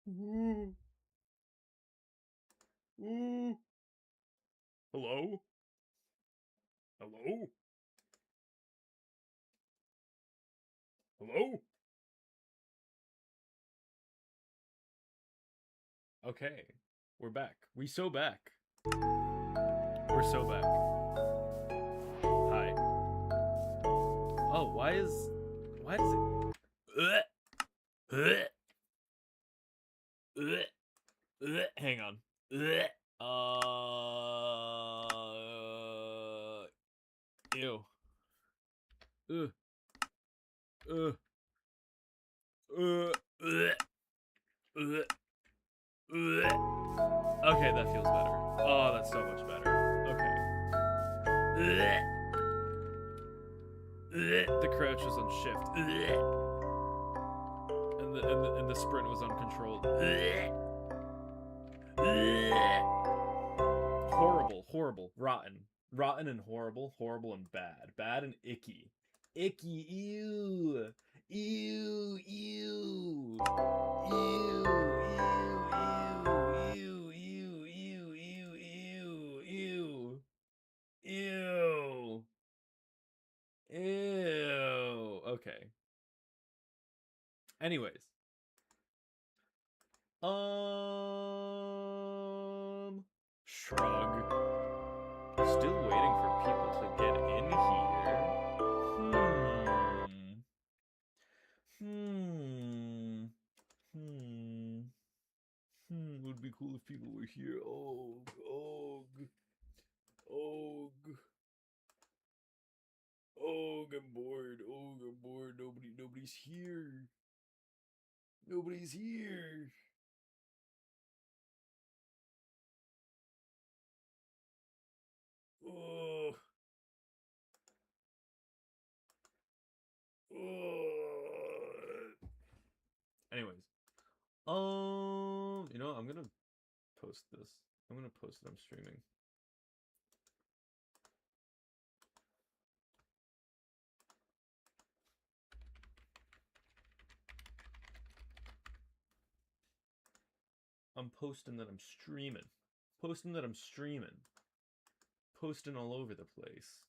Ooh. Ooh. Hello? Hello? Hello? Okay. We're back. We so back. We're so back. Hi. Oh, why does it hang on. Ew. Uh, uh, uh, Okay, that feels better. Oh, that's so much better. Okay. The crouch was on shift. And the sprint was uncontrolled. Horrible, horrible, rotten. Rotten and horrible, horrible and bad. Bad and icky. Icky, ew. Ew, ew. Ew, ew, ew, ew, ew, ew, ew, ew. Ew. Ew. Okay. Anyways. Shrug. Still waiting for people to get in here. It would be cool if people were here. Og. I'm bored. I'm bored. Nobody's here. Nobody's here. Oh. Anyways, I'm gonna post this. I'm gonna post that I'm streaming. I'm posting that I'm streaming. Posting that I'm streaming. Posting all over the place.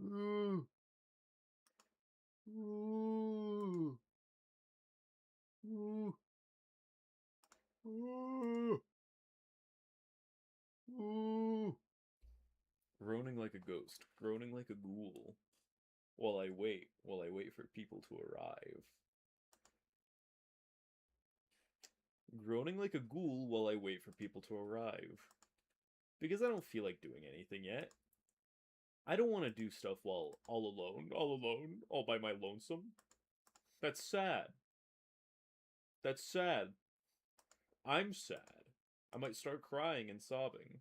Ooh. Ooh. Ooh. Ooh. Ooh. Groaning like a ghost, groaning like a ghoul, while I wait for people to arrive. Groaning like a ghoul while I wait for people to arrive. Because I don't feel like doing anything yet. I don't want to do stuff while all alone, all by my lonesome. That's sad. That's sad. I'm sad. I might start crying and sobbing.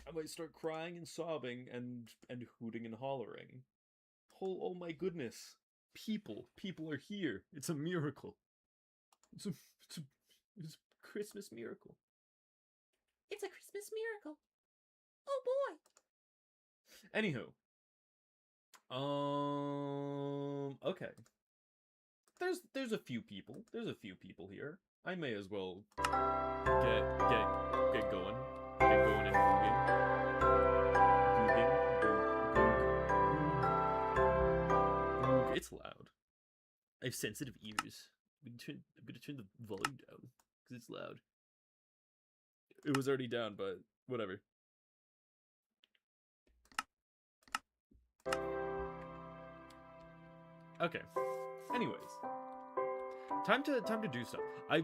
I might start crying and sobbing and hooting and hollering. Oh my goodness. People are here. It's a miracle. It's a Christmas miracle. It's a Christmas miracle. Oh boy. Anywho. Okay. There's a few people. There's a few people here. I may as well get going. Get going and googing. Goog. It's loud. I have sensitive ears. I'm gonna turn the volume down because it's loud. It was already down, but whatever. Okay. Anyways, time to do stuff. I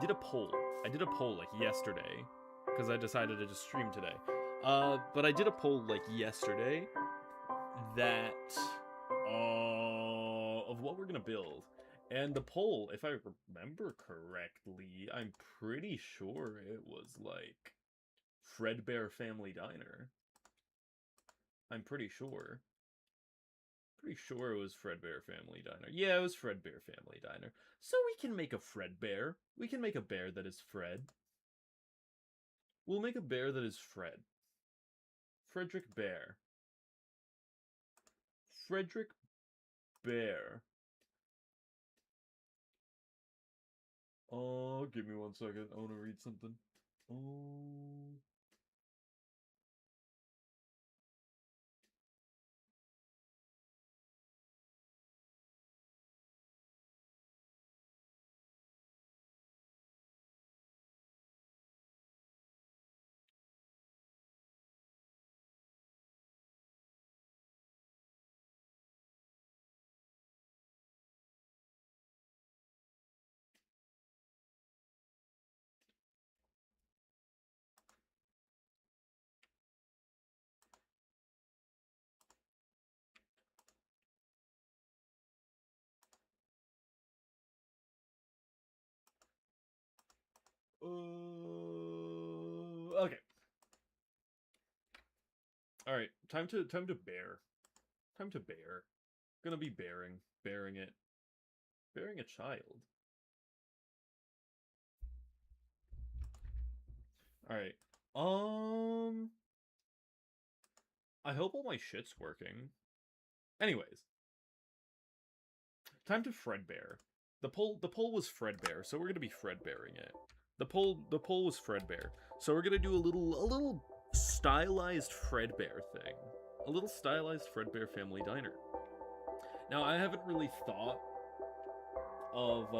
did a poll. I did a poll like yesterday because I decided to just stream today. But I did a poll like yesterday that of what we're gonna build. And the poll, if I remember correctly, I'm pretty sure it was like Fredbear Family Diner. I'm pretty sure. Pretty sure it was Fredbear Family Diner. Yeah, it was Fredbear Family Diner. So we can make a Fredbear. We can make a bear that is Fred. We'll make a bear that is Fred. Frederick Bear. Frederick Bear. Oh, give me 1 second. I want to read something. Oh. Okay. All right. Time to bear. Time to bear. Gonna be bearing it. Bearing a child. All right. I hope all my shit's working. Anyways, time to Fredbear. The poll was Fredbear, so we're gonna be Fredbearing it. The poll was Fredbear, so we're gonna do a little stylized Fredbear thing, a little stylized Fredbear Family Diner. Now I haven't really thought of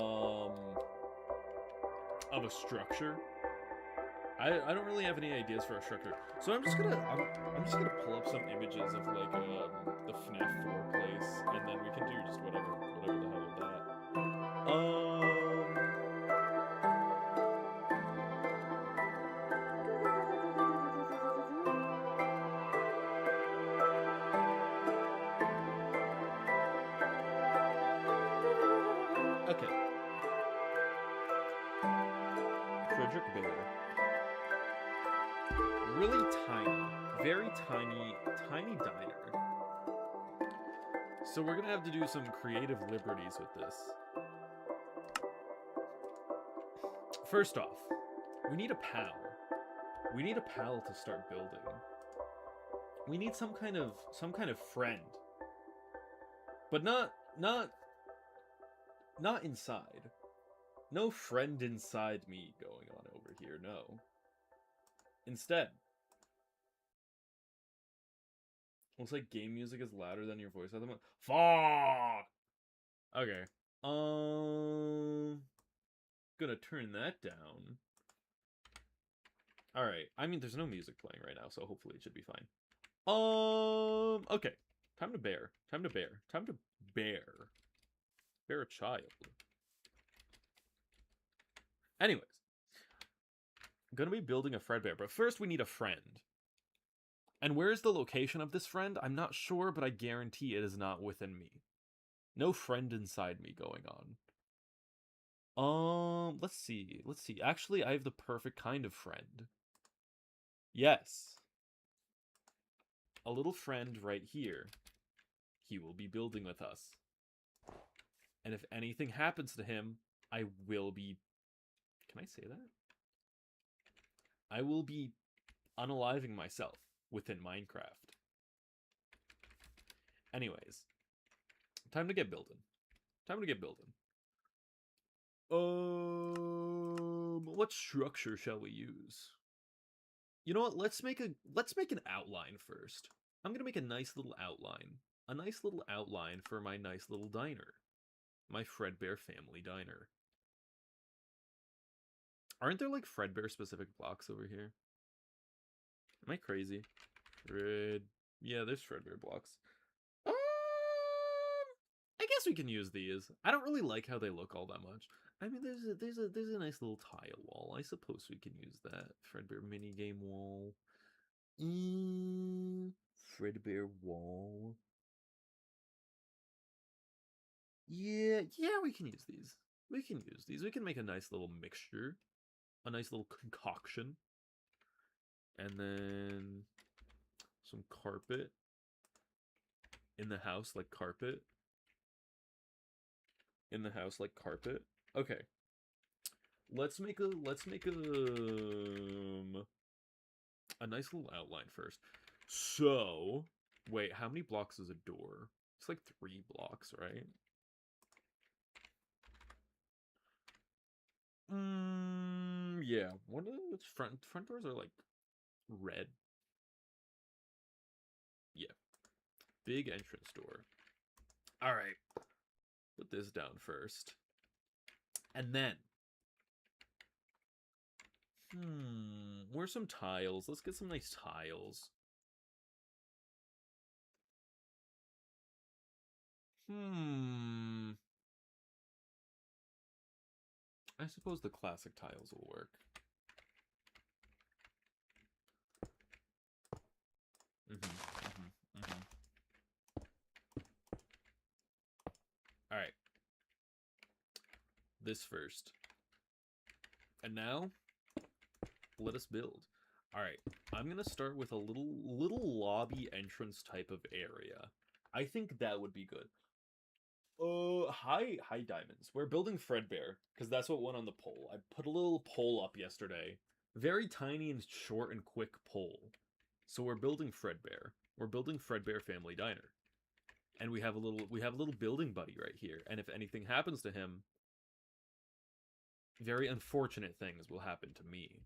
a structure. I don't really have any ideas for a structure, so I'm just gonna pull up some images of like the FNaF 4 place, and then we can do just whatever the hell with that. Okay. Frederick Bear. Really tiny, very tiny diner. So we're gonna have to do some creative liberties with this. First off, we need a pal. We need a pal to start building. We need some kind of friend. But not inside. No friend inside me going on over here, no. Instead, looks like game music is louder than your voice at the moment. Fuck! Okay. Gonna turn that down. Alright. I mean, there's no music playing right now, so hopefully it should be fine. Okay. Time to bear. Time to bear. Time to bear. Bear a child. Anyways. I'm gonna be building a Fredbear, but first we need a friend. And where is the location of this friend? I'm not sure, but I guarantee it is not within me. No friend inside me going on. Let's see. Actually, I have the perfect kind of friend. Yes. A little friend right here. He will be building with us. And if anything happens to him, I will be... Can I say that? I will be unaliving myself within Minecraft. Anyways. Time to get building. What structure shall we use? You know what? Let's make an outline first. I'm gonna make a nice little outline. A nice little outline for my nice little diner. My Fredbear Family Diner. Aren't there like Fredbear specific blocks over here? Am I crazy? Yeah, there's Fredbear blocks. I guess we can use these. I don't really like how they look all that much. I mean, there's a nice little tile wall. I suppose we can use that. Fredbear minigame wall. Fredbear wall. Yeah, we can use these. We can make a nice little mixture. A nice little concoction. And then some carpet In the house like carpet. In the house like carpet. Okay. Let's make a nice little outline first. So, wait, how many blocks is a door? It's like 3 blocks, right? Yeah. One of the front doors are like red. Yeah. Big entrance door. All right. Put this down first. And then where's some tiles? Let's get some nice tiles. I suppose the classic tiles will work. All right. This first. And now, let us build. All right. I'm going to start with a little lobby entrance type of area. I think that would be good. Hi Diamonds. We're building Fredbear because that's what went on the poll. I put a little poll up yesterday. Very tiny and short and quick poll. So we're building Fredbear. We're building Fredbear Family Diner. And we have a little building buddy right here. And if anything happens to him, very unfortunate things will happen to me.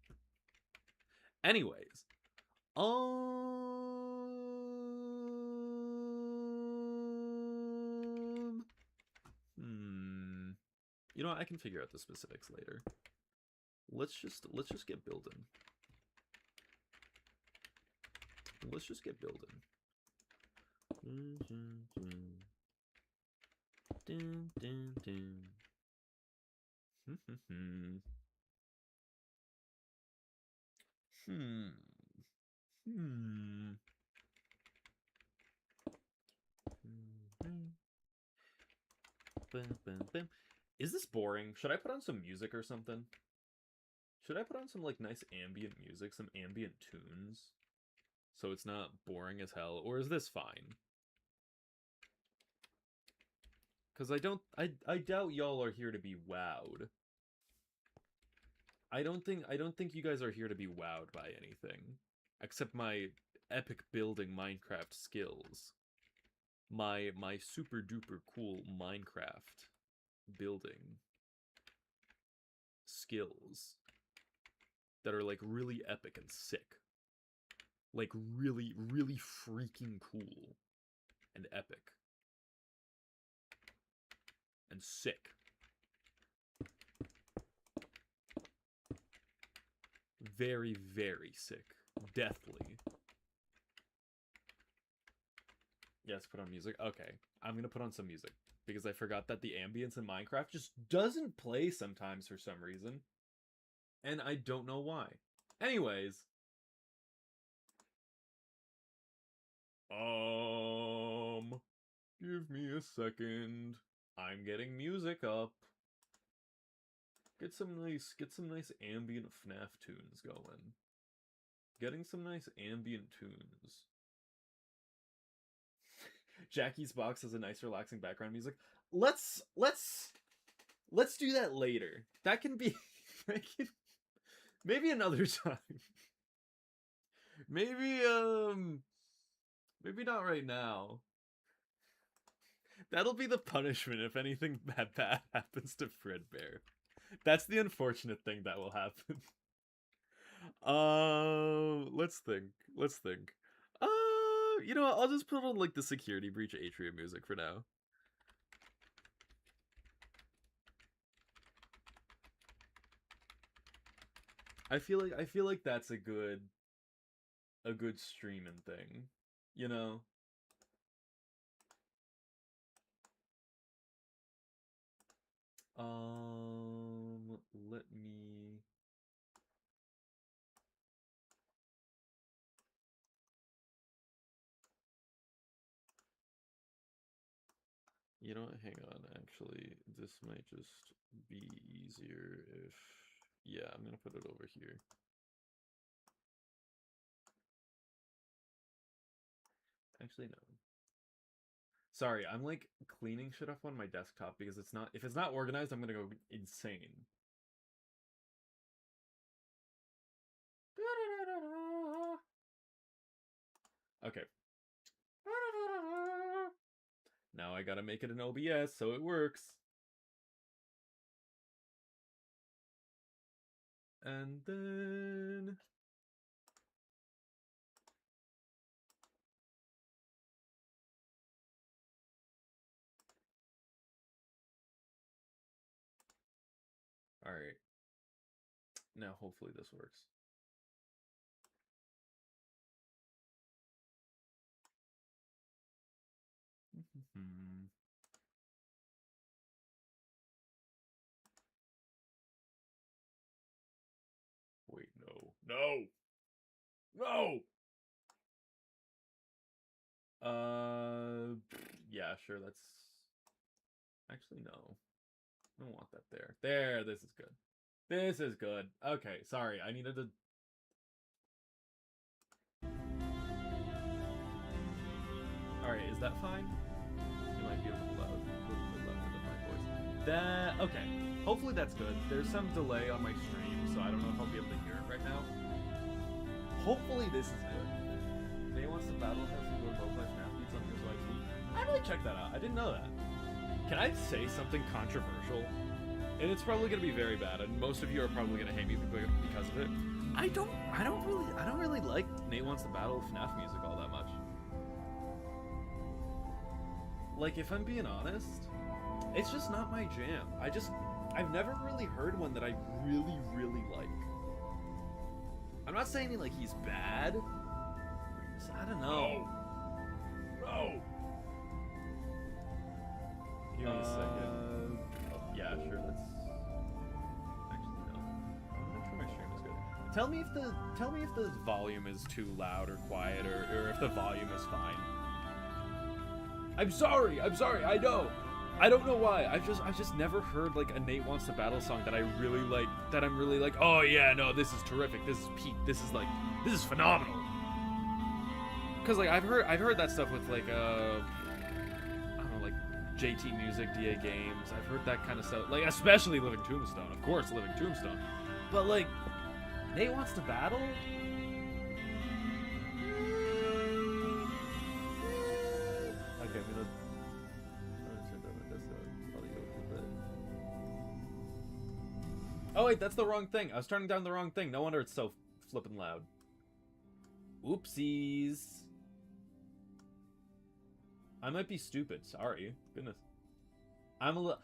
Anyways, you know what? I can figure out the specifics later. Let's just get building. Let's just get building. Is this boring? Should I put on some music or something? Should I put on some like nice ambient music, some ambient tunes? So it's not boring as hell, or is this fine? Because I doubt y'all are here to be wowed. I don't think you guys are here to be wowed by anything. Except my epic building Minecraft skills. My super duper cool Minecraft building skills that are like really epic and sick. Like really, really freaking cool and epic. And sick. Very, very sick. Deathly. Yes, put on music. Okay, I'm gonna put on some music. Because I forgot that the ambience in Minecraft just doesn't play sometimes for some reason. And I don't know why. Anyways. Give me a second. I'm getting music up. Get some nice ambient FNaF tunes going. Getting some nice ambient tunes. Jackie's box has a nice relaxing background music. Let's do that later. That can be maybe another time. Maybe not right now. That'll be the punishment if anything bad happens to Fredbear. That's the unfortunate thing that will happen. Let's think. You know what? I'll just put on like the security breach atrium music for now. I feel like that's a good streaming thing, you know? Let me... You know what? Hang on, actually. This might just be easier if... Yeah, I'm gonna put it over here. Actually, no. Sorry, I'm like cleaning shit up on my desktop because if it's not organized, I'm gonna go insane. Okay. Now I gotta make it an OBS so it works. And then... Alright. Now hopefully this works. Wait, no. No! No! Yeah, sure, that's... Actually, no. I don't want that there. There, this is good. This is good. Okay, sorry, I needed to... Alright, is that fine? It might be a little loud. A little bit louder than my voice. That... Okay. Hopefully that's good. There's some delay on my stream, so I don't know if I'll be able to hear it right now. Hopefully this is good. They wants to battle has some good lo-fi FNaF beats on his YT. I really checked that out. I didn't know that. Can I say something controversial? And it's probably gonna be very bad, and most of you are probably gonna hate me because of it. I don't really like Nate Wants to Battle FNaF music all that much. Like, if I'm being honest, it's just not my jam. I've never really heard one that I really, really like. I'm not saying like he's bad. I don't know. No. Give me a second. Yeah, sure. Let's. Actually, no. I'm not sure my stream is good. Tell me if the volume is too loud or quiet, or if the volume is fine. I'm sorry. I know. I don't know why. I've just never heard like a Nate Wants to Battle song that I really like. That I'm really like. Oh yeah, no, this is terrific. This is peak. This is phenomenal. Cause like I've heard that stuff with like I don't know, like JT Music, DA Games. I've heard that kind of stuff. Like especially Living Tombstone, of course, Living Tombstone. But like Nate Wants to Battle. Okay, I'm gonna turn down my desktop. Probably go with it. Oh wait, that's the wrong thing. I was turning down the wrong thing. No wonder it's so flippin' loud. Oopsies. I might be stupid. Sorry. Goodness. I'm a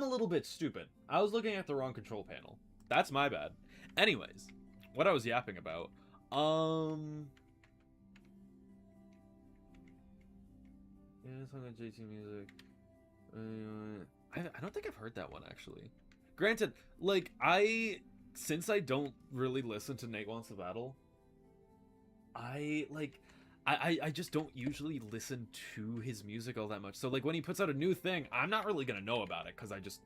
little bit stupid. I was looking at the wrong control panel. That's my bad. Anyways, what I was yapping about. Yeah, song on JT Music. I don't think I've heard that one actually. Granted, like since I don't really listen to Nate Wants to Battle, I just don't usually listen to his music all that much. So like when he puts out a new thing, I'm not really gonna know about it because I just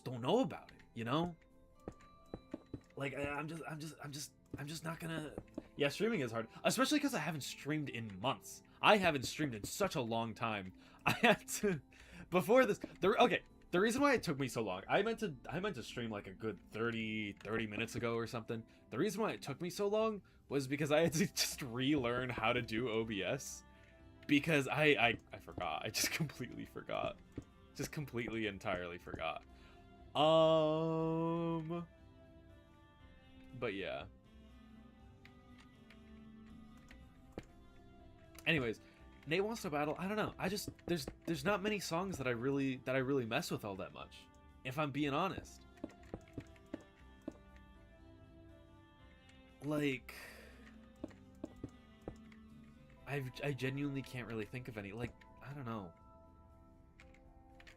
don't know about it, you know? Like I'm just not gonna. Yeah, streaming is hard, especially because I haven't streamed in months. I haven't streamed in such a long time. I had to before this. The reason why it took me so long, I meant to stream like a good 30 minutes ago or something. The reason why it took me so long was because I had to just relearn how to do OBS because I forgot. I just completely forgot. Just completely entirely forgot. But yeah. Anyways, Nate Wants to Battle, I don't know. There's not many songs that I really mess with all that much, if I'm being honest. Like I genuinely can't really think of any. Like, I don't know.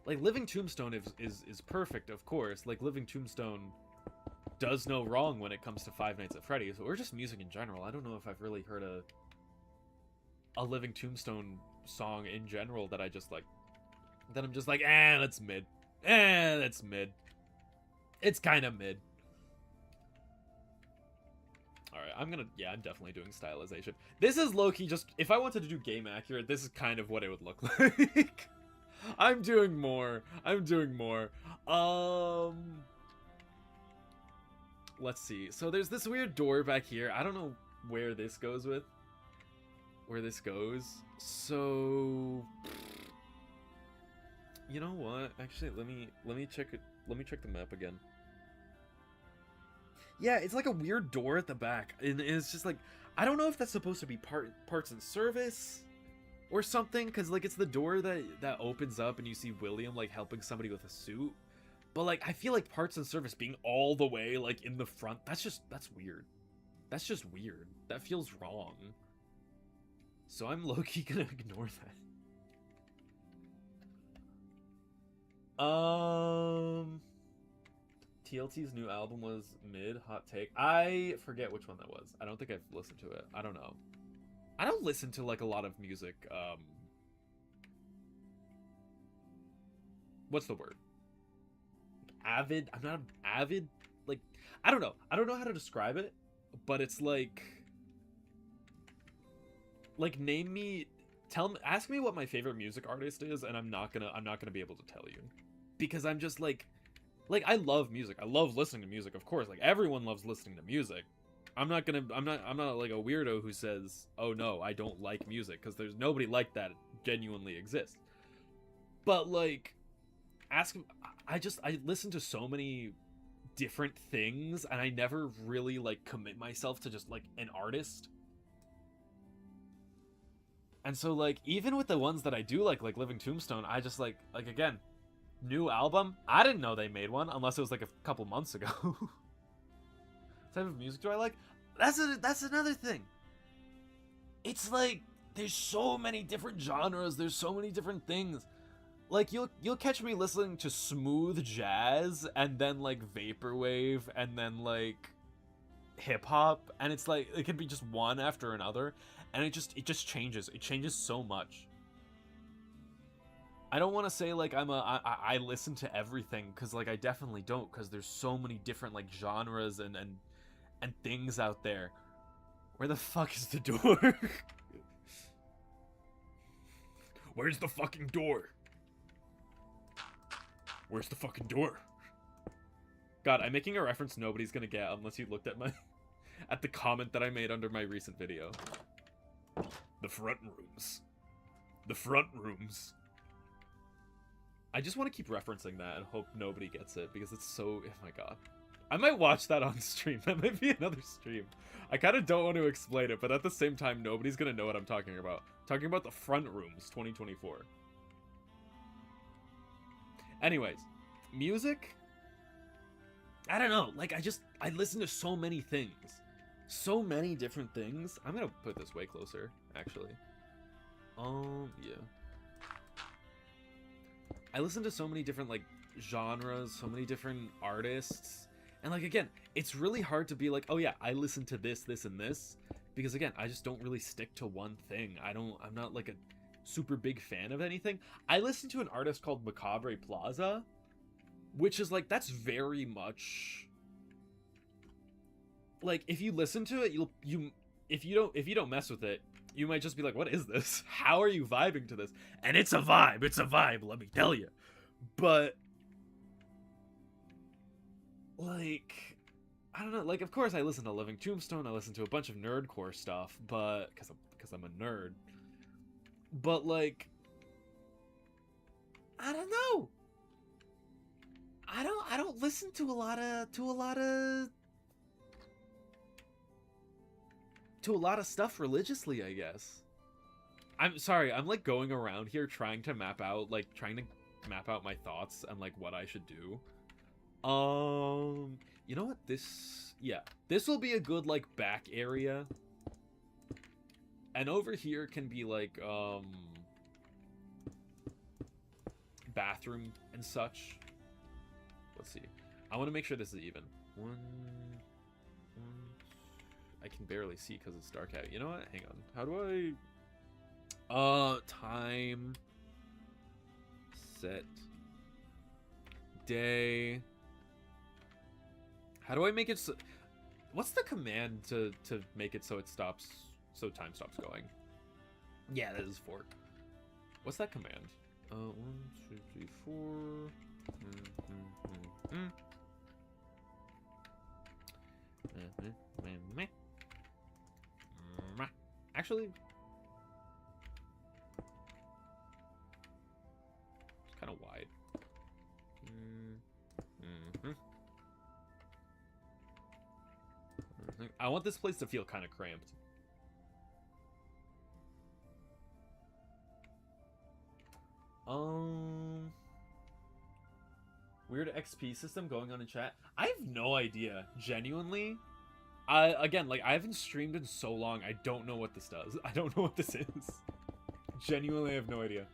Like Living Tombstone is perfect, of course. Like Living Tombstone does no wrong when it comes to Five Nights at Freddy's, or just music in general. I don't know if I've really heard a Living Tombstone song in general that I just like, that I'm just like, that's mid. That's mid. It's kind of mid. Alright, I'm definitely doing stylization. This is low-key just, if I wanted to do game accurate, this is kind of what it would look like. I'm doing more. I'm doing more. Let's see. So there's this weird door back here. I don't know where this goes with. Where this goes. So you know what? Actually, let me check it. Let me check the map again. Yeah, it's like a weird door at the back, and it's just like I don't know if that's supposed to be parts and service or something, because like it's the door that opens up and you see William like helping somebody with a suit. But like I feel like parts and service being all the way like in the front, that's weird. That's just weird. That feels wrong. So I'm low-key gonna ignore that. TLT's new album was mid. Hot take. I forget which one that was. I don't think I've listened to it. I don't know. I don't listen to like a lot of music. What's the word? Avid. I'm not avid. Like, I don't know. I don't know how to describe it, but it's like name me, ask me what my favorite music artist is, and I'm not gonna be able to tell you, because I'm just like I love music. I love listening to music, of course. Like everyone loves listening to music. I'm not like a weirdo who says, "Oh no, I don't like music," because there's nobody like that genuinely exists. But like, I listen to so many different things, and I never really like commit myself to just like an artist. And so like even with the ones that I do like Living Tombstone, I just like again, new album, I didn't know they made one unless it was like a couple months ago. Type of music do I like? That's another thing. It's like there's so many different genres, there's so many different things. Like you'll catch me listening to smooth jazz and then like vaporwave and then like hip hop, and it's like it can be just one after another, and it just changes. It changes so much. I don't want to say like I listen to everything, because like I definitely don't, because there's so many different like genres and things out there. Where the fuck is the door? Where's the fucking door? Where's the fucking door? God, I'm making a reference nobody's gonna get unless you looked at my at the comment that I made under my recent video. The front rooms. The front rooms. I just want to keep referencing that and hope nobody gets it, because it's so... Oh my god. I might watch that on stream. That might be another stream. I kind of don't want to explain it, but at the same time, nobody's going to know what I'm talking about. Talking about the front rooms, 2024. Anyways, music? I don't know. Like, I listen to so many things. So many different things. I'm going to put this way closer, actually. Yeah. I listen to so many different, like, genres, so many different artists. And, like, again, it's really hard to be like, oh, yeah, I listen to this, this, and this. Because, again, I just don't really stick to one thing. I'm not, like, a super big fan of anything. I listen to an artist called Macabre Plaza, which is, like, that's very much... Like, if you listen to it, if you don't mess with it, you might just be like, what is this? How are you vibing to this? And it's a vibe. It's a vibe, let me tell you. But, like, I don't know. Like, of course I listen to Living Tombstone. I listen to a bunch of nerdcore stuff, but, because I'm a nerd. But, like, I don't know. I don't listen to a lot of stuff religiously, I guess. I'm sorry, I'm like going around here trying to map out my thoughts and like what I should do. You know what, this will be a good like back area. And over here can be like bathroom and such. Let's see. I want to make sure this is even. I can barely see because it's dark out. You know what? Hang on. How do I... time. Set. Day. How do I make it so... What's the command to make it so it stops... So time stops going? Yeah, that is fork. What's that command? 1, 2, 3, 4. Actually, it's kind of wide. I want this place to feel kind of cramped. Weird XP system going on in chat. I have no idea, genuinely. Again, like, I haven't streamed in so long, I don't know what this does. I don't know what this is. Genuinely, I have no idea.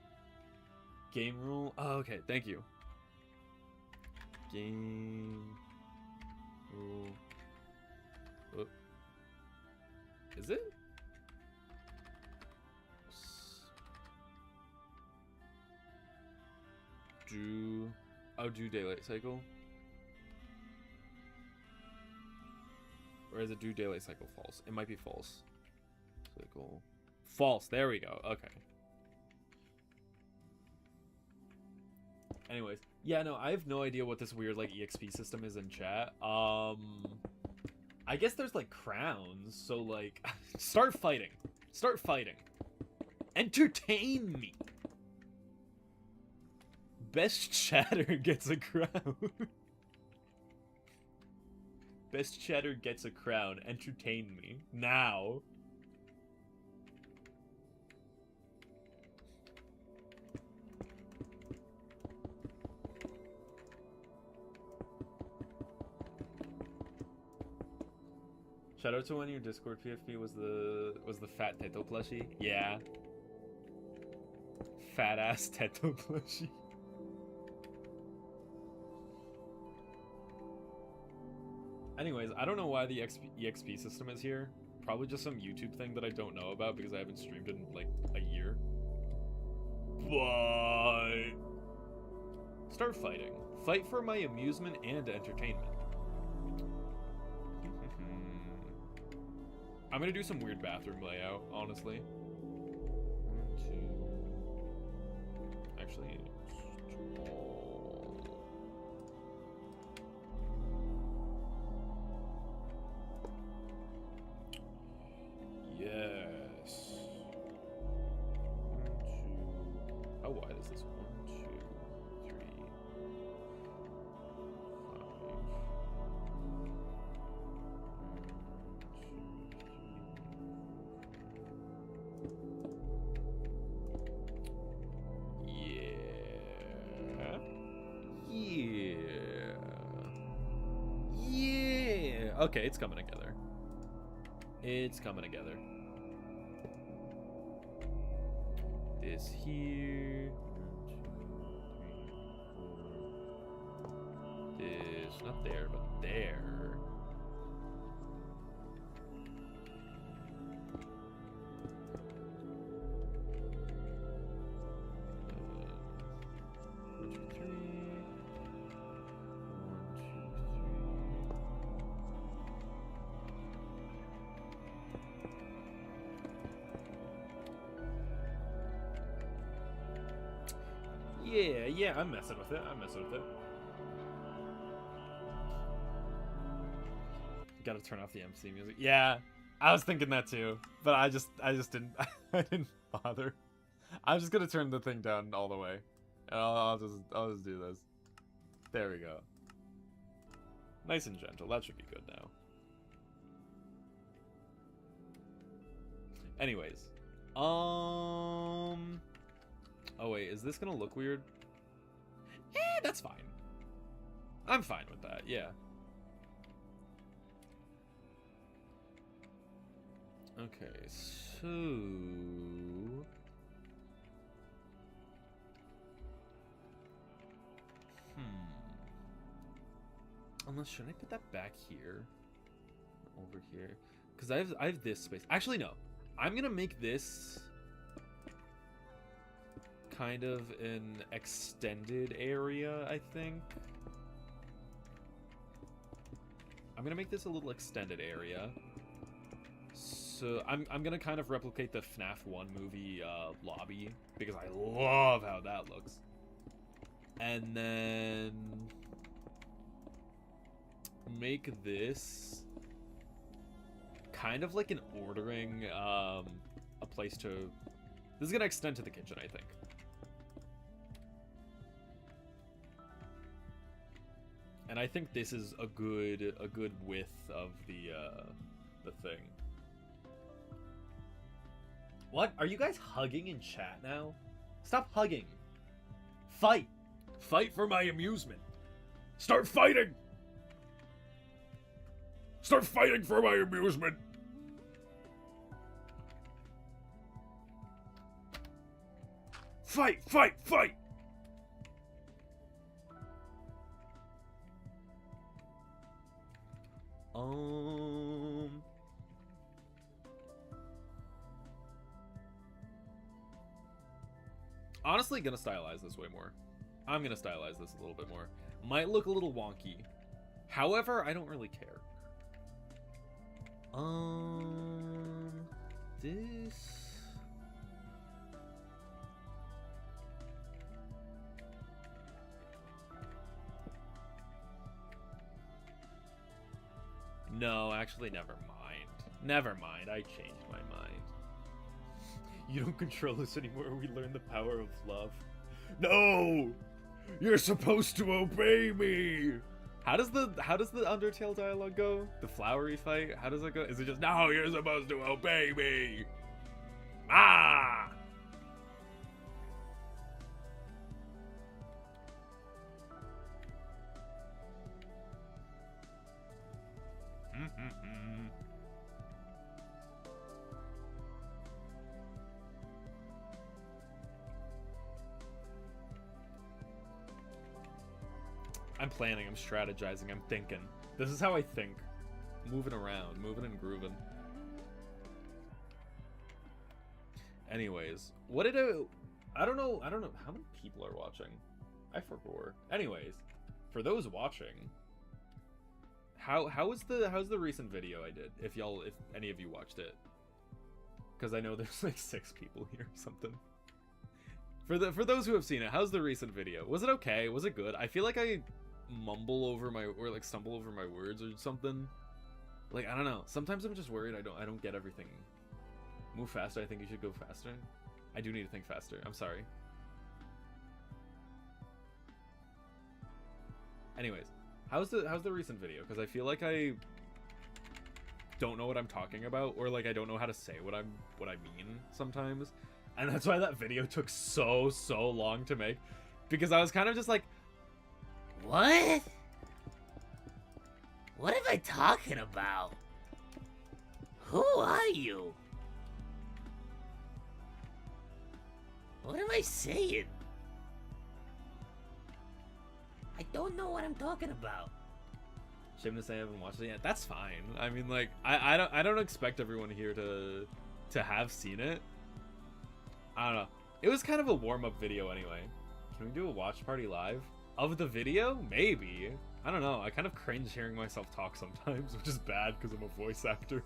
Game rule? Oh, okay, thank you. Game rule. Oh. Is it? Do daylight cycle? Or is it do daylight cycle false? It might be false. Cycle. False, there we go, okay. Anyways, yeah, no, I have no idea what this weird, like, EXP system is in chat. I guess there's, like, crowns, so, like, start fighting. Start fighting. Entertain me. Best chatter gets a crown. Best chatter gets a crown. Entertain me. Now. Shout out to when your Discord PFP was the fat Teto plushie. Yeah. Fat ass Teto plushie. Anyways, I don't know why the EXP system is here. Probably just some YouTube thing that I don't know about because I haven't streamed in like a year. But start fighting. Fight for my amusement and entertainment. I'm gonna do some weird bathroom layout, honestly. 1, 2. Actually, yes. 1, 2. How wide is this? 1, 2, 3, 5. Yeah. Okay, it's coming together. It's coming together. This here. 1, 2, 3, 4. This, not there, but there. Yeah, I'm messing with it. Gotta turn off the MC music. Yeah, I was thinking that too, but I just didn't. I didn't bother. I'm just gonna turn the thing down all the way, and I'll just do this. There we go. Nice and gentle. That should be good now. Anyways, oh wait, is this gonna look weird? That's fine. I'm fine with that, yeah. Okay, so... Unless, should I put that back here? Over here? Because I have this space. Actually, no. I'm gonna make this kind of an extended area, I think. I'm gonna make this a little extended area. So I'm gonna kind of replicate the FNaF 1 movie lobby because I love how that looks. And then make this kind of like an ordering a place to. This is gonna extend to the kitchen, I think. And I think this is a good width of the thing. What? Are you guys hugging in chat now? Stop hugging. Fight. Fight for my amusement. Start fighting. Start fighting for my amusement. Fight, fight, fight. Honestly, gonna stylize this way more. I'm gonna stylize this a little bit more. Might look a little wonky. However, I don't really care. This... No, actually, never mind. Never mind, I changed my mind. You don't control us anymore, we learn the power of love. No! You're supposed to obey me! How does the Undertale dialogue go? The flowery fight? How does it go? Is it just, no, you're supposed to obey me? Ah! I'm planning, I'm strategizing, I'm thinking. This is how I think. Moving around, moving and grooving. Anyways, what did I don't know how many people are watching. I forgot. Anyways, for those watching, how's the recent video I did? If any of you watched it, because I know there's like 6 people here or something. For those who have seen it, how's the recent video? Was it okay? Was it good? I feel like I mumble over like stumble over my words or something. Like, I don't know. Sometimes I'm just worried I don't get everything. Move faster. I think you should go faster. I do need to think faster. I'm sorry. Anyways, how's the recent video? Because I feel like I don't know what I'm talking about, or like I don't know how to say what I mean sometimes, and that's why that video took so long to make, because I was kind of just like, what? What am I talking about? Who are you? What am I saying? I don't know what I'm talking about. Shame to say I haven't watched it yet. That's fine. I mean, like, I don't expect everyone here to have seen it. I don't know. It was kind of a warm-up video anyway. Can we do a watch party live of the video? Maybe. I don't know. I kind of cringe hearing myself talk sometimes, which is bad because I'm a voice actor.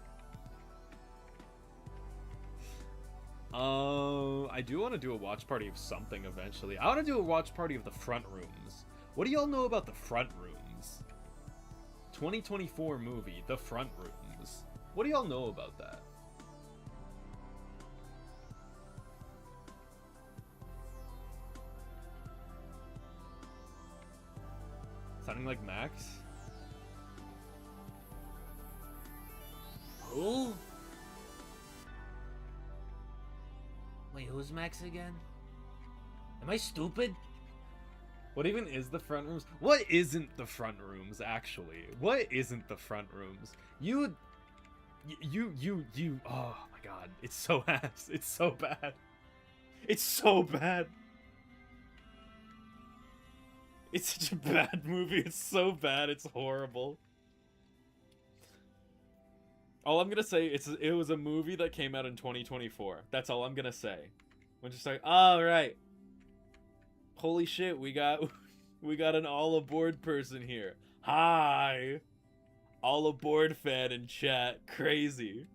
I do want to do a watch party of something eventually. I want to do a watch party of the front rooms. What do y'all know about the front rooms? 2024 movie, The Front Rooms. What do y'all know about that? Sounding like Max? Who? Wait, who's Max again? Am I stupid? What even is the front rooms? What isn't the front rooms, actually? What isn't the front rooms? You, oh my god. It's so ass. It's so bad. It's so bad. It's such a bad movie. It's so bad. It's horrible. All I'm gonna say it was a movie that came out in 2024. That's all I'm gonna say. When just like, all right. Holy shit, we got an all aboard person here. Hi. All aboard fan in chat. Crazy.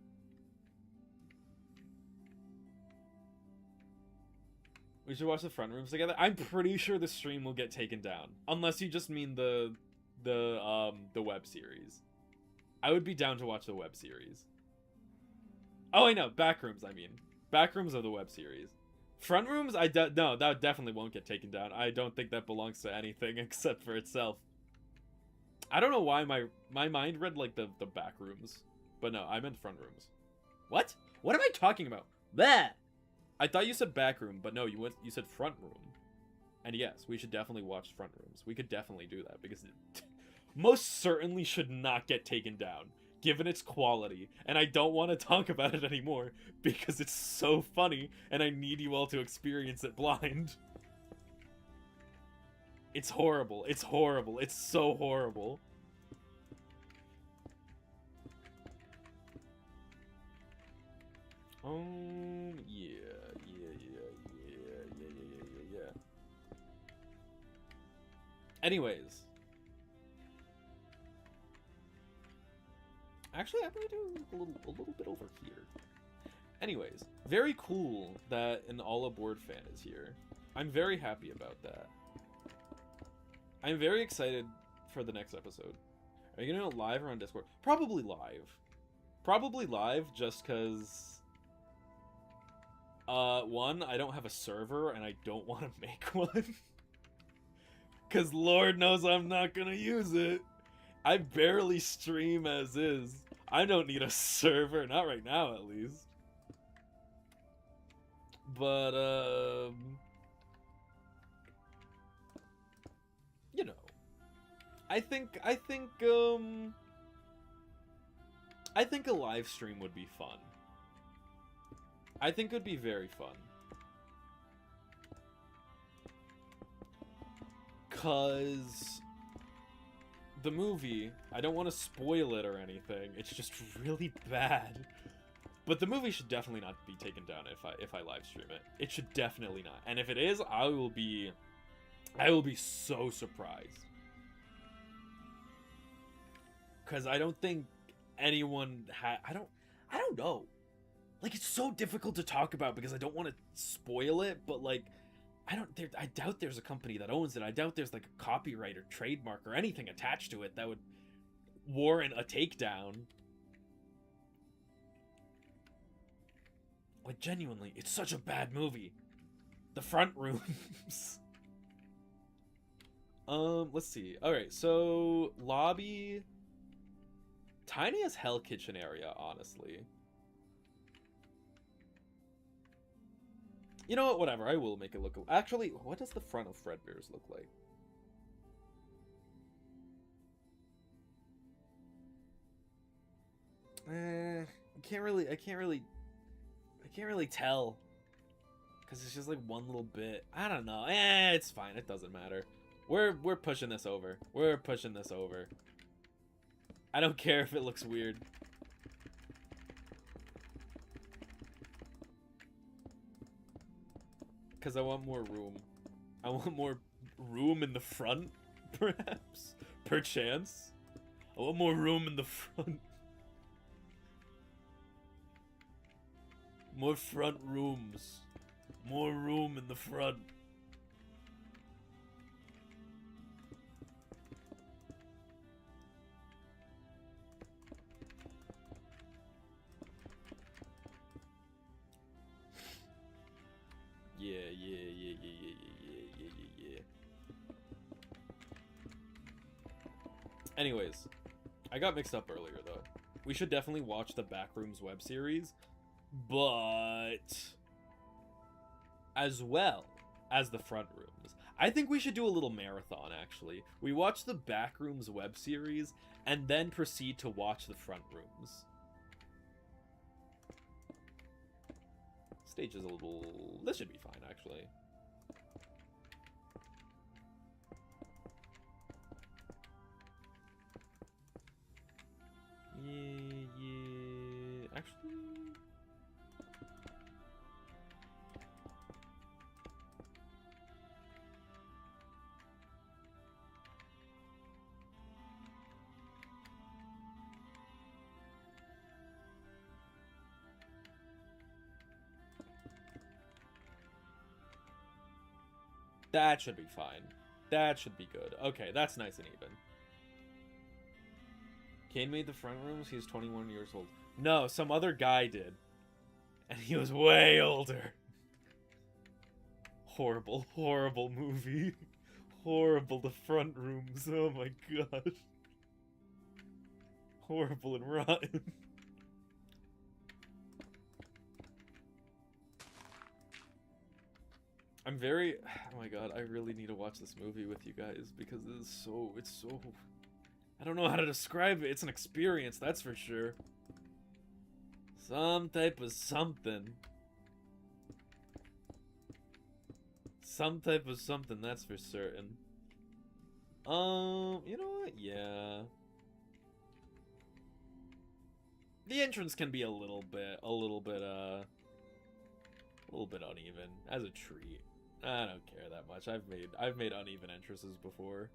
We should watch the front rooms together. I'm pretty sure the stream will get taken down, unless you just mean the web series. I would be down to watch the web series. Oh, I know, Backrooms. I mean, Backrooms of the web series. Front rooms, no, that definitely won't get taken down. I don't think that belongs to anything except for itself. I don't know why my mind read like the back rooms, but no, I meant front rooms. What? What am I talking about? Bleh! I thought you said back room, but no, you said front room. And yes, we should definitely watch front rooms. We could definitely do that because it most certainly should not get taken down, given its quality. And I don't want to talk about it anymore because it's so funny and I need you all to experience it blind. It's horrible. It's horrible. It's so horrible. Yeah. Anyways. Actually, I'm gonna do a little bit over here. Anyways, very cool that an all aboard fan is here. I'm very happy about that. I'm very excited for the next episode. Are you gonna do it live or on Discord? Probably live. Probably live just because... one, I don't have a server and I don't want to make one. Because Lord knows I'm not gonna use it. I barely stream as is. I don't need a server, not right now at least. But, you know. I think a live stream would be fun. I think it would be very fun. Cause the movie, I don't want to spoil it or anything. It's just really bad. But the movie should definitely not be taken down if I live stream it. It should definitely not. And if it is, I will be so surprised. Cause I don't think anyone I don't know. Like, it's so difficult to talk about because I don't want to spoil it, but like I doubt there's a company that owns it. I doubt there's like a copyright or trademark or anything attached to it that would warrant a takedown. Like, genuinely, it's such a bad movie. The front rooms. Let's see. Alright, so lobby. Tiny as hell kitchen area, honestly. You know what? Whatever. I will make it look... Actually, what does the front of Fredbear's look like? I can't really tell. Because it's just like one little bit. I don't know. It's fine. It doesn't matter. We're pushing this over. We're pushing this over. I don't care if it looks weird. Because I want more room. I want more room in the front, perhaps? Perchance. I want more room in the front. More front rooms. More room in the front. Yeah. Anyways, I got mixed up earlier, though. We should definitely watch the Backrooms web series, but as well as the front rooms. I think we should do a little marathon, actually. We watch the Backrooms web series, and then proceed to watch the front rooms. Stage is a little... This should be fine, actually. Yeah. Actually... That should be fine. That should be good. Okay, that's nice and even. Kane made the front rooms. He was 21 years old. No, some other guy did. And he was way older. Horrible, horrible movie. Horrible, the front rooms. Oh my gosh. Horrible and rotten. I'm very... Oh my god, I really need to watch this movie with you guys because it's so... I don't know how to describe it. It's an experience, that's for sure. Some type of something. Some type of something, that's for certain. You know what? Yeah. The entrance can be a little bit uneven as a treat. I don't care that much. I've made uneven entrances before.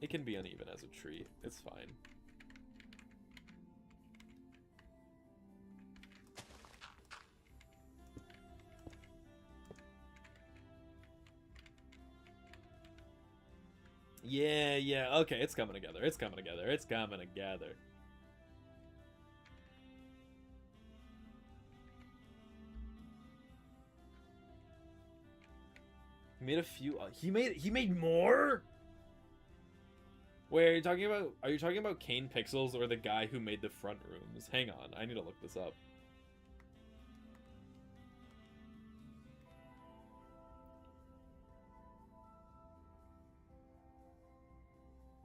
It can be uneven as a treat. It's fine. Yeah, okay, it's coming together. It's coming together. It's coming together. He made a few he made more? Wait, are you talking about Kane Pixels or the guy who made the front rooms? Hang on, I need to look this up.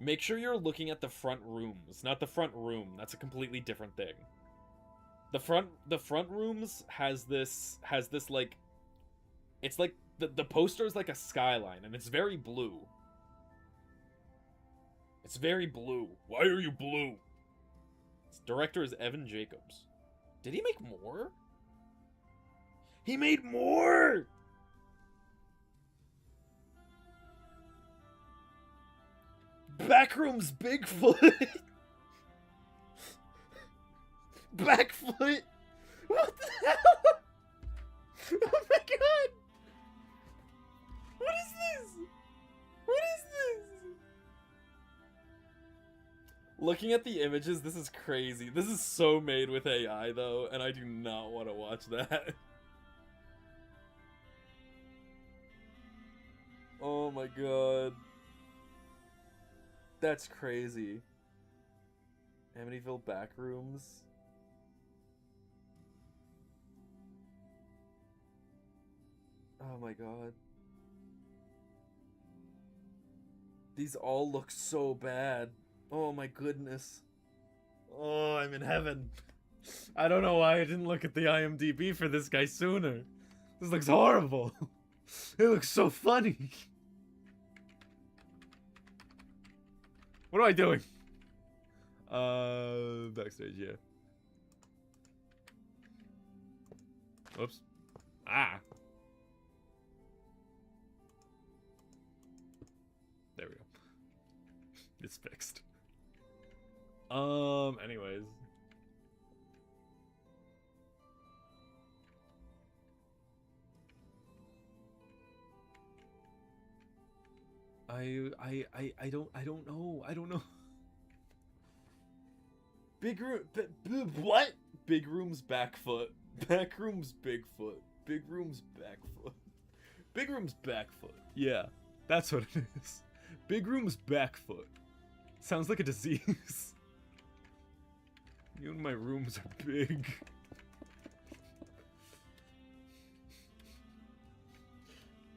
Make sure you're looking at the front rooms, not the front room. That's a completely different thing. The front rooms has this like, it's like the poster is like a skyline and it's very blue. It's very blue. Why are you blue? Its director is Evan Jacobs. Did he make more? He made more! Backrooms Bigfoot! Backfoot! What the hell? Oh my god! What is this? What is this? Looking at the images, this is crazy. This is so made with AI though, and I do not want to watch that. Oh my god. That's crazy. Amityville Backrooms. Oh my god. These all look so bad. Oh my goodness. Oh, I'm in heaven. I don't know why I didn't look at the IMDb for this guy sooner. This looks horrible. It looks so funny. What am I doing? Backstage, yeah. Whoops. Ah. There we go. It's fixed. Anyways. I don't know. I don't know. Big room, what? Big room's backfoot. Back room's Bigfoot. Big room's backfoot. Big room's backfoot. Yeah, that's what it is. Big room's backfoot. Sounds like a disease. You and my rooms are big.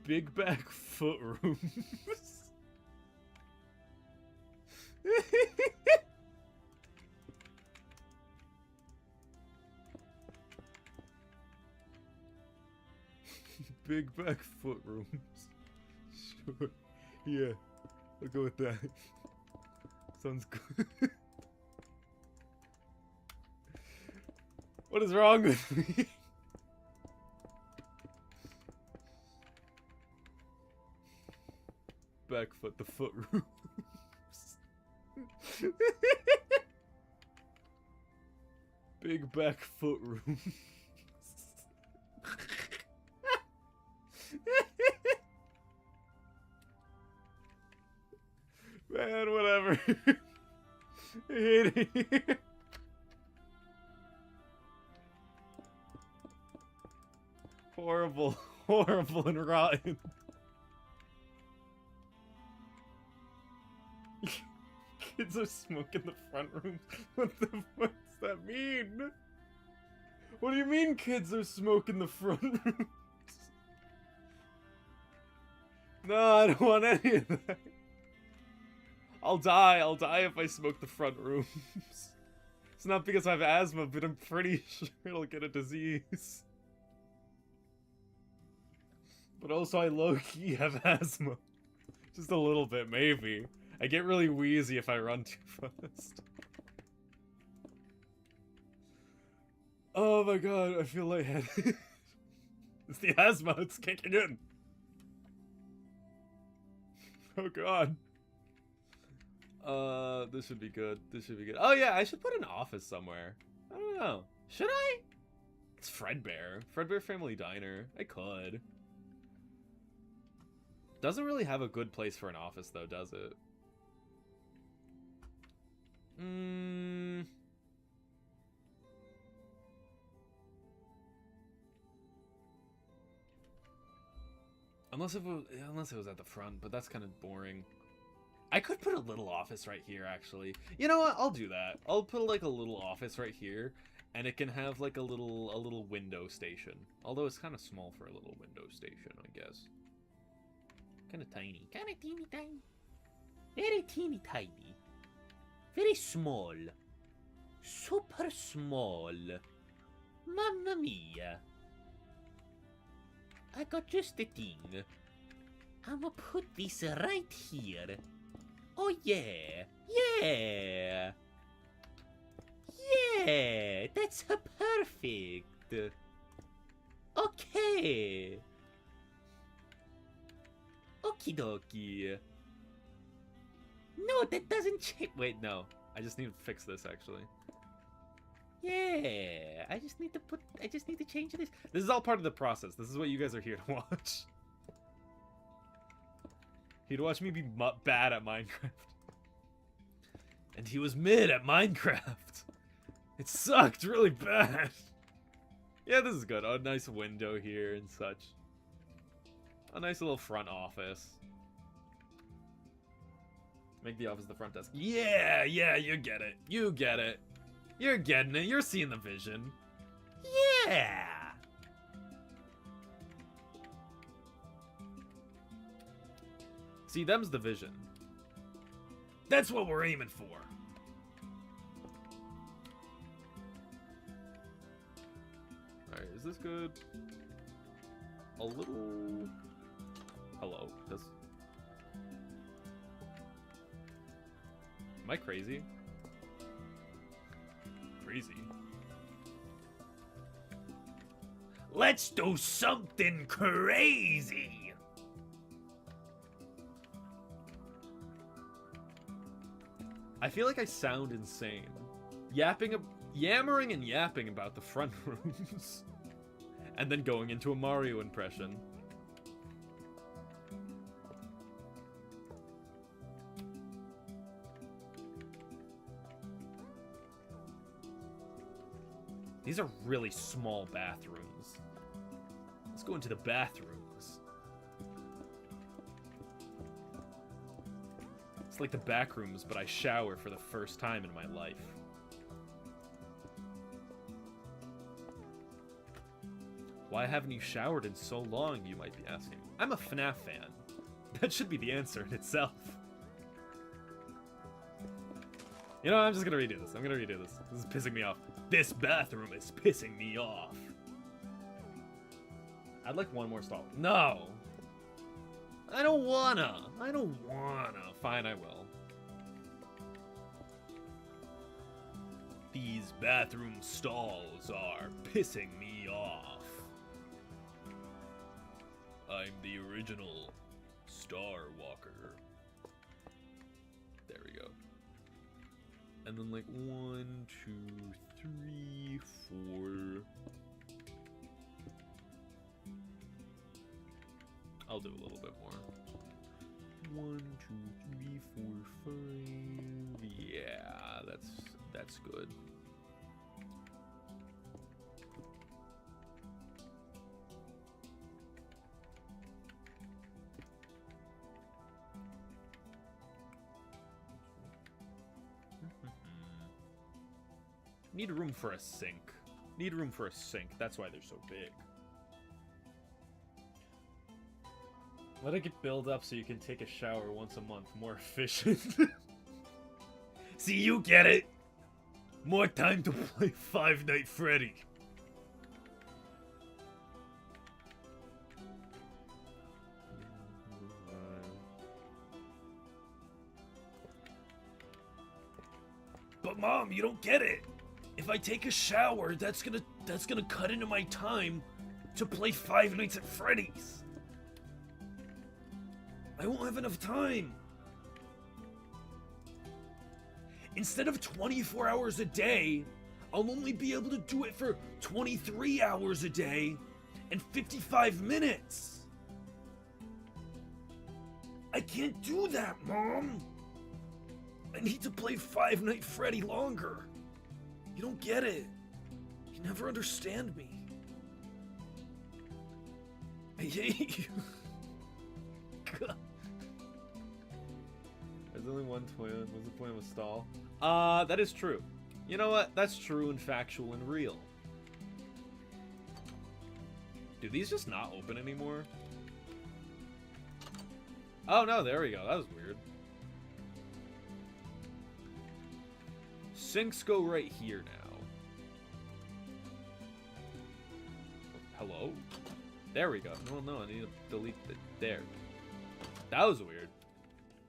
Big back foot rooms. Big back foot rooms. Sure. Yeah. I'll go with that. Sounds good. What is wrong with me? Backfoot the foot rooms. Big back foot room. Man, whatever. I hate it here. Horrible, horrible and rotten. Kids are smoking the front room. What the fuck does that mean? What do you mean kids are smoking the front rooms? No, I don't want any of that. I'll die if I smoke the front rooms. It's not because I have asthma, but I'm pretty sure it'll get a disease. But also I low-key have asthma. Just a little bit, maybe. I get really wheezy if I run too fast. Oh my god, I feel lightheaded. It's the asthma, it's kicking in. Oh god. This should be good. This should be good. Oh yeah, I should put an office somewhere. I don't know. Should I? It's Fredbear. Fredbear Family Diner. I could. Doesn't really have a good place for an office though, does it? Unless it was at the front, but that's kind of boring. I could put a little office right here, actually. You know what? I'll do that. I'll put like a little office right here, and it can have like a little window station. Although it's kind of small for a little window station, I guess. Kind of tiny. Kind of teeny tiny. Very teeny tiny. Very small. Super small. Mamma mia. I got just the thing. I'ma put this right here. Oh yeah. Yeah. Yeah. That's perfect. Okay. Okie dokie. No, that doesn't change. Wait, no. I just need to fix this, actually. Yeah. I just need to change this. This is all part of the process. This is what you guys are here to watch. He'd watch me be bad at Minecraft. And he was mid at Minecraft. It sucked really bad. Yeah, this is good. A nice window here and such. A nice little front office. Make the office the front desk. Yeah, yeah, you get it. You get it. You're getting it. You're seeing the vision. Yeah. See, them's the vision. That's what we're aiming for. Alright, is this good? A little... Hello, this... Am I crazy? Crazy. Let's do something crazy! I feel like I sound insane. Yammering and yapping about the front rooms. And then going into a Mario impression. These are really small bathrooms. Let's go into the bathrooms. It's like the back rooms, but I shower for the first time in my life. Why haven't you showered in so long, you might be asking. I'm a FNaF fan. That should be the answer in itself. You know, I'm just gonna redo this. I'm gonna redo this. This is pissing me off. This bathroom is pissing me off. I'd like one more stall. No! I don't wanna. I don't wanna. Fine, I will. These bathroom stalls are pissing me off. I'm the original Star Walker. There we go. And then like 1, 2, 3, 4. I'll do a little bit more. 1, 2, 3, 4, 5. Yeah, that's good. Need room for a sink. Need room for a sink. That's why they're so big. Let it build up so you can take a shower once a month. More efficient. See, you get it. More time to play Five Nights at Freddy. But Mom, you don't get it. If I take a shower, that's gonna cut into my time to play Five Nights at Freddy's. I won't have enough time. Instead of 24 hours a day, I'll only be able to do it for 23 hours a day and 55 minutes. I can't do that, Mom. I need to play Five Nights at Freddy longer. You don't get it. You never understand me. I hate you. God. There's only one toilet. What's the point of a stall? That is true. You know what? That's true and factual and real. Do these just not open anymore? Oh no, there we go. That was weird. Sinks go right here now. Hello? There we go. No, I need to delete the... There. That was weird.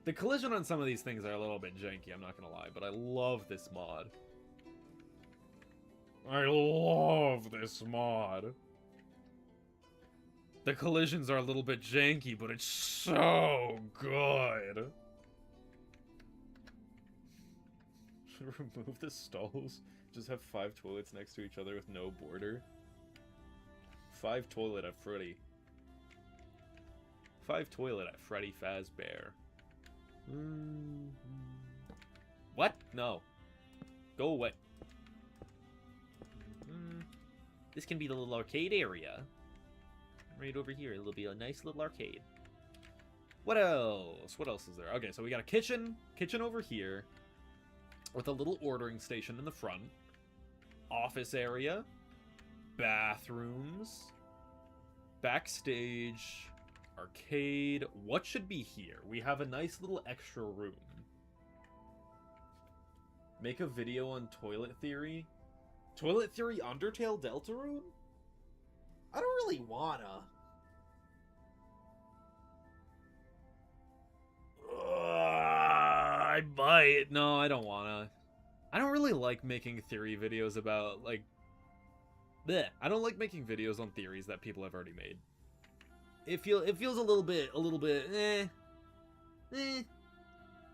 The collision on some of these things are a little bit janky, I'm not gonna lie, but I love this mod. I love this mod. The collisions are a little bit janky, but it's so good. Remove the stalls. Just have 5 toilets next to each other with no border. 5 toilet at Freddy. 5 toilet at Freddy Fazbear. What? No. Go away. This can be the little arcade area. Right over here. It'll be a nice little arcade. What else? What else is there? Okay, so we got a kitchen. Kitchen over here. With a little ordering station in the front. Office area. Bathrooms. Backstage. Arcade. What should be here? We have a nice little extra room. Make a video on toilet theory. Toilet theory Undertale Deltarune? I don't really wanna. I might. No, I don't wanna. I don't really like making theory videos about, like... Bleh. I don't like making videos on theories that people have already made. It feels a little bit,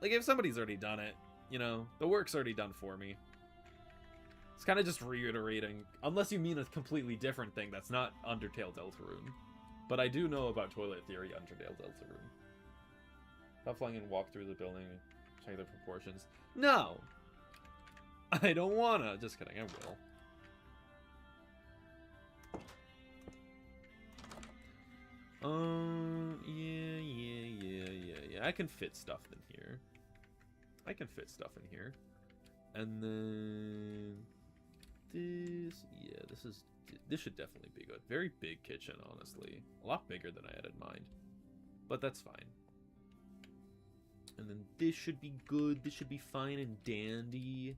Like, if somebody's already done it, you know, the work's already done for me. It's kind of just reiterating, unless you mean a completely different thing that's not Undertale Deltarune. But I do know about toilet theory Undertale Deltarune. Stop flying and walk through the building and check the proportions. No! I don't wanna. Just kidding, I will. Yeah. I can fit stuff in here. And then this should definitely be good. Very big kitchen, honestly. A lot bigger than I had in mind. But that's fine. And then this should be good. This should be fine and dandy.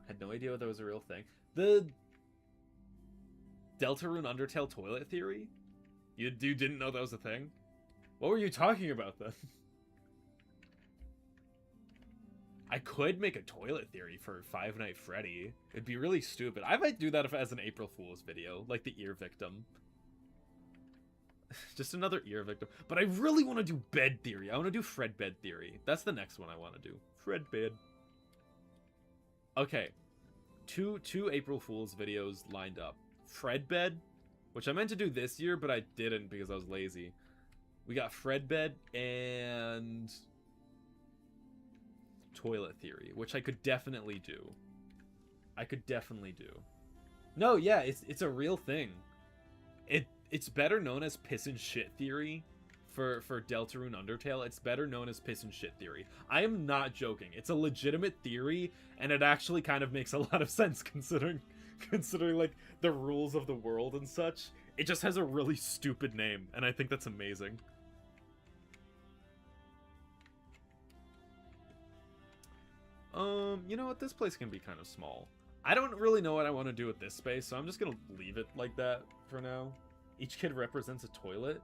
Had no idea that was a real thing. The Deltarune Undertale toilet theory? You didn't know that was a thing? What were you talking about then? I could make a toilet theory for Five Nights at Freddy. It'd be really stupid. I might do that as an April Fool's video, like the ear victim. Just another ear victim. But I really want to do bed theory. I want to do Fred bed theory. That's the next one I want to do. Fred bed. Okay. Two April Fool's videos lined up. Fred bed, which I meant to do this year, but I didn't because I was lazy. We got Fred bed and toilet theory, which I could definitely do. No, yeah, it's a real thing. It's better known as piss and shit theory for Deltarune Undertale. It's better known as piss and shit theory. I am not joking. It's a legitimate theory, and it actually kind of makes a lot of sense considering like the rules of the world and such. It just has a really stupid name, and I think that's amazing. You know what? This place can be kind of small. I don't really know what I want to do with this space, so I'm just gonna leave it like that for now. Each kid represents a toilet.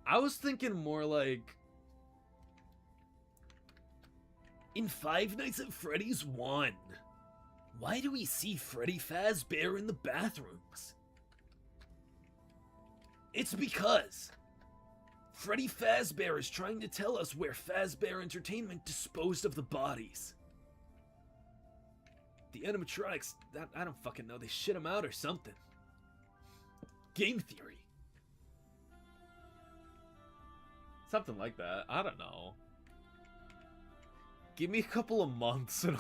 I was thinking more like... In Five Nights at Freddy's 1, why do we see Freddy Fazbear in the bathrooms? It's because Freddy Fazbear is trying to tell us where Fazbear Entertainment disposed of the bodies. The animatronics, I don't fucking know, they shit them out or something. Game theory. Something like that. I don't know. Give me a couple of months and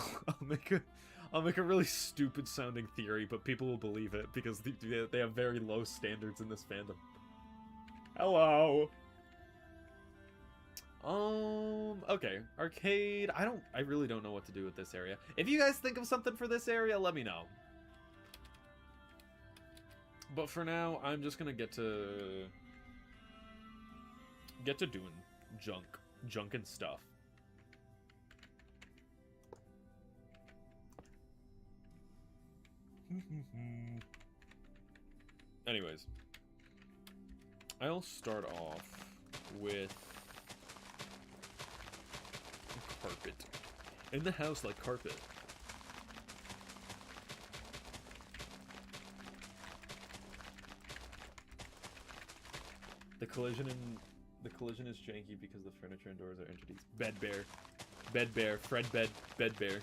I'll make a really stupid sounding theory, but people will believe it because they have very low standards in this fandom. Hello. Okay. Arcade. I really don't know what to do with this area. If you guys think of something for this area, let me know. But for now, I'm just gonna get to doing junk and stuff. Anyways, I'll start off with carpet. In the house like carpet. The collision is janky because the furniture and doors are entities. Bed bear, Fred bed bear.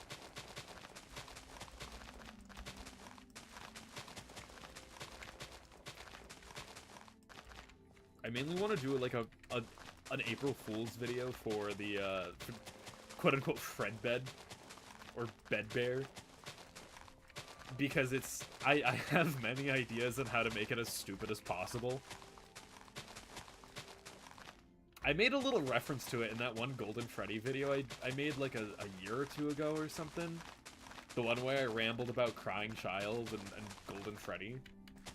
I mainly want to do like an April Fool's video for the quote unquote Fred bed or bed bear, because I have many ideas on how to make it as stupid as possible. I made a little reference to it in that one Golden Freddy video I made like a year or two ago or something. The one where I rambled about Crying Child and Golden Freddy.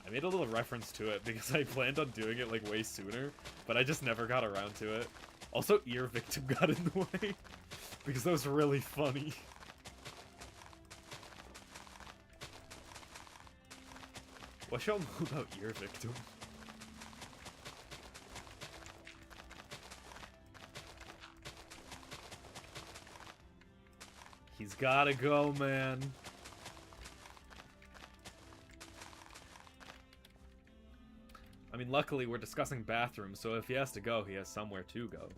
I made a little reference to it because I planned on doing it like way sooner, but I just never got around to it. Also, Ear Victim got in the way because that was really funny. What y'all know about Ear Victim? He's gotta go, man. I mean, luckily we're discussing bathrooms, so if he has to go, he has somewhere to go.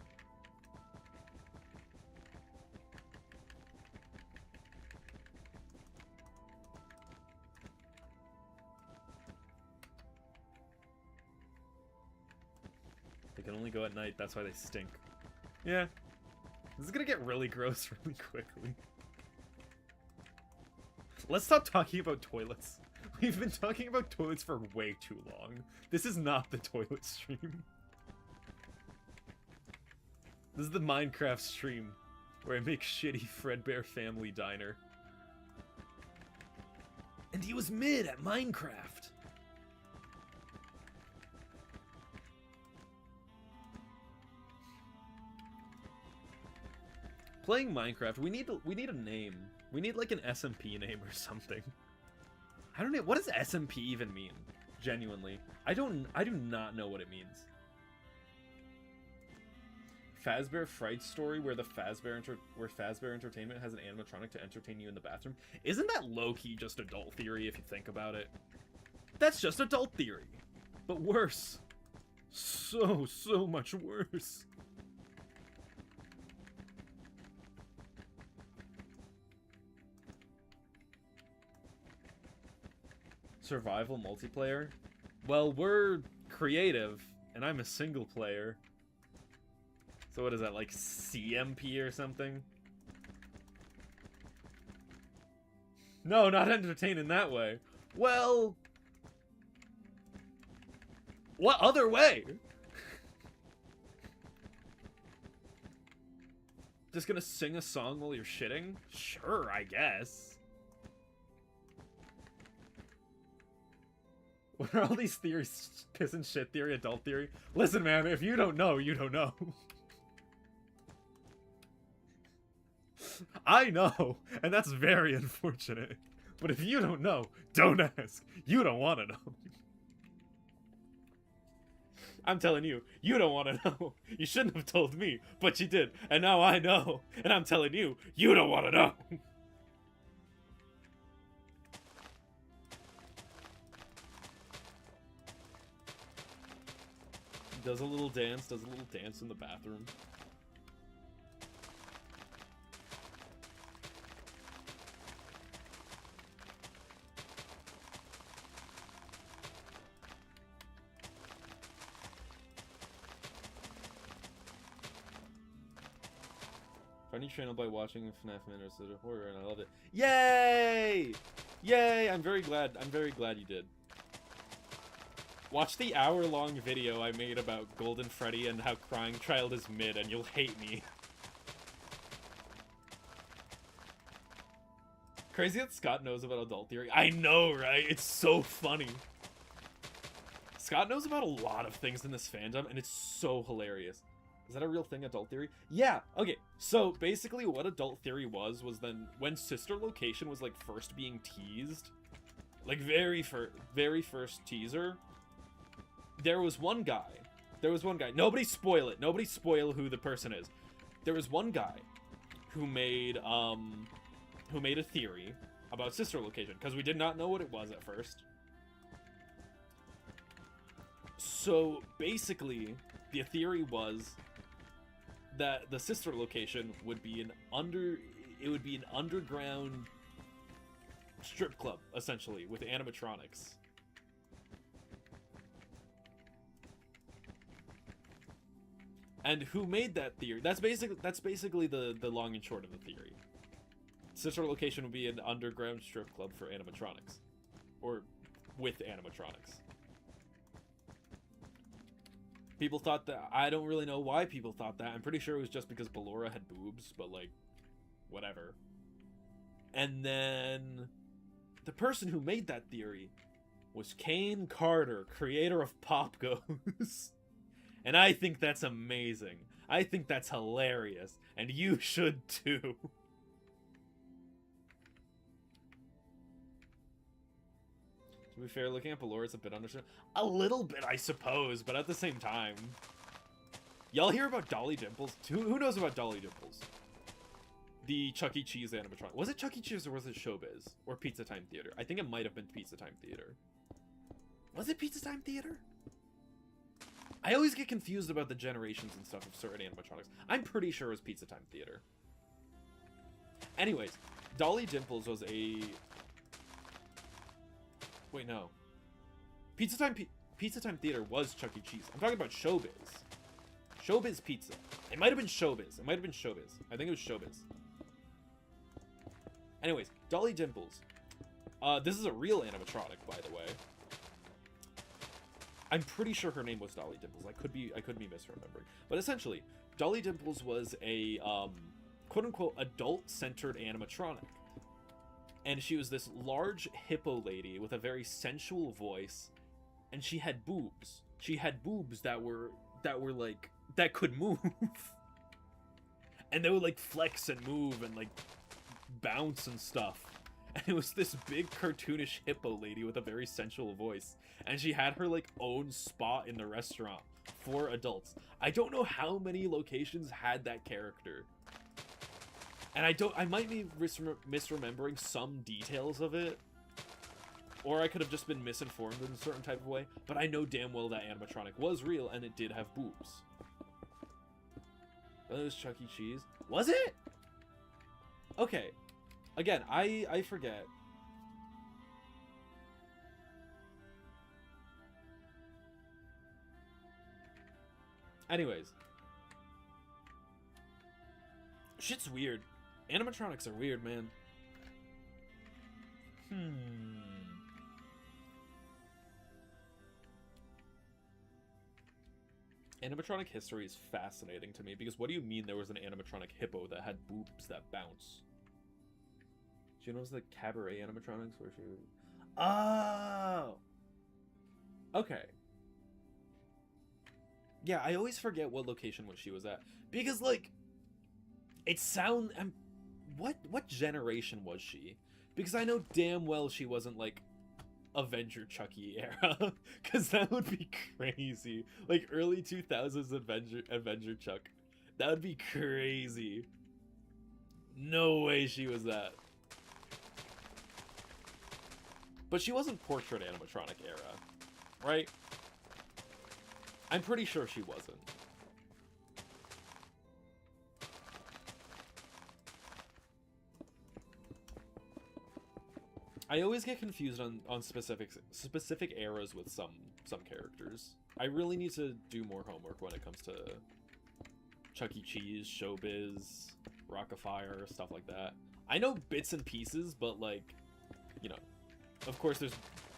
They can only go at night, that's why they stink. Yeah. This is gonna get really gross really quickly. Let's stop talking about toilets. We've been talking about toilets for way too long. This is not the toilet stream. This is the Minecraft stream, where I make shitty Fredbear Family Diner. And he was mid at Minecraft. Playing Minecraft, we need a name. We need like an SMP name or something. I don't know, what does SMP even mean? Genuinely. I do not know what it means. Fazbear Fright Story where Fazbear Entertainment has an animatronic to entertain you in the bathroom. Isn't that low-key just adult theory if you think about it? That's just adult theory. But worse. So much worse. Survival multiplayer? Well, we're creative, and I'm a single player. So what is that, like CMP or something? No, not entertaining that way. Well, what other way? Just gonna sing a song while you're shitting? Sure, I guess. What are all these theories? Piss and shit theory, adult theory? Listen, man, if you don't know, you don't know. I know, and that's very unfortunate. But if you don't know, don't ask. You don't want to know. I'm telling you, you don't want to know. You shouldn't have told me, but you did. And now I know. And I'm telling you, you don't want to know. Does a little dance in the bathroom. Find your channel by watching FNaF Minutes of Horror, and I love it. Yay! Yay! I'm very glad you did. Watch the hour-long video I made about Golden Freddy and how Crying Child is mid, and you'll hate me. Crazy that Scott knows about adult theory. I know, right? It's so funny. Scott knows about a lot of things in this fandom, and it's so hilarious. Is that a real thing, adult theory? Yeah, okay. So, basically what adult theory was then when Sister Location was, like, first being teased, like, very first teaser, there was one guy. Nobody spoil it. Nobody spoil who the person is. There was one guy who made a theory about Sister Location, because we did not know what it was at first. So, basically, the theory was that the Sister Location would be an underground strip club, essentially, with animatronics. And who made that theory? That's basically the long and short of the theory. Sister Location would be an underground strip club for animatronics. Or with animatronics. People thought that. I don't really know why people thought that. I'm pretty sure it was just because Ballora had boobs, but like, whatever. And then the person who made that theory was Kane Carter, creator of Pop Goes. And I think that's amazing. I think that's hilarious. And you should too. To be fair, looking at Ballora, it's a bit understandable. A little bit, I suppose, but at the same time. Y'all hear about Dolly Dimples? Who knows about Dolly Dimples? The Chuck E. Cheese animatronic. Was it Chuck E. Cheese or was it Showbiz? Or Pizza Time Theater? I think it might have been Pizza Time Theater. Was it Pizza Time Theater? I always get confused about the generations and stuff of certain animatronics. I'm pretty sure it was Pizza Time Theater. Anyways, Dolly Dimples was a... Wait, no. Pizza Time Theater was Chuck E. Cheese. I'm talking about Showbiz. Showbiz Pizza. It might have been Showbiz. I think it was Showbiz. Anyways, Dolly Dimples. This is a real animatronic, by the way. I'm pretty sure her name was Dolly Dimples. I could be misremembering. But essentially, Dolly Dimples was a quote-unquote adult-centered animatronic. And she was this large hippo lady with a very sensual voice, and she had boobs. She had boobs that were like that could move. And they would like flex and move and like bounce and stuff. And it was this big cartoonish hippo lady with a very sensual voice. And she had her like own spot in the restaurant for adults. I don't know how many locations had that character. And I might be misremembering some details of it. Or I could have just been misinformed in a certain type of way, but I know damn well that animatronic was real and it did have boobs. That was Chuck E. Cheese. Was it? Okay. Again, I forget. Anyways. Shit's weird. Animatronics are weird, man. Animatronic history is fascinating to me because what do you mean there was an animatronic hippo that had boobs that bounce? Do you know the cabaret animatronics where she... Oh! Okay. Yeah, I always forget what location she was at. Because, like, it sound... what generation was she? Because I know damn well she wasn't, like, Avenger Chucky era. Because that would be crazy. Like, early 2000s Avenger Chuck. That would be crazy. No way she was that. But she wasn't portrait animatronic era, right? I'm pretty sure she wasn't. I always get confused on specific eras with some characters. I really need to do more homework when it comes to Chuck E. Cheese, Showbiz, Rock-afire, stuff like that. I know bits and pieces, but, like, you know, of course there's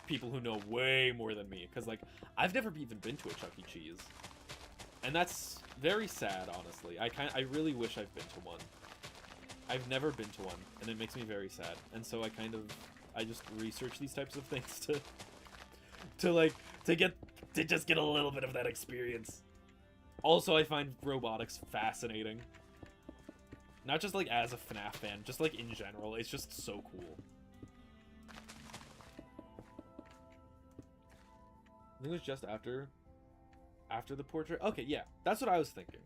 people who know way more than me, because, like, I've never even been to a Chuck E. Cheese. And that's very sad, honestly. I really wish I've been to one. I've never been to one, and it makes me very sad. And so I just research these types of things to just get a little bit of that experience. Also, I find robotics fascinating. Not just, like, as a FNaF fan, just, like, in general. It's just so cool. I think it was just after the portrait. Okay, yeah, that's what I was thinking.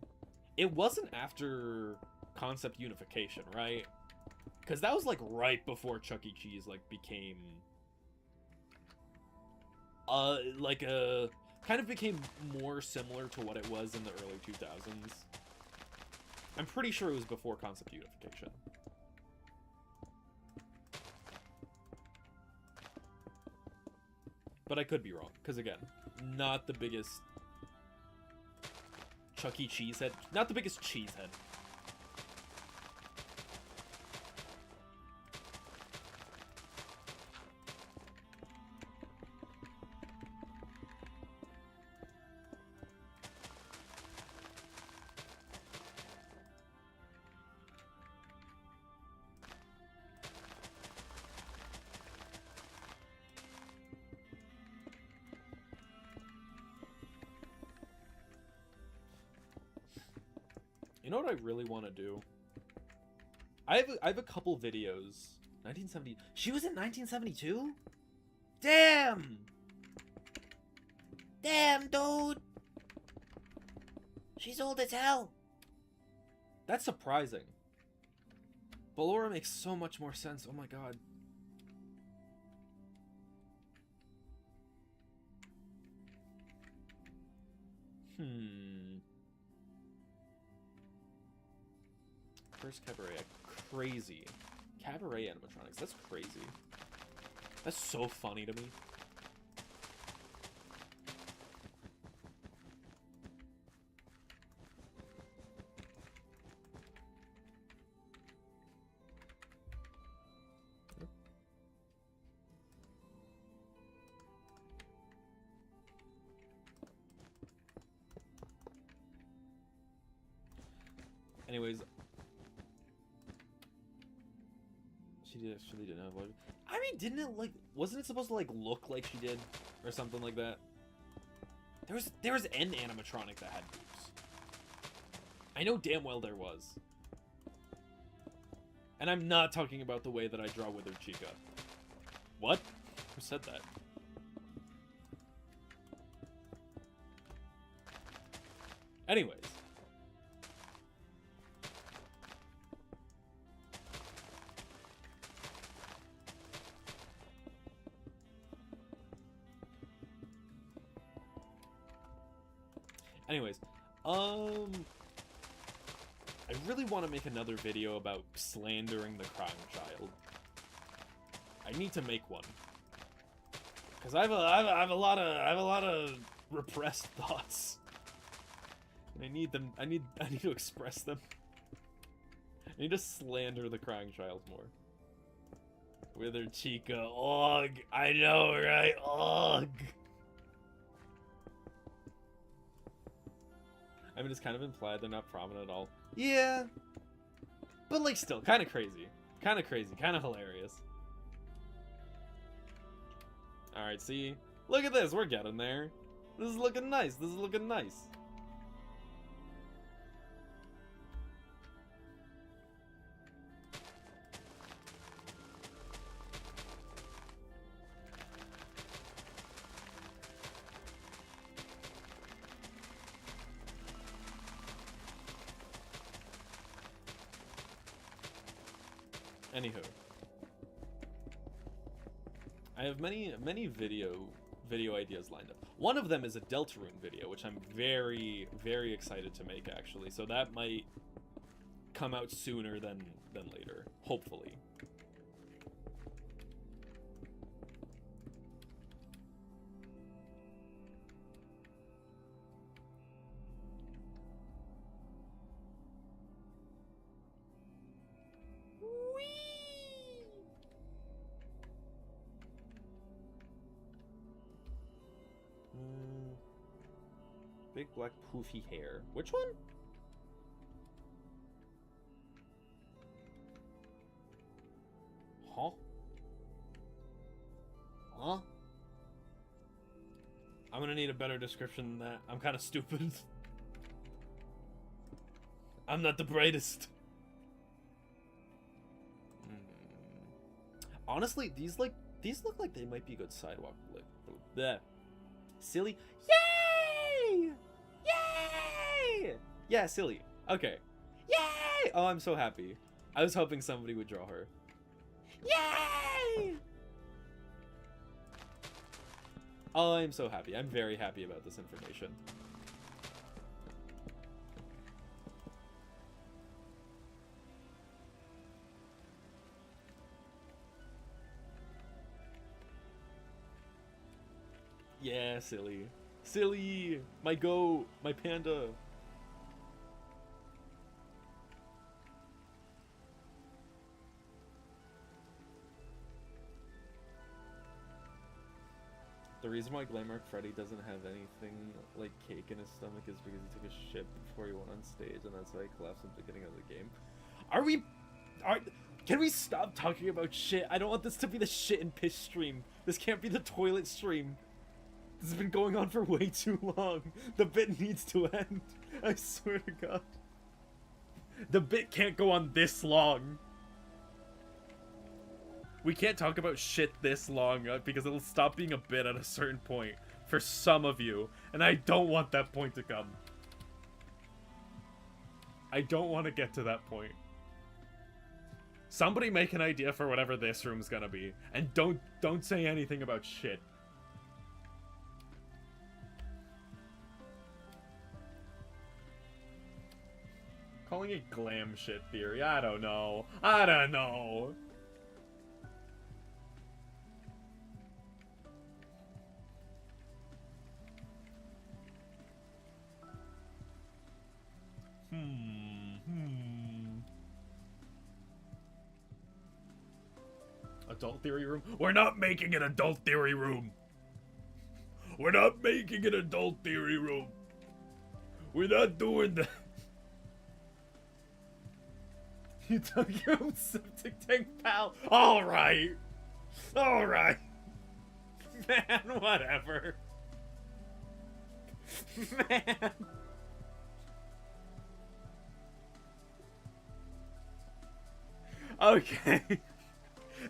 It wasn't after concept unification, right? Because that was, like, right before Chuck E. Cheese, like, became kind of became more similar to what it was in the early 2000s. I'm pretty sure it was before concept unification. But I could be wrong, because again, not the biggest Chuck E. Cheese head. Not the biggest cheese head. You know what I really want to do? I have a couple videos. 1970. She was in 1972? Damn! Damn, dude! She's old as hell. That's surprising. Ballora makes so much more sense. Oh my god. First cabaret. Crazy. Cabaret animatronics. That's crazy. That's so funny to me. Anyways, she actually didn't have, like, I mean, didn't it, like, wasn't it supposed to, like, look like she did or something like that? There was an animatronic that had boobs. I know damn well there was. And I'm not talking about the way that I draw Withered Chica. What? Who said that? Anyways. Anyways, I really want to make another video about slandering the crying child. I need to make one. Because I have a lot of repressed thoughts. And I need them, I need to express them. I need to slander the crying child more. Wither Chica, ugh, I know, right? Ugh. I mean, it's kind of implied they're not prominent at all. Yeah. But, like, still, kind of crazy. Kind of crazy, kind of hilarious. Alright, see? Look at this, we're getting there. This is looking nice, this is looking nice. Anywho, I have many video ideas lined up. One of them is a Deltarune video, which I'm very excited to make, actually. So that might come out sooner than later, hopefully. Big black poofy hair. Which one? Huh? Huh? I'm gonna need a better description than that. I'm kind of stupid. I'm not the brightest. Honestly, these look like they might be good sidewalk. Like, bleh. Silly. Yay! Yay! Yeah, silly. Okay. Yay! Oh, I'm so happy. I was hoping somebody would draw her. Yay! Oh, I'm so happy. I'm very happy about this information. Yeah, silly. Silly! My goat! My panda! The reason why Glamrock Freddy doesn't have anything like cake in his stomach is because he took a shit before he went on stage, and that's why he collapsed at the beginning of the game. Can we stop talking about shit? I don't want this to be the shit and piss stream. This can't be the toilet stream. This has been going on for way too long. The bit needs to end. I swear to God. The bit can't go on this long. We can't talk about shit this long because it'll stop being a bit at a certain point for some of you. And I don't want that point to come. I don't want to get to that point. Somebody make an idea for whatever this room's gonna be. And don't say anything about shit. Calling it glam shit theory, I don't know. I don't know. Adult theory room? We're not making an adult theory room. We're not making an adult theory room. We're not doing that. You took your own septic tank, pal. Alright. Alright. Man, whatever. Man. Okay.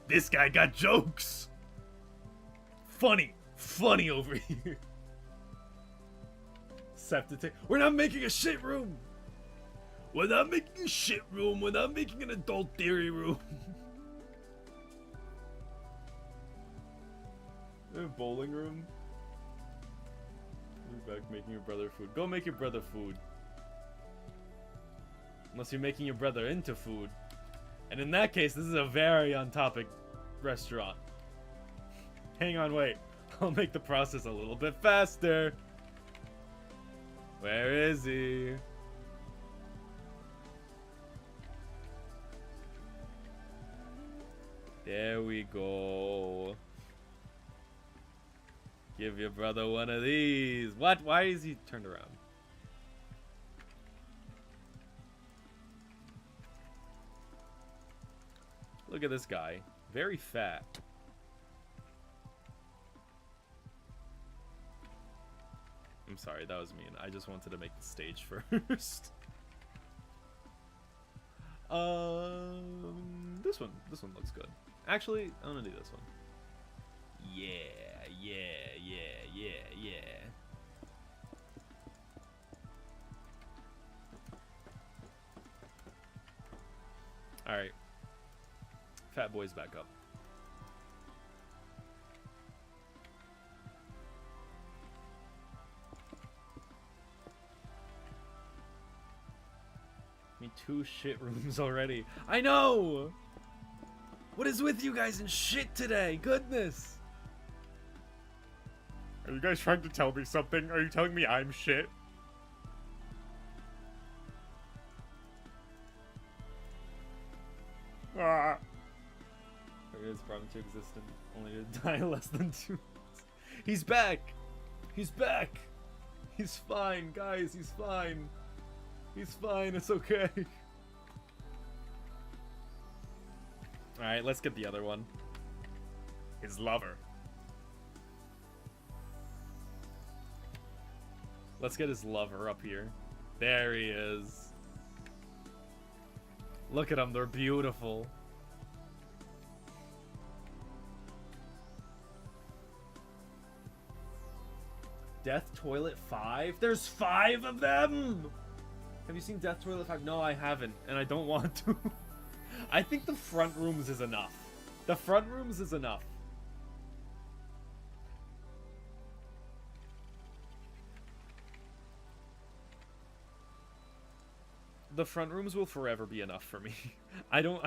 This guy got jokes. Funny over here. Septic tank. We're not making a shit room. We're not making a shit room. We're not making an adult theory room. A bowling room. Be back making your brother food. Go make your brother food. Unless you're making your brother into food. And in that case, this is a very on-topic restaurant. Hang on, wait. I'll make the process a little bit faster. Where is he? There we go. Give your brother one of these. What? Why is he turned around? Look at this guy. Very fat. I'm sorry, that was mean. I just wanted to make the stage first. This one looks good. Actually, I'm gonna do this one. Yeah. Alright. Fat boy's back up. Me 2 shit rooms already. I know! What is with you guys and shit today? Goodness! Are you guys trying to tell me something? Are you telling me I'm shit? Ah. There is problem to exist and only to die less than 2 months. He's back! He's back! He's fine, guys, he's fine. He's fine, it's okay. Alright, let's get the other one. His lover. Let's get his lover up here. There he is. Look at them, they're beautiful. Death Toilet 5? There's 5 of them! Have you seen Death Toilet 5? No, I haven't, and I don't want to. I think the front rooms is enough. The front rooms is enough. The front rooms will forever be enough for me. I don't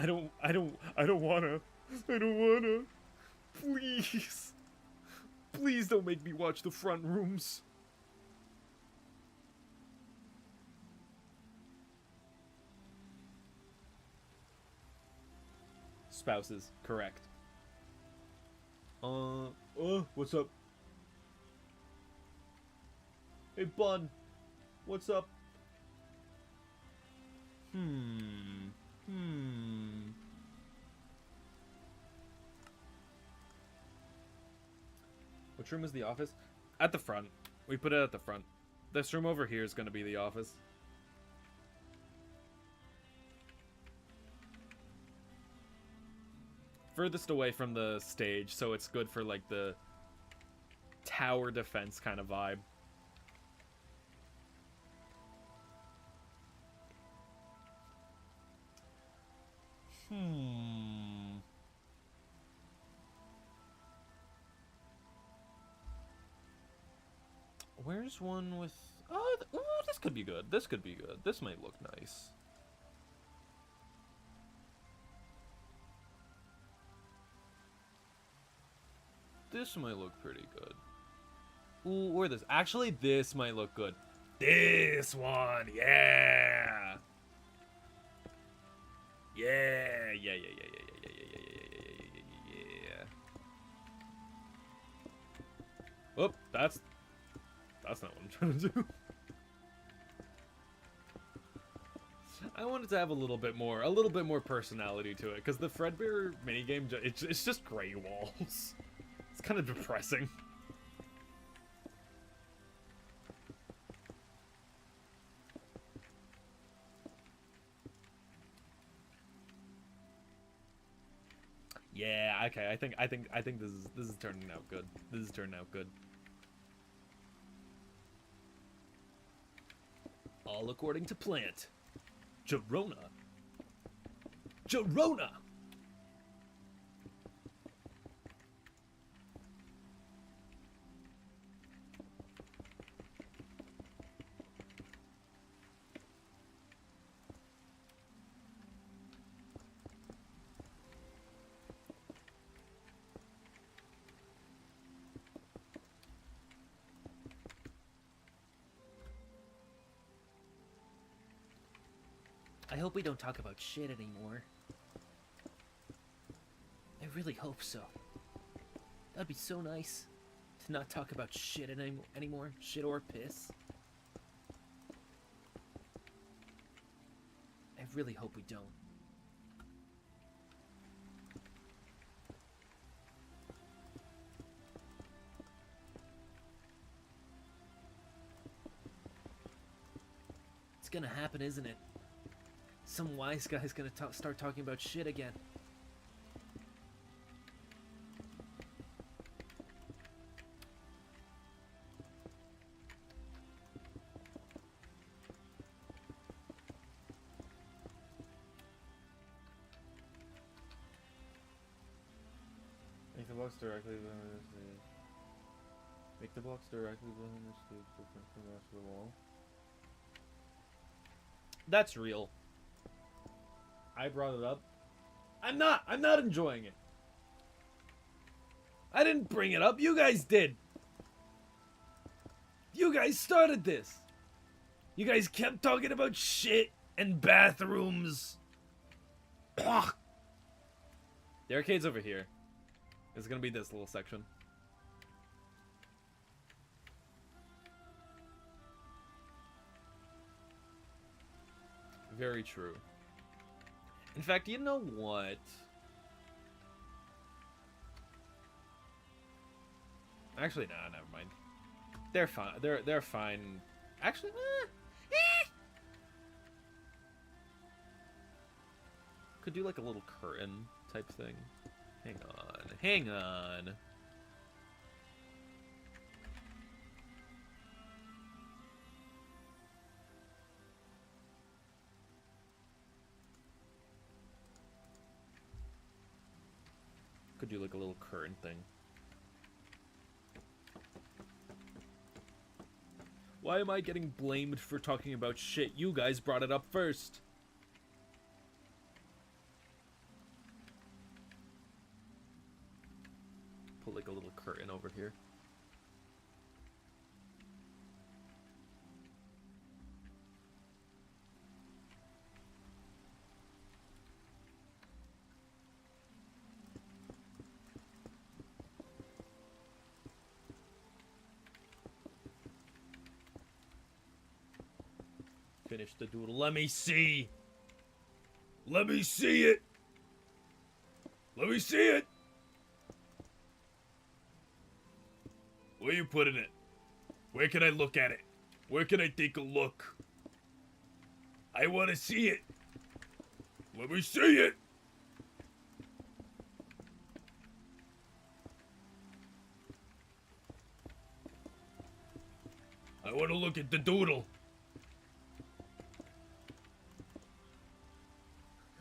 wanna. Please. Please don't make me watch the front rooms. Spouses, correct. What's up? Hey, Bun. What's up? Which room is the office? At the front. We put it at the front. This room over here is going to be the office. Furthest away from the stage, so it's good for like the tower defense kind of vibe. Where's one with... Oh, this could be good. This could be good. This might look nice. This might look pretty good. Ooh, or this. Actually, this might look good. This one, yeah! Yeah. Oh, that's not what I'm trying to do. I wanted to have a little bit more personality to it, because the Fredbear minigame, it's just gray walls. It's kind of depressing. Yeah, okay. I think this is turning out good. This is turning out good. All according to Plant. Jerona. Jerona. I hope we don't talk about shit anymore. I really hope so. That'd be so nice. To not talk about shit anymore. Shit or piss. I really hope we don't. It's gonna happen, isn't it? Some wise guy's gonna start talking about shit again. Make the blocks directly behind the stage. Make the blocks directly behind the stage different from the rest of the wall. That's real. I brought it up. I'm not enjoying it. I didn't bring it up. You guys did. You guys started this. You guys kept talking about shit and bathrooms. The arcade's over here. It's gonna be this little section. Very true. In fact, you know what? Actually, nah, never mind. They're fine. They're fine. Actually, could do like a little curtain type thing. Hang on. Could do like a little curtain thing. Why am I getting blamed for talking about shit? You guys brought it up first. Put like a little curtain over here. Finish the doodle. Let me see. Let me see it. Let me see it. Where you putting it? Where can I look at it? Where can I take a look? I want to see it. Let me see it. I want to look at the doodle.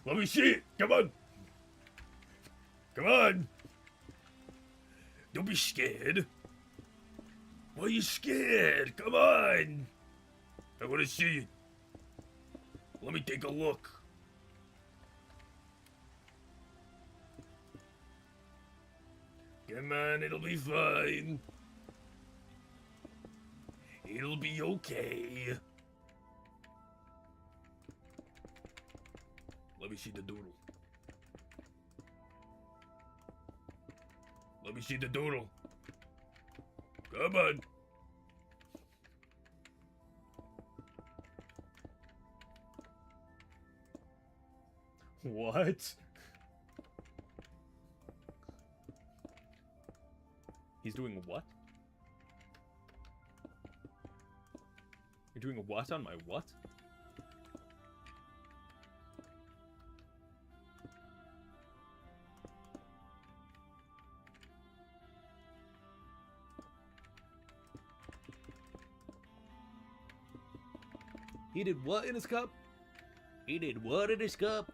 Let me see it. Come on. Come on. Don't be scared. Why are you scared? Come on. I want to see it. Let me take a look. Come on, it'll be fine. It'll be okay. Let me see the doodle. Let me see the doodle. Come on. What? He's doing what? You're doing what on my what? He did what in his cup? He did what in his cup?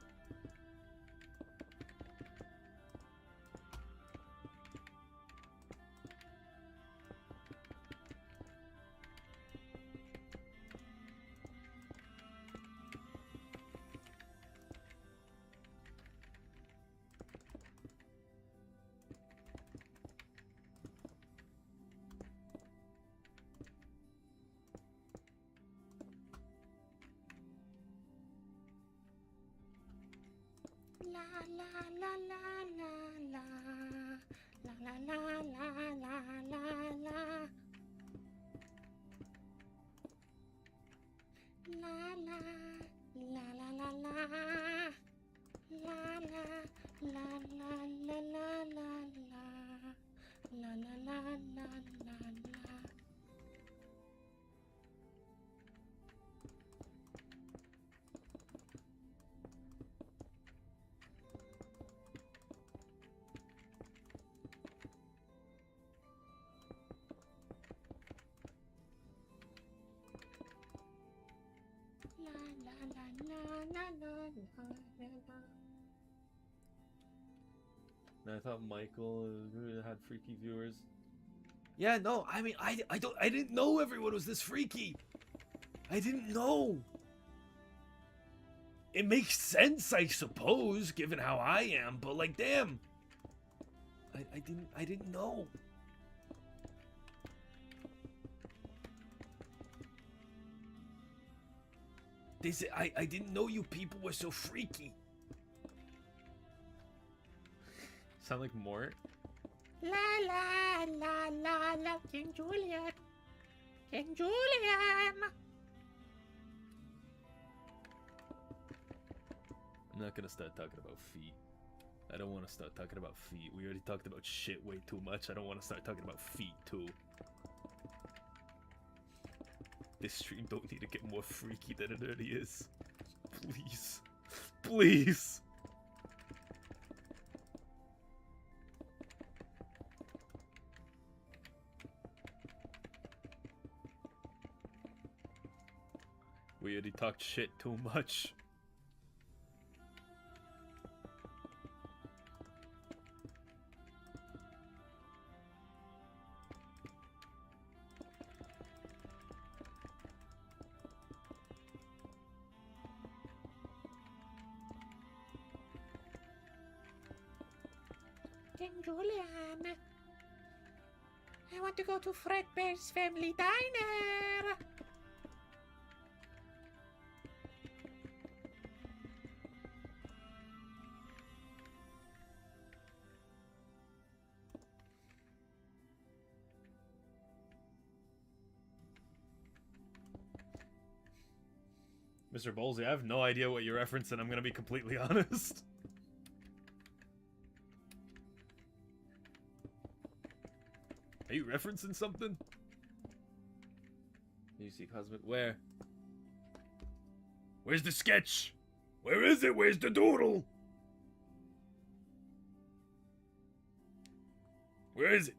La la la la la la. La la la la la la la. La la la la la la. La la la la la la la la. La la la la la la. And I thought Michael had freaky viewers. Yeah, no, I mean, I didn't know everyone was this freaky. I didn't know. It makes sense, I suppose, given how I am, but like, damn. I didn't know. I didn't know you people were so freaky. Sound like Mort? La la la la la, King Julian. King Julian. I'm not gonna start talking about feet. I don't want to start talking about feet. We already talked about shit way too much. I don't want to start talking about feet too. This stream don't need to get more freaky than it already is. Please. Please. We already talked shit too much. King Julian. I want to go to Fredbear's Family Diner. Mr. Bowlesy, I have no idea what you're referencing, I'm gonna be completely honest. Are you referencing something? You see Cosmic? Where? Where's the sketch? Where is it? Where's the doodle? Where is it?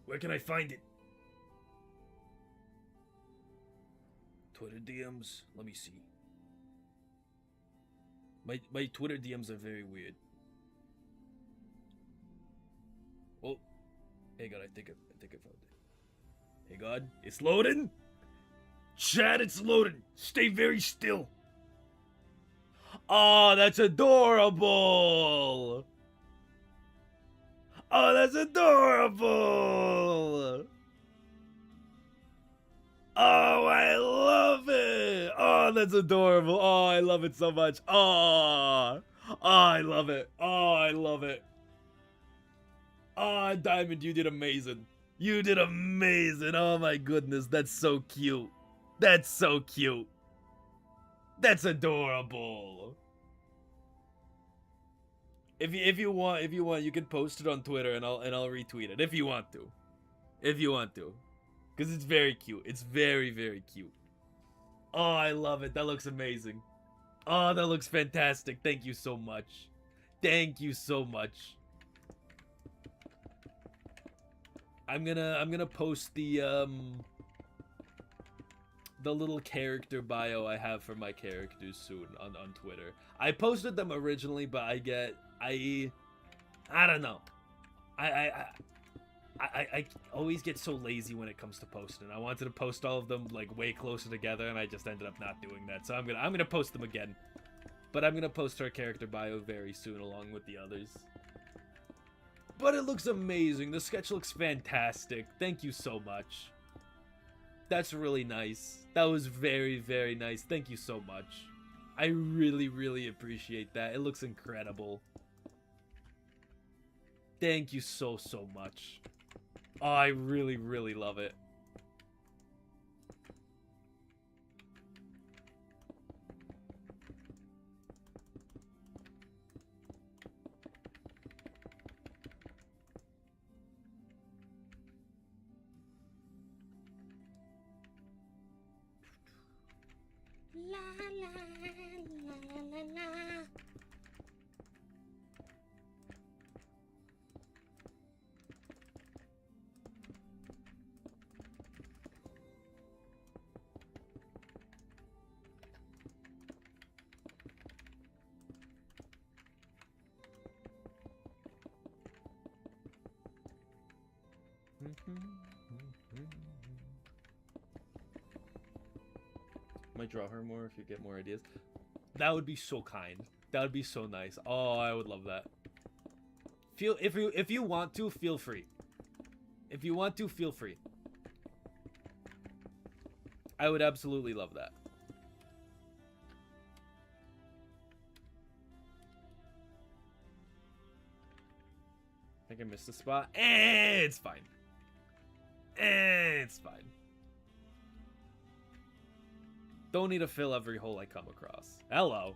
Where can I find it? Twitter DMs? Let me see. My Twitter DMs are very weird. Oh, hey God, I think I found it. Hey God, it's loading. Chat, it's loading. Stay very still. Oh, that's adorable. Oh, that's adorable. Oh, I love it. Oh, that's adorable. Oh, I love it so much. Oh, I love it. Oh, I love it. Oh, Diamond, you did amazing. You did amazing. Oh my goodness, that's so cute. That's so cute. That's adorable. If you want, you can post it on Twitter and I'll retweet it if you want to. If you want to. Cuz it's very cute. It's very, very cute. Oh, I love it. That looks amazing. Oh, that looks fantastic. Thank you so much. Thank you so much. I'm gonna post the little character bio I have for my characters soon on Twitter. I posted them originally, but I don't know. I always get so lazy when it comes to posting. I wanted to post all of them like way closer together, and I just ended up not doing that. So I'm gonna post them again, but I'm gonna post her character bio very soon along with the others. But it looks amazing. The sketch looks fantastic. Thank you so much. That's really nice. That was very, very nice. Thank you so much. I really, really appreciate that. It looks incredible. Thank you so, so much. Oh, I really, really love it. La la la la la la. Might draw her more if you get more ideas. That would be so kind. That would be so nice. Oh, I would love that. If you want to, feel free. If you want to, feel free. I would absolutely love that. I think I missed a spot. It's fine. It's fine. Don't need to fill every hole I come across. Hello.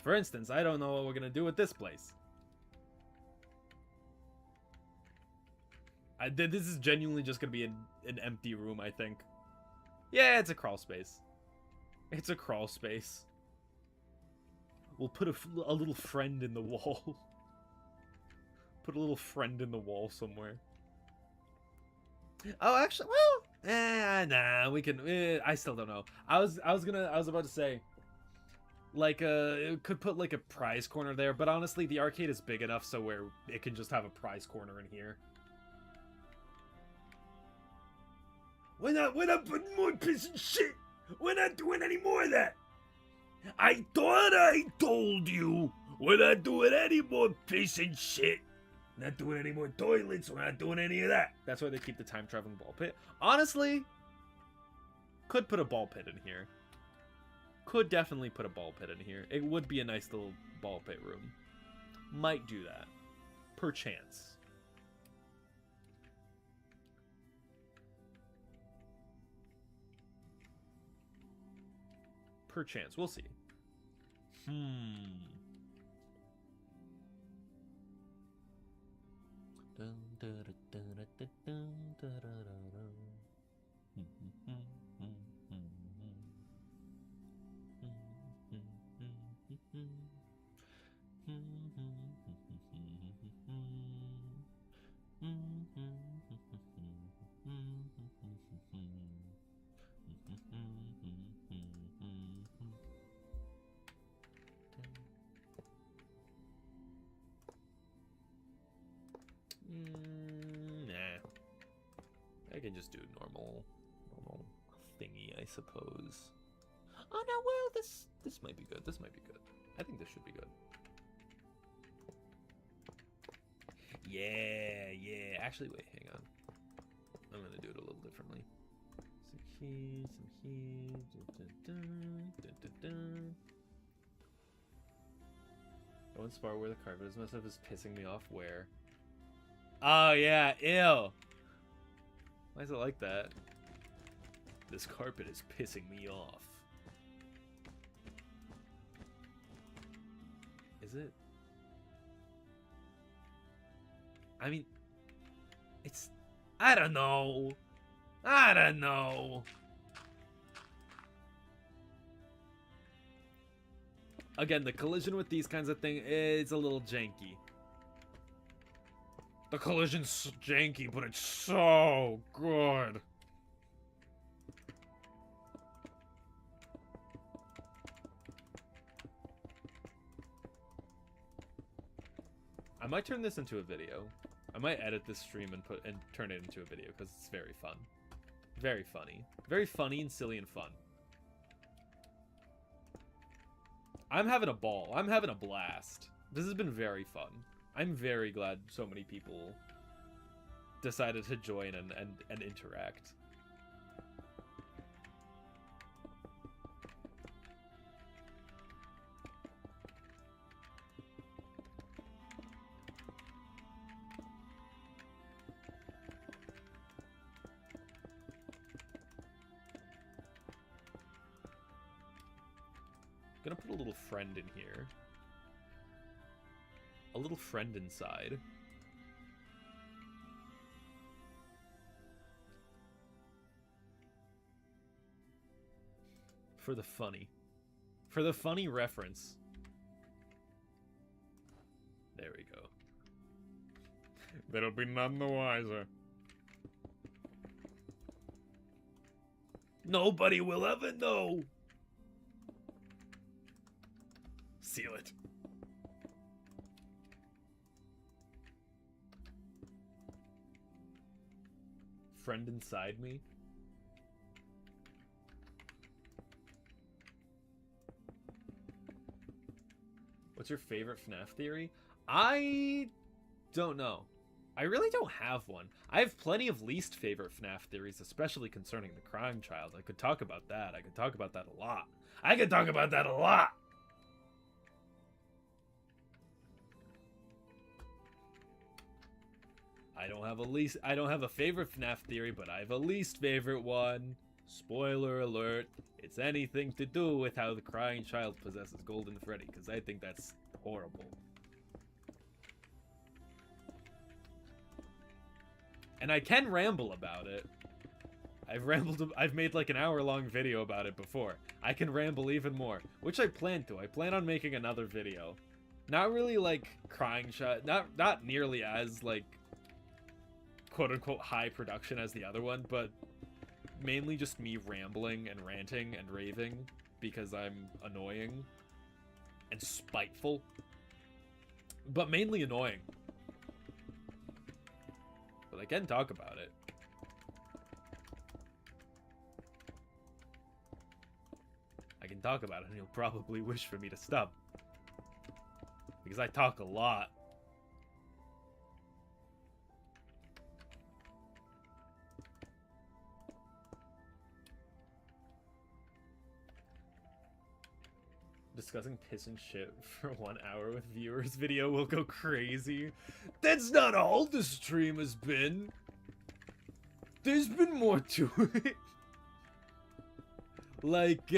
For instance, I don't know what we're gonna do with this place. This is genuinely just gonna be an empty room, I think. Yeah, it's a crawl space. It's a crawl space. We'll put a little friend in the wall. Put a little friend in the wall somewhere. Oh, actually, well, nah, we can. I still don't know. I was about to say, like, it could put like a prize corner there, but honestly, the arcade is big enough so where it can just have a prize corner in here. We're not putting more piss and shit. We're not doing any more of that. I thought I told you. We're not doing any more piss and shit. Not doing any more toilets. We're not doing any of that. That's why they keep the time traveling ball pit. Honestly, could put a ball pit in here. Could definitely put a ball pit in here. It would be a nice little ball pit room. Might do that. Perchance. Perchance. We'll see. Nah. I can just do normal thingy, I suppose. Oh no, well, this might be good. This might be good. I think this should be good. Yeah. Actually, wait, hang on. I'm gonna do it a little differently. Some here. Go and spar where the carpet is. Myself is pissing me off. Where? Oh yeah, ew. Why is it like that? This carpet is pissing me off. Is it? I mean, it's... I don't know. Again, the collision with these kinds of things is a little janky. The collision's janky, but it's so good. I might turn this into a video. I might edit this stream and turn it into a video because it's very fun. Very funny. Very funny and silly and fun. I'm having a ball. I'm having a blast. This has been very fun. I'm very glad so many people decided to join and interact. Gonna put a little friend in here. A little friend inside. For the funny. For the funny reference. There we go. They'll be none the wiser. Nobody will ever know. Seal it. Friend inside me. What's your favorite FNaF theory? I don't know. I really don't have one. I have plenty of least favorite FNaF theories, especially concerning the crying child. I could talk about that. I could talk about that a lot. I could talk about that a lot! I don't have a favorite FNaF theory, but I have a least favorite one. Spoiler alert. It's anything to do with how the crying child possesses Golden Freddy, because I think that's horrible. And I can ramble about it. I've made like an hour-long video about it before. I can ramble even more, which I plan to. I plan on making another video. Not really like crying child, not nearly as like quote-unquote high production as the other one, but mainly just me rambling and ranting and raving because I'm annoying and spiteful, but mainly annoying. But I can talk about it. I can talk about it, and you'll probably wish for me to stop, because I talk a lot. Discussing piss and shit for 1 hour with viewers video will go crazy. That's not all the stream has been. There's been more to it. Like,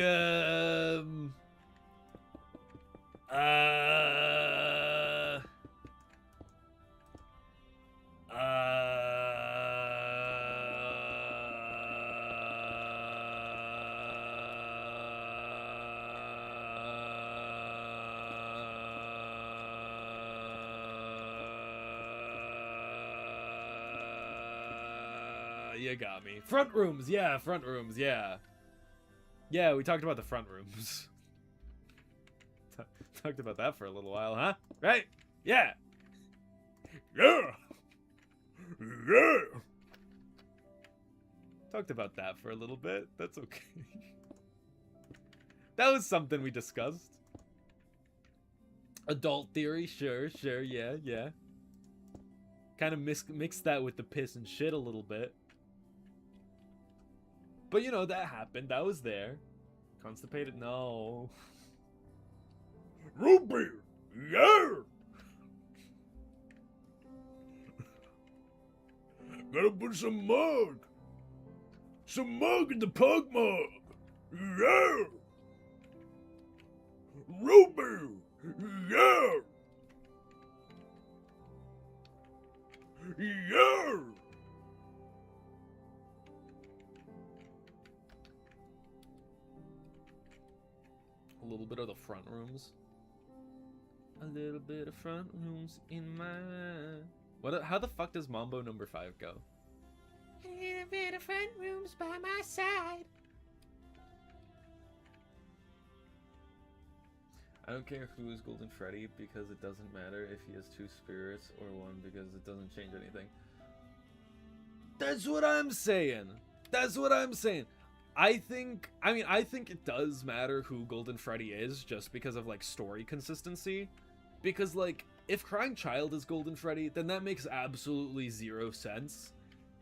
you got me. Front rooms, yeah, front rooms, yeah. Yeah, we talked about the front rooms. Talked about that for a little while, huh? Right? Yeah. Yeah. Yeah. Talked about that for a little bit. That's okay. That was something we discussed. Adult theory, sure, yeah. Kind of mixed that with the piss and shit a little bit. But you know, that happened. That was there. Constipated? No. Root beer. Yeah. Gotta put some mug. Some mug in the pug mug. Yeah. Root beer. Yeah. Yeah. A little bit of the front rooms. A little bit of front rooms in my What? How the fuck does Mambo number 5 go? In the front room's by my side. I don't care who is Golden Freddy because it doesn't matter if he has 2 spirits or 1 because it doesn't change anything. That's what I'm saying. That's what I'm saying. I think it does matter who Golden Freddy is just because of like story consistency. Because like if Crying Child is Golden Freddy, then that makes absolutely 0 sense.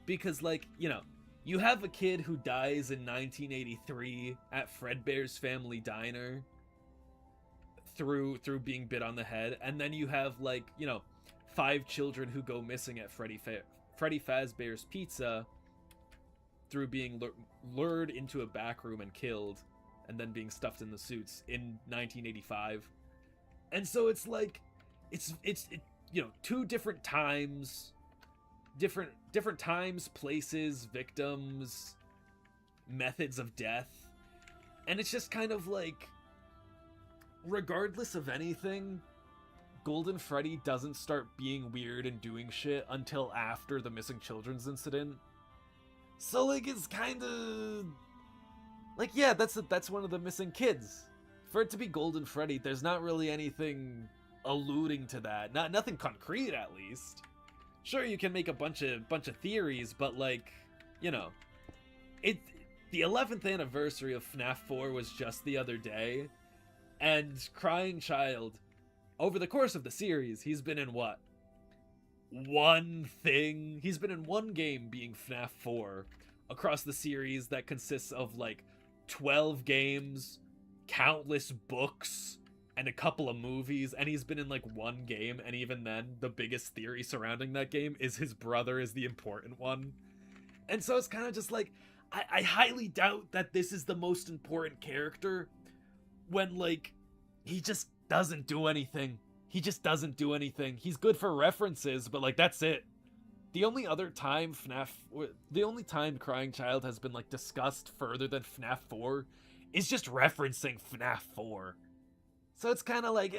Because like, you know, you have a kid who dies in 1983 at Fredbear's Family Diner through being bit on the head, and then you have like, you know, 5 children who go missing at Freddy Fazbear's Pizza through being lured into a back room and killed, and then being stuffed in the suits in 1985. And so it's like, it's you know, 2 different times, different times, places, victims, methods of death, and it's just kind of like, regardless of anything, Golden Freddy doesn't start being weird and doing shit until after the missing children's incident. So like, it's kind of like, yeah, that's one of the missing kids. For it to be Golden Freddy, there's not really anything alluding to that. Nothing concrete, at least. Sure, you can make a bunch of theories, but like, you know, the 11th anniversary of FNaF 4 was just the other day. And Crying Child, over the course of the series, he's been in what? One thing? He's been in one game being FNaF 4 across the series that consists of like 12 games, countless books, and a couple of movies, and he's been in like one game, and even then, the biggest theory surrounding that game is his brother is the important one. And so it's kind of just like, I highly doubt that this is the most important character, when, like, he just doesn't do anything. He just doesn't do anything. He's good for references, but, like, that's it. The only time Crying Child has been, like, discussed further than FNaF 4 is just referencing FNaF 4. So it's kind of like,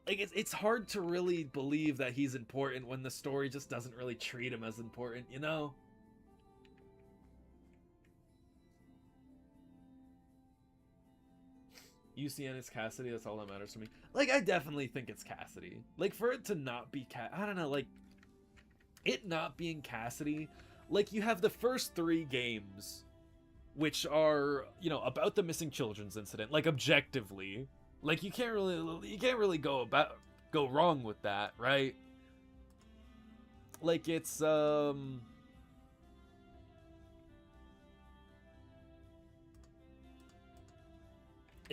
Like, it's hard to really believe that he's important when the story just doesn't really treat him as important, you know? UCN is Cassidy, that's all that matters to me. Like, I definitely think it's Cassidy. Like, for it to not be I don't know, like, it not being Cassidy, like, you have the first 3 games, which are, you know, about the missing children's incident, like, objectively. Like, you can't really go wrong with that, right? Like, it's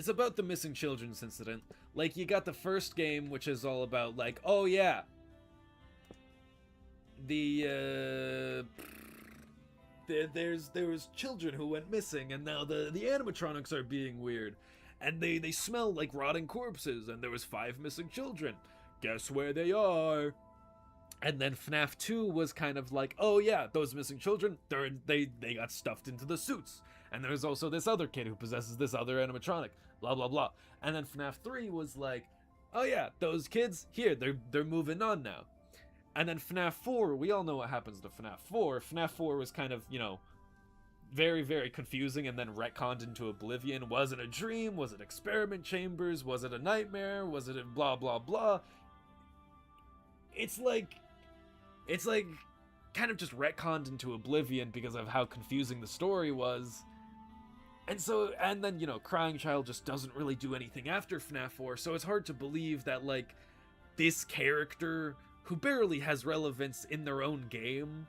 about the missing children's incident. Like, you got the first game, which is all about, like, oh yeah, there was children who went missing, and now the animatronics are being weird, and they smell like rotting corpses, and there was 5 missing children. Guess where they are? And then FNaF 2 was kind of like, oh yeah, those missing children, they got stuffed into the suits. And there's also this other kid who possesses this other animatronic, blah blah blah. And then FNaF 3 was like, oh yeah, those kids, here, they're moving on now. And then FNaF 4, we all know what happens to FNaF 4. FNaF 4 was kind of, you know, very, very confusing and then retconned into oblivion. Was it a dream? Was it experiment chambers? Was it a nightmare? Was it a blah blah blah? It's like kind of just retconned into oblivion because of how confusing the story was. And then, you know, Crying Child just doesn't really do anything after FNaF 4, so it's hard to believe that, like, this character, who barely has relevance in their own game,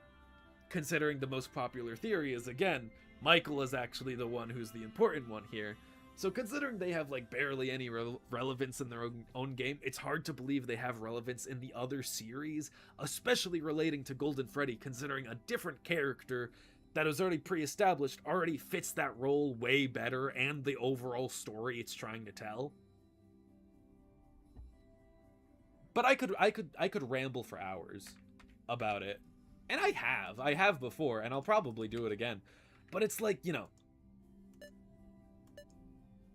considering the most popular theory is, again, Michael is actually the one who's the important one here. So considering they have, like, barely any relevance in their own game, it's hard to believe they have relevance in the other series, especially relating to Golden Freddy, considering a different character that was already pre-established already fits that role way better and the overall story it's trying to tell. But I could ramble for hours about it. And I have before, and I'll probably do it again. But it's like, you know,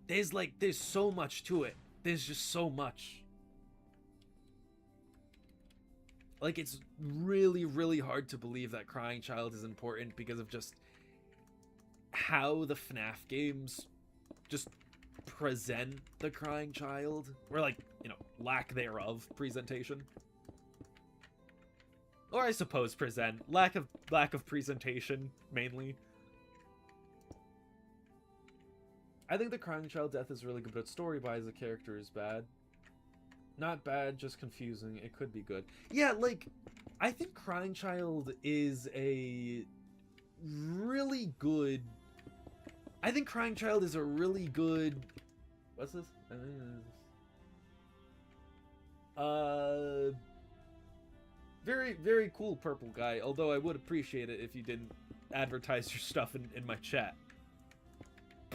there's so much to it. There's just so much. Like, it's really, really hard to believe that Crying Child is important because of just how the FNaF games just present the Crying Child, or like, you know, lack thereof presentation. Or I suppose present, lack of presentation mainly. I think the Crying Child death is really good, but story-wise the character is bad. Not bad, just confusing. It could be good. Yeah, like, I think Crying Child is a really good... I think Crying Child is a really good... What's this? Very, very cool purple guy, although I would appreciate it if you didn't advertise your stuff in my chat.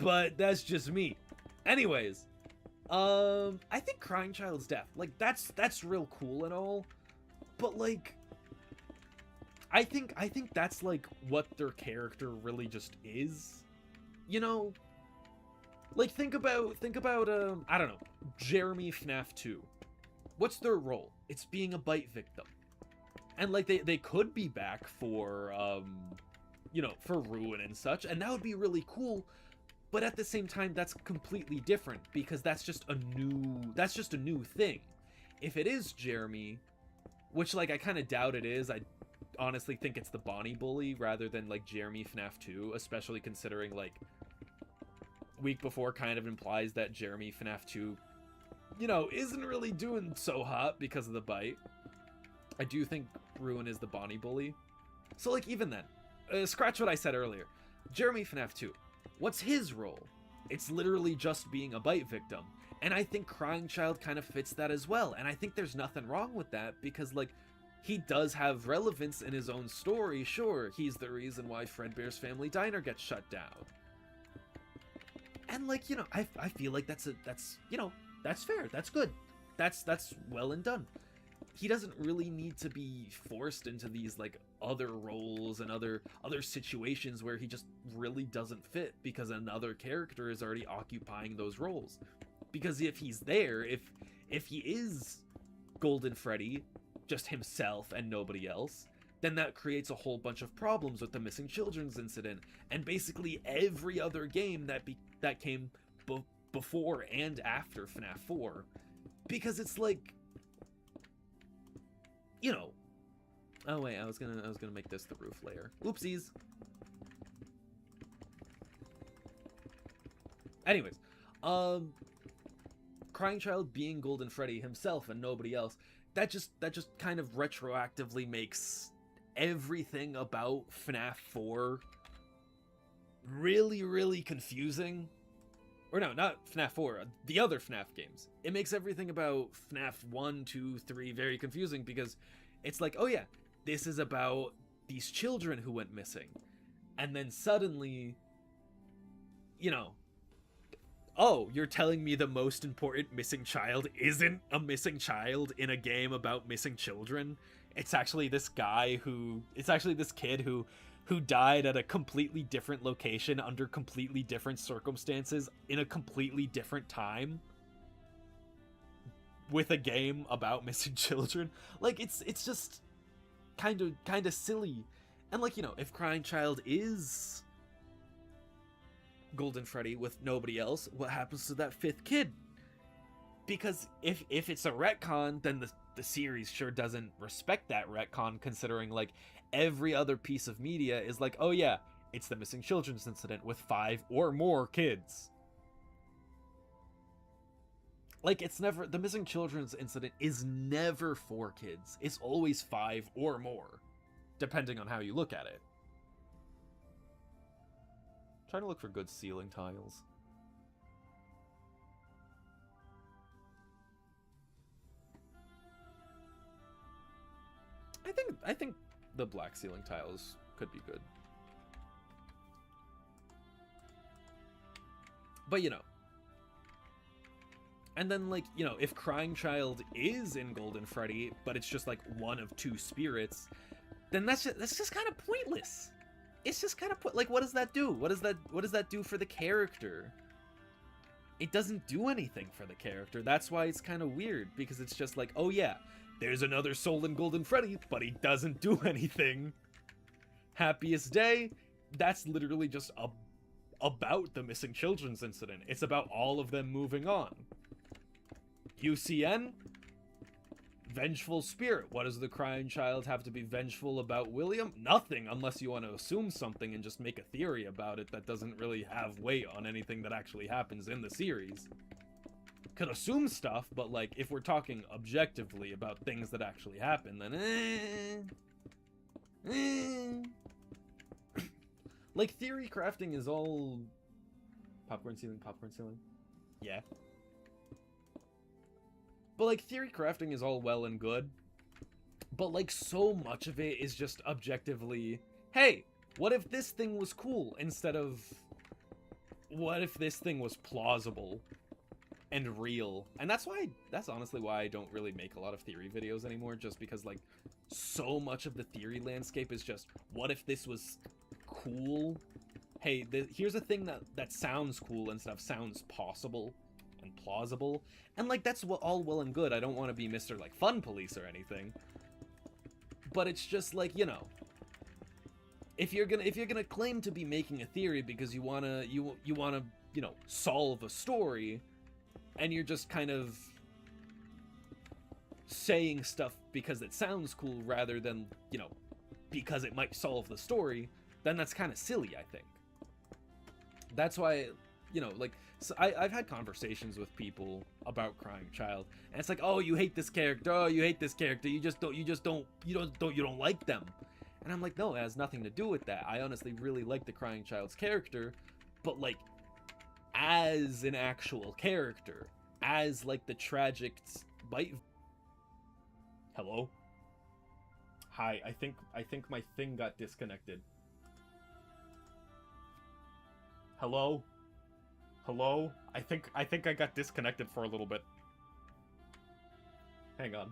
But that's just me. Anyways, I think Crying Child's death, like, that's real cool and all, but like, I think that's like what their character really just is, you know? Like, think about I don't know, Jeremy FNaF 2. What's their role? It's being a bite victim. And like, they could be back for you know, for Ruin and such, and that would be really cool. But at the same time, that's completely different because that's just a new thing. If it is Jeremy, which like I kind of doubt it is, I honestly think it's the Bonnie Bully rather than like Jeremy FNaF 2, especially considering like Week Before kind of implies that Jeremy FNaF 2, you know, isn't really doing so hot because of the bite. I do think Ruin is the Bonnie Bully. So like, even then, scratch what I said earlier. Jeremy FNaF 2. What's his role? It's literally just being a bite victim. And I think Crying Child kind of fits that as well. And I think there's nothing wrong with that because, like, he does have relevance in his own story. Sure, he's the reason why Fredbear's Family Diner gets shut down. And, like, you know, I feel like that's you know, that's fair. That's good. That's well and done. He doesn't really need to be forced into these like other roles and other situations where he just really doesn't fit because another character is already occupying those roles. Because if he's there, if he is Golden Freddy, just himself and nobody else, then that creates a whole bunch of problems with the missing children's incident and basically every other game that came before and after FNaF 4. Because it's like, you know, oh wait, I was gonna make this the roof layer. Oopsies. Anyways, Crying Child being Golden Freddy himself and nobody else, that just kind of retroactively makes everything about FNaF 4 really, really confusing. Or no, not FNaF 4, the other FNaF games. It makes everything about FNaF 1, 2, 3 very confusing because it's like, oh yeah, this is about these children who went missing. And then suddenly, you know, oh, you're telling me the most important missing child isn't a missing child in a game about missing children? It's actually this guy who, it's actually this kid who died at a completely different location under completely different circumstances in a completely different time with a game about missing children. Like, it's just kind of silly. And like, you know, if Crying Child is Golden Freddy with nobody else, what happens to that fifth kid? Because if it's a retcon, then the series sure doesn't respect that retcon, considering like every other piece of media is like, oh yeah, it's the missing children's incident with 5 or more kids. Like, it's never, the missing children's incident is never 4 kids. It's always 5 or more, depending on how you look at it. I'm trying to look for good ceiling tiles. I think the black ceiling tiles could be good. But, you know. And then, like, you know, if Crying Child is in Golden Freddy, but it's just, like, one of 2 spirits, then that's just kind of pointless. It's just kind of, like, what does that do? What does that do for the character? It doesn't do anything for the character. That's why it's kind of weird, because it's just like, oh yeah, There's another soul in Golden Freddy, but he doesn't do anything. Happiest Day, that's literally just about the missing children's incident. It's about all of them moving on. UCN, Vengeful Spirit. What does the crying child have to be vengeful about William? Nothing, unless you want to assume something and just make a theory about it that doesn't really have weight on anything that actually happens in the series. Could assume stuff, but like, if we're talking objectively about things that actually happen, then like, theory crafting is all popcorn ceiling, yeah. But like, theory crafting is all well and good, but like, so much of it is just objectively, hey, what if this thing was cool, instead of what if this thing was plausible and real. And that's honestly why I don't really make a lot of theory videos anymore, just because like, so much of the theory landscape is just, what if this was cool? Hey, here's a thing that sounds cool and stuff, sounds possible and plausible, and like, that's all well and good. I don't want to be Mr. like Fun Police or anything, but it's just like, you know, if you're gonna claim to be making a theory because you wanna you know, solve a story, and you're just kind of saying stuff because it sounds cool rather than, you know, because it might solve the story, then that's kind of silly, I think. That's why, you know, like, so I've had conversations with people about Crying Child, and it's like, oh, you hate this character, oh, you hate this character, you don't like them. And I'm like, no, it has nothing to do with that. I honestly really like the Crying Child's character, but like, as an actual character, as like the tragic bite. Hello? Hi, I think my thing got disconnected. Hello? Hello? I think I got disconnected for a little bit. Hang on.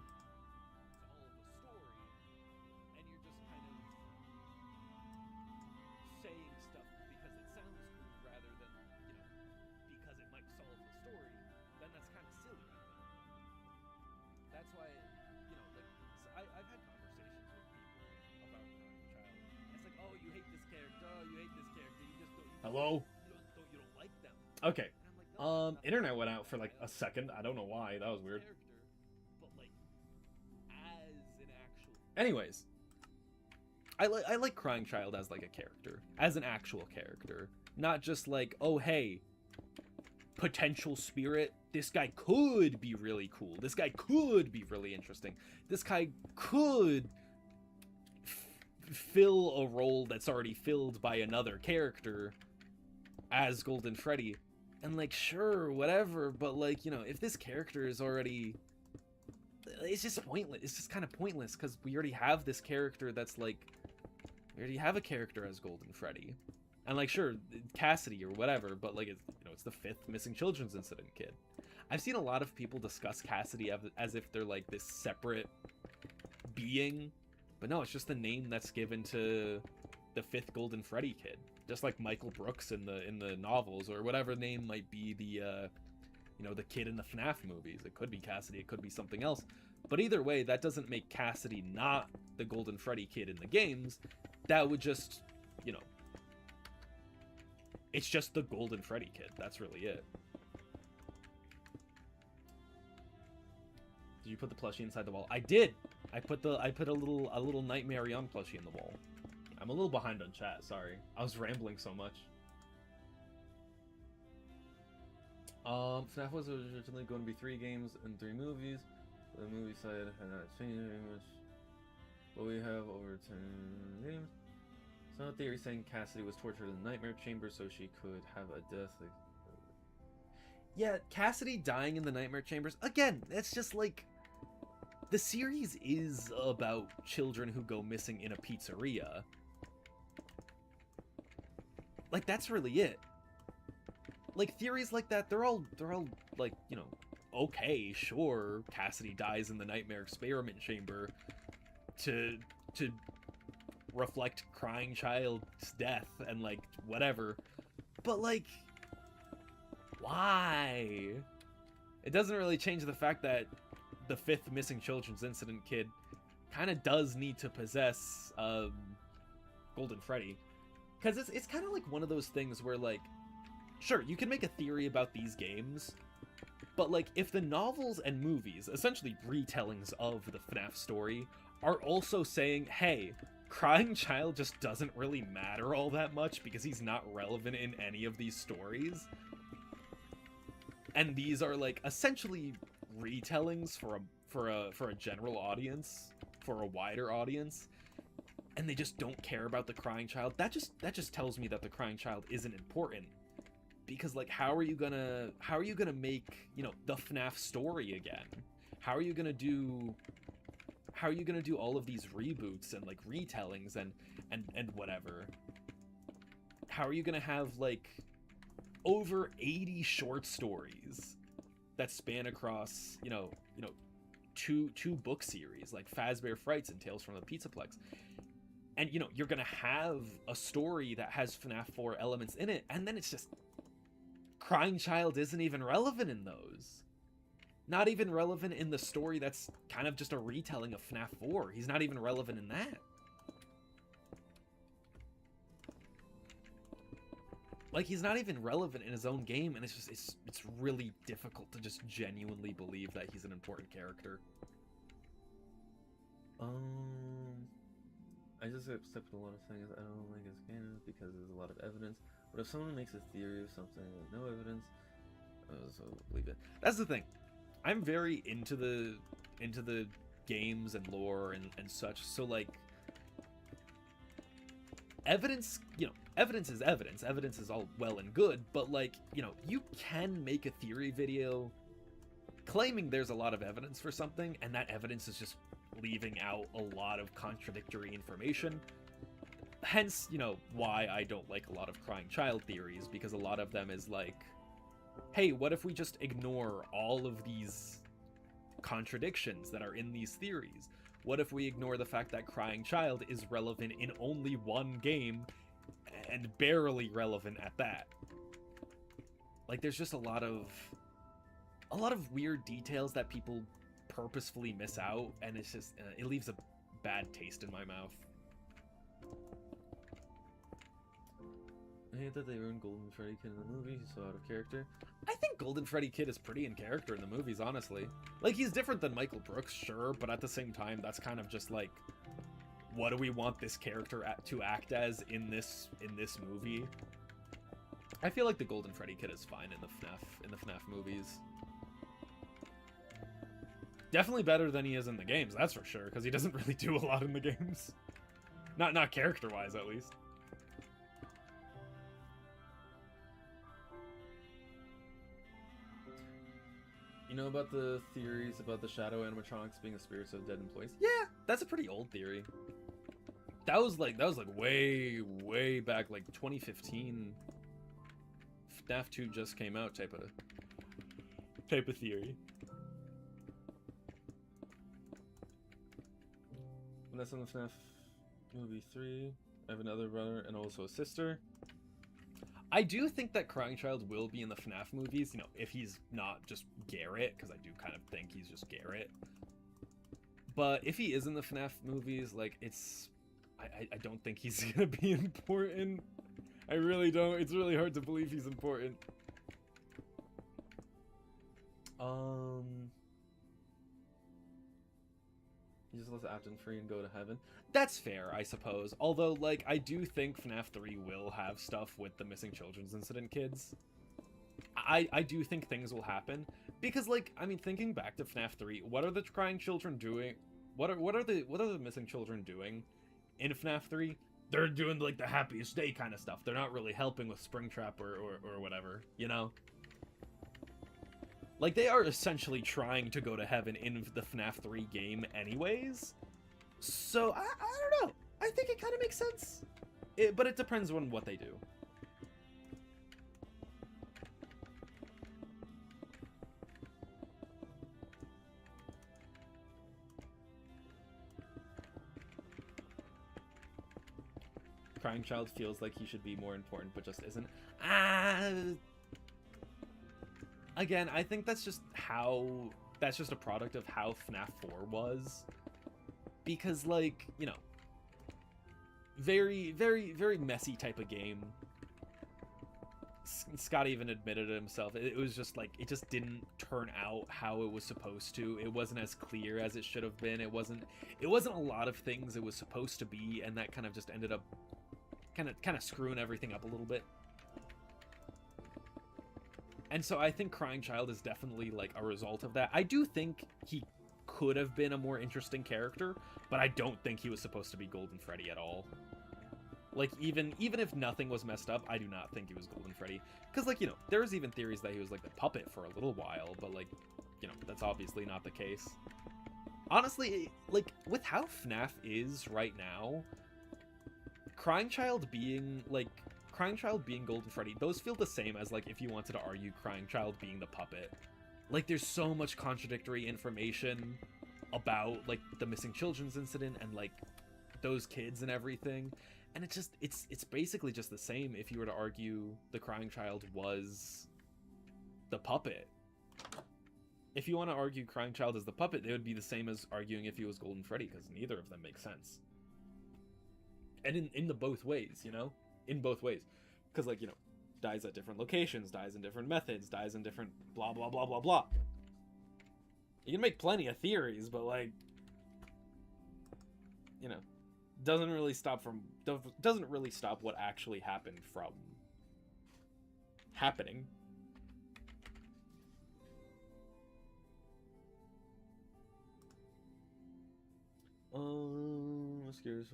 Hello? You don't like them. Okay. Internet went out for like a second. I don't know why. That was weird. Anyways, I like Crying Child as like a character, as an actual character, not just like, oh hey, potential spirit. This guy could be really cool. This guy could be really interesting. This guy could fill a role that's already filled by another character as Golden Freddy. And like, sure, whatever, but like, you know, if this character is already, it's just pointless. It's just kind of pointless, because we already have this character that's like, we already have a character as Golden Freddy. And like, sure, Cassidy or whatever, but like, it's, you know, it's the 5th missing children's incident kid. I've seen a lot of people discuss Cassidy as if they're like this separate being, but no, it's just the name that's given to the 5th Golden Freddy kid. Just like Michael Brooks in the novels, or whatever name might be the, you know, the kid in the FNaF movies. It could be Cassidy, it could be something else. But either way, that doesn't make Cassidy not the Golden Freddy kid in the games. That would just, you know, it's just the Golden Freddy kid. That's really it. Did you put the plushie inside the wall? I did. I put a little Nightmare Young plushie in the wall. I'm a little behind on chat, sorry. I was rambling so much. FNaF was originally going to be 3 games and 3 movies. The movie side had not changed very much, but we have over 10 games. Some theory saying Cassidy was tortured in the Nightmare Chamber so she could have a death. Yeah, Cassidy dying in the Nightmare Chambers, again, that's just like, the series is about children who go missing in a pizzeria. Like, that's really it. Like, theories like that, they're all like, you know, okay, sure, Cassidy dies in the Nightmare Experiment Chamber to reflect Crying Child's death and like whatever, but like, why? It doesn't really change the fact that the fifth missing children's incident kid kind of does need to possess Golden Freddy, because it's kind of like one of those things where, like, sure, you can make a theory about these games, but like if the novels and movies, essentially retellings of the FNAF story, are also saying, hey, Crying Child just doesn't really matter all that much because he's not relevant in any of these stories, and these are like essentially retellings for a general audience, for a wider audience, and they just don't care about the Crying Child, that just tells me that the Crying Child isn't important. Because, like, how are you gonna make, you know, the FNAF story again? How are you gonna do all of these reboots and like retellings and whatever? How are you gonna have like over 80 short stories that span across, you know, two book series like Fazbear Frights and Tales from the Pizzaplex? And, you know, you're gonna have a story that has FNAF 4 elements in it, and then it's just Crying Child isn't even relevant in those. Not even relevant in the story that's kind of just a retelling of FNAF 4. He's not even relevant in that. Like, he's not even relevant in his own game, and it's just, it's really difficult to just genuinely believe that he's an important character. I just accept a lot of things I don't like as canon because there's a lot of evidence. But if someone makes a theory of something with no evidence, so believe it. That's the thing. I'm very into the games and lore and such. So like, evidence, you know, evidence is evidence. Evidence is all well and good, but like, you know, you can make a theory video claiming there's a lot of evidence for something, and that evidence is just leaving out a lot of contradictory information. Hence, you know, why I don't like a lot of Crying Child theories, because a lot of them is like, hey, what if we just ignore all of these contradictions that are in these theories? What if we ignore the fact that Crying Child is relevant in only one game, and barely relevant at that? Like, there's just a lot of weird details that people purposefully miss out, and it's just, it leaves a bad taste in my mouth. I hate that they ruined Golden Freddy Kid in the movie. He's so out of character. I think Golden Freddy Kid is pretty in character in the movies, honestly. Like, he's different than Michael Brooks, sure, but at the same time, that's kind of just like, what do we want this character to act as in this movie? I feel like the Golden Freddy Kid is fine in the FNAF movies. Definitely better than he is in the games, that's for sure, because he doesn't really do a lot in the games. Not character-wise, at least. You know about the theories about the shadow animatronics being the spirits of dead employees? Yeah, that's a pretty old theory. That was like way back, like 2015. FNAF 2 just came out type of theory. And that's in the FNAF movie 3. I have another brother and also a sister. I do think that Crying Child will be in the FNAF movies, you know, if he's not just Garrett, because I do kind of think he's just Garrett. But if he is in the FNAF movies, like, I don't think he's gonna be important. I really don't. It's really hard to believe he's important. He just lets Afton free and go to heaven. That's fair, I suppose. Although, like, I do think FNAF 3 will have stuff with the missing children's incident kids. I do think things will happen. Because, like, I mean, thinking back to FNAF 3, what are the crying children doing? What are the missing children doing in FNAF 3? They're doing, like, the happiest day kind of stuff. They're not really helping with Springtrap or whatever, you know? Like, they are essentially trying to go to heaven in the FNAF 3 game anyways. So, I don't know. I think it kind of makes sense. But it depends on what they do. Crying Child feels like he should be more important, but just isn't. Again, I think that's just how that's just a product of how FNaF 4 was. Because, like, you know, very, very, very messy type of game. Scott even admitted it himself. It was just like, it just didn't turn out how it was supposed to. It wasn't as clear as it should have been. It wasn't a lot of things it was supposed to be, and that kind of just ended up kind of screwing everything up a little bit. And so I think Crying Child is definitely like a result of that. I do think he could have been a more interesting character, but I don't think he was supposed to be Golden Freddy at all. Like, even if nothing was messed up, I do not think he was Golden Freddy. Because, like, you know, there was even theories that he was, like, the puppet for a little while, but, like, you know, that's obviously not the case. Honestly, like, with how FNaF is right now, Crying Child being Golden Freddy, those feel the same as, like, if you wanted to argue Crying Child being the puppet. Like, there's so much contradictory information about, like, the missing children's incident and, like, those kids and everything. And it's basically just the same if you were to argue the Crying Child was the puppet. If you want to argue Crying Child as the puppet, they would be the same as arguing if he was Golden Freddy, because neither of them make sense. And in the both ways, you know? In both ways. Because, like, you know, dies at different locations, dies in different methods, dies in different blah, blah, blah, blah, blah. You can make plenty of theories, but, like, you know, doesn't really stop what actually happened from happening. Scares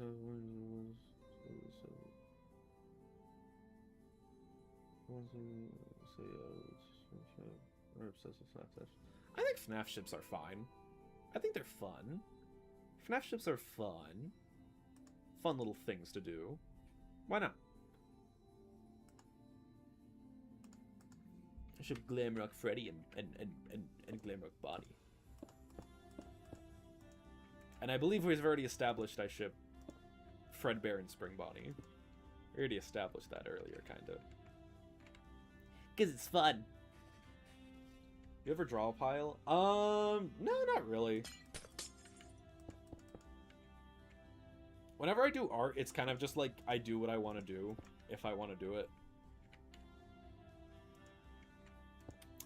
I think FNaF ships are fine. I think they're fun. FNaF ships are fun. Fun little things to do. Why not? I ship Glamrock Freddy and Glamrock Bonnie. And I believe we've already established I ship Fredbear and Spring Bonnie. We already established that earlier, kind of. Because it's fun. You ever draw a pile? No, not really. Whenever I do art, it's kind of just like I do what I want to do, if I want to do it.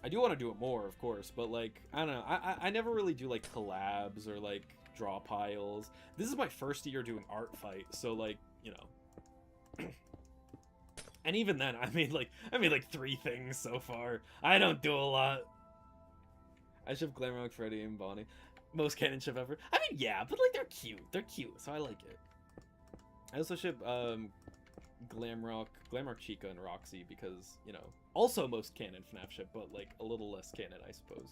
I do want to do it more, of course, but like, I don't know. I never really do like collabs or like draw piles. This is my first year doing art fight, so like, you know. And even then, I made like 3 things so far. I don't do a lot. I ship Glamrock Freddy and Bonnie. Most canon ship ever. I mean, yeah, but like they're cute. They're cute, so I like it. I also ship Glamrock Chica and Roxy because, you know, also most canon FNaF ship, but like a little less canon, I suppose.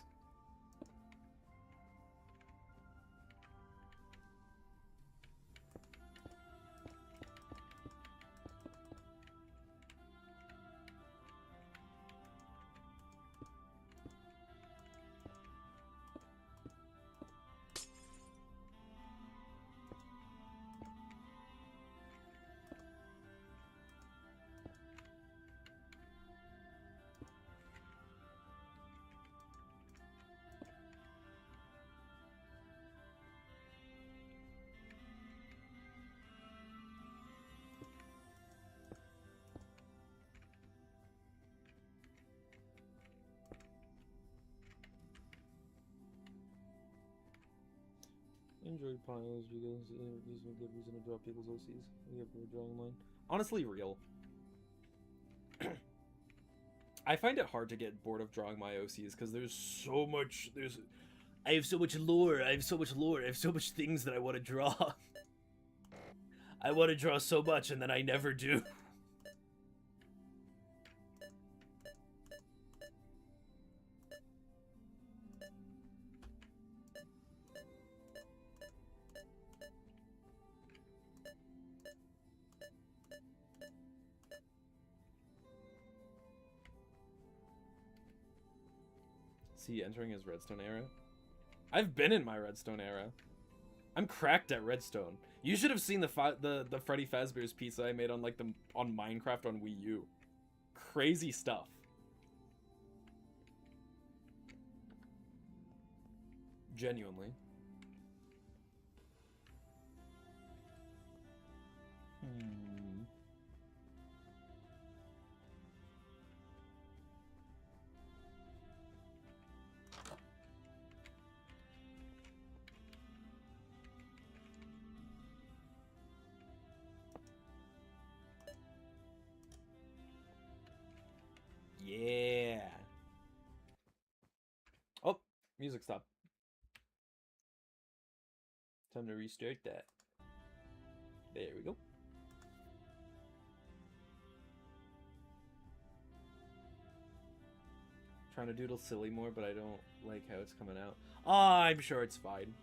Enjoy piles because it gives me a good reason to draw people's OCs. We have a drawing line. Honestly, real. I find it hard to get bored of drawing my OCs because there's so much. I have so much lore. I have so much things that I want to draw. I want to draw so much, and then I never do. See, entering his Redstone era? I've been in my Redstone era. I'm cracked at Redstone. You should have seen the Freddy Fazbear's pizza I made on like on Minecraft on Wii U. Crazy stuff. Genuinely. Hmm. Yeah. Oh, music stopped. Time to restart that. There we go. Trying to doodle silly more, but I don't like how it's coming out. I'm sure it's fine.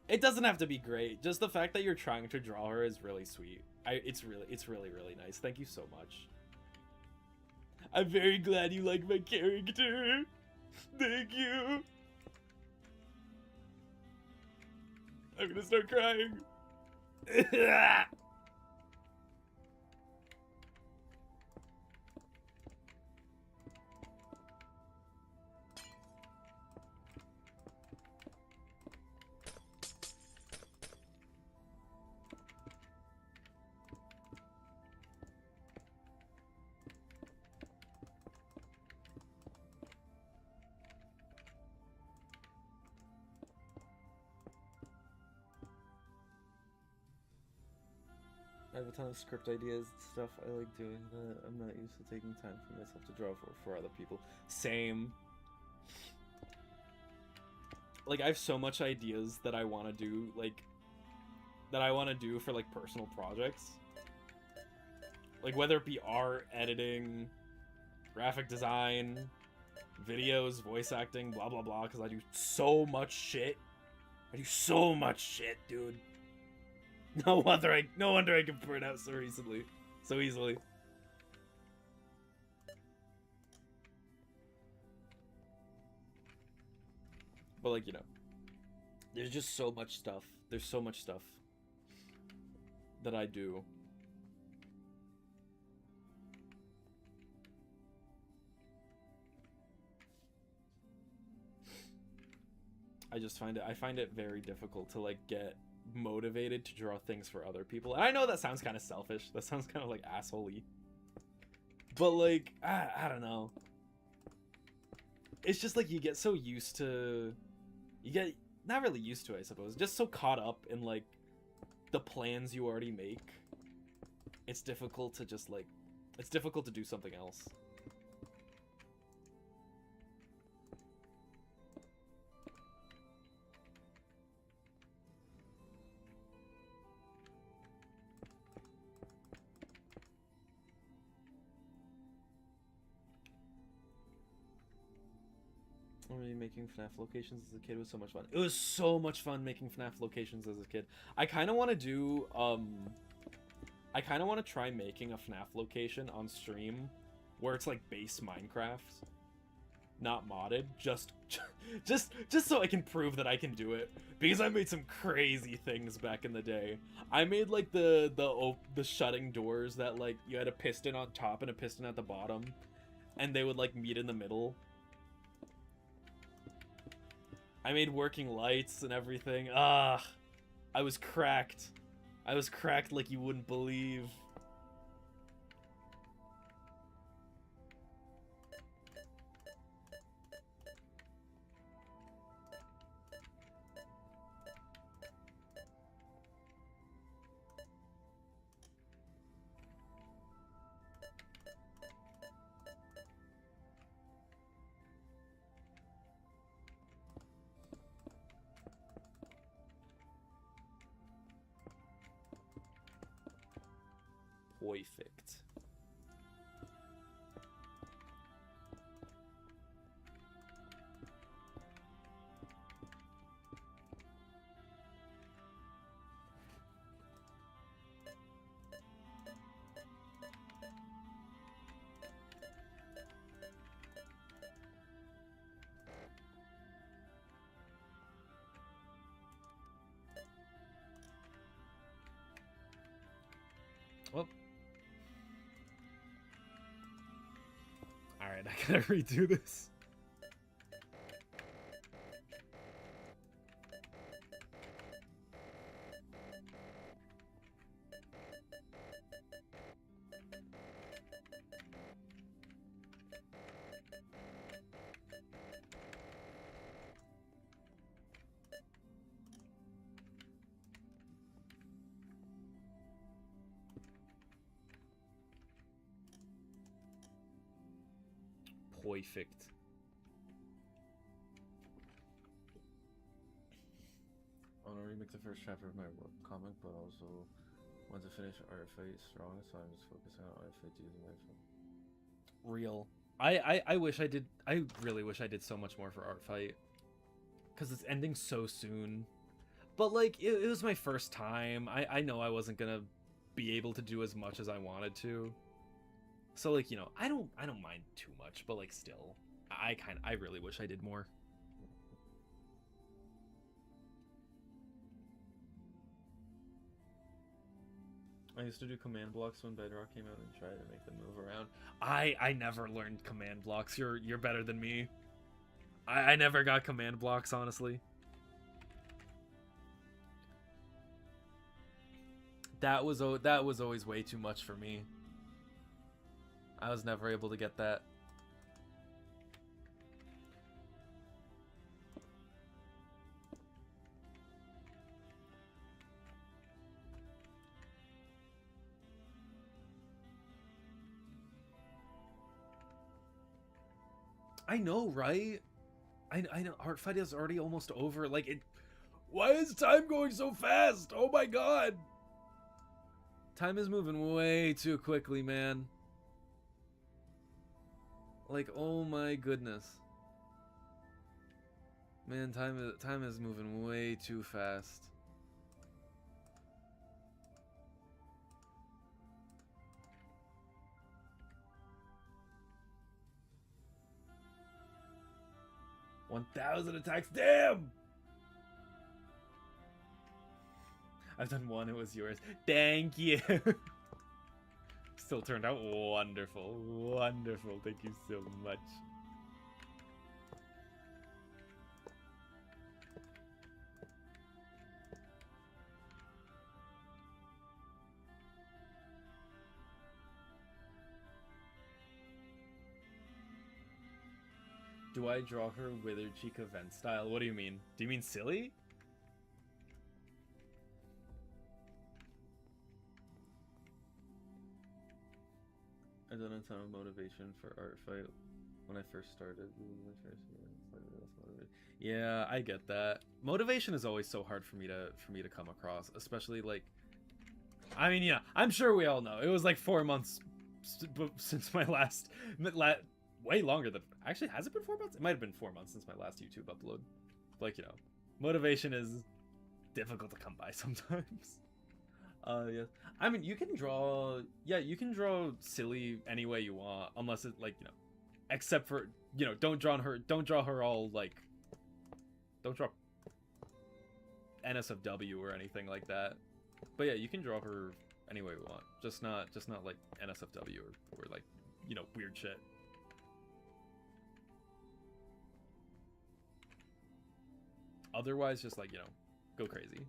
It doesn't have to be great. Just the fact that you're trying to draw her is really sweet. It's really nice. Thank you so much. I'm very glad you like my character. Thank you. I'm gonna start crying. I have a ton of script ideas and stuff. I like doing that. I'm not used to taking time for myself to draw for other people. Same. Like, I have so much ideas that I want to do, like, for, like, personal projects. Like, whether it be art, editing, graphic design, videos, voice acting, blah, blah, blah, because I do so much shit. I do so much shit, dude. No wonder I can burn out so easily. But like, you know, there's just so much stuff. There's so much stuff that I do. I find it very difficult to like get motivated to draw things for other people. And I know that sounds kind of selfish. That sounds kind of like asshole-y. But like, I don't know. It's just like you get so used to, you get not really used to, I suppose, just so caught up in like the plans you already make. It's difficult to just like, it's difficult to do something else. Making FNaF locations as a kid was so much fun. It was so much fun making FNaF locations as a kid. I kind of want to do, I kind of want to try making a FNaF location on stream where it's like base Minecraft, not modded, just so I can prove that I can do it, because I made some crazy things back in the day. I made like the shutting doors that like you had a piston on top and a piston at the bottom, and they would like meet in the middle. I made working lights and everything. I was cracked. I was cracked like you wouldn't believe. Perfect. Well. Alright, I gotta redo this. perfect. I want to remake the first chapter of my comic, but also want to finish Art Fight strong, so I'm just focusing on Art Fight using my phone. Real. I wish I did. I really wish I did so much more for Art Fight, because it's ending so soon. But like, it was my first time. I know I wasn't gonna be able to do as much as I wanted to. So like, you know, I don't mind too much, but like still, I really wish I did more. I used to do command blocks when Bedrock came out and try to make them move around. I never learned command blocks. You're better than me. I never got command blocks, honestly. That was always way too much for me. I was never able to get that. I know, right? I know. Art Fight is already almost over. Like it. Why is time going so fast? Oh my god! Time is moving way too quickly, man. Like, oh my goodness. Man, time is moving way too fast. $1,000 attacks, damn! I've done one, it was yours. Thank you. Still turned out wonderful. Wonderful. Thank you so much. Do I draw her Withered Cheek event style? What do you mean? Do you mean silly? I done a ton of motivation for Art Fight when I first started. Yeah, I get that. Motivation is always so hard for me to come across, especially like. I mean, yeah, I'm sure we all know it was like 4 months since my last, way longer than actually has it been 4 months? It might have been 4 months since my last YouTube upload. Like, you know, motivation is difficult to come by sometimes. Yes. I mean, you can draw, yeah, you can draw silly any way you want, unless it, like, you know, except for, you know, don't draw her all, like, don't draw NSFW or anything like that. But yeah, you can draw her any way you want, just not like NSFW or like, you know, weird shit. Otherwise, just like, you know, go crazy.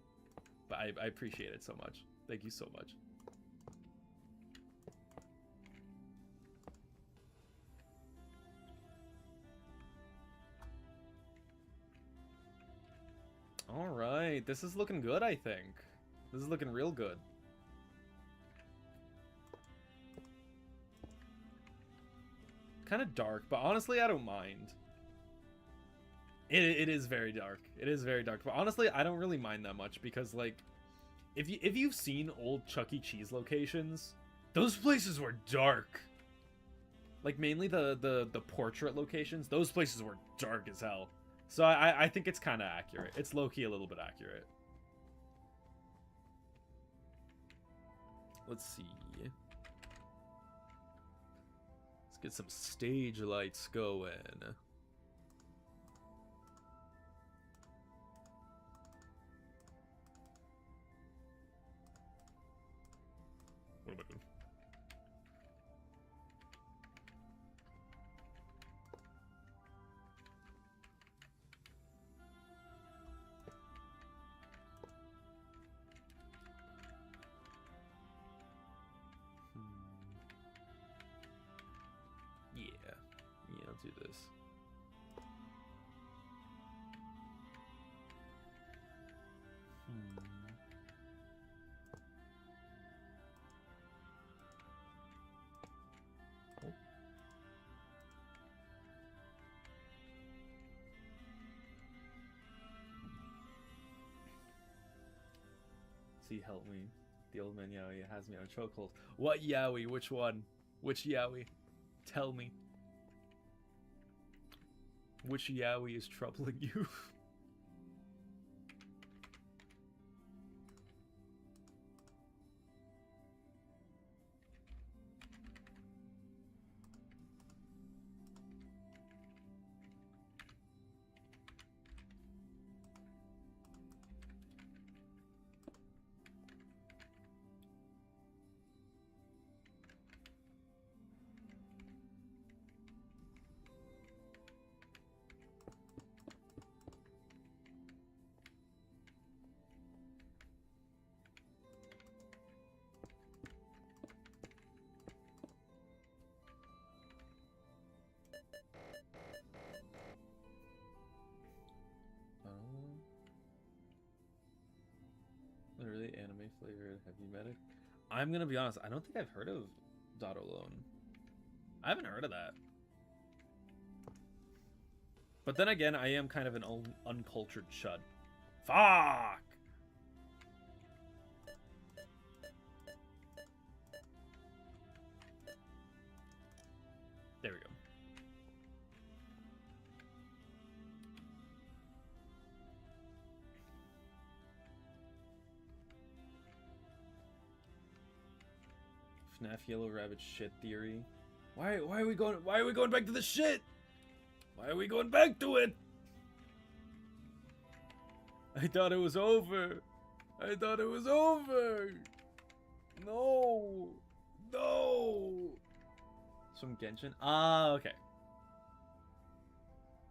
But I appreciate it so much. Thank you so much. All right, this is looking good, I think. This is looking real good. Kind of dark, but honestly, I don't mind. It is very dark. It is very dark, but honestly, I don't really mind that much because, like, if you've seen old Chuck E. Cheese locations, those places were dark. Like, mainly the portrait locations, those places were dark as hell. So I think it's kind of accurate. It's low-key a little bit accurate. Let's see. Let's get some stage lights going. What am I doing? Yeah, I'll do this. See, help me. The old man Yowie has me on a chokehold. What Yowie? Which one? Which Yowie? Tell me. Which Yowie is troubling you? Literally anime flavored heavy medic. I'm gonna be honest, I don't think I've heard of Dot Alone. I haven't heard of that. But then again, I am kind of an uncultured chud. Fuck! There we go. FNaF Yellow Rabbit shit theory. Why are we going back to the shit? Why are we going back to it? I thought it was over. I thought it was over. No. No. Some Genshin? Ah, okay.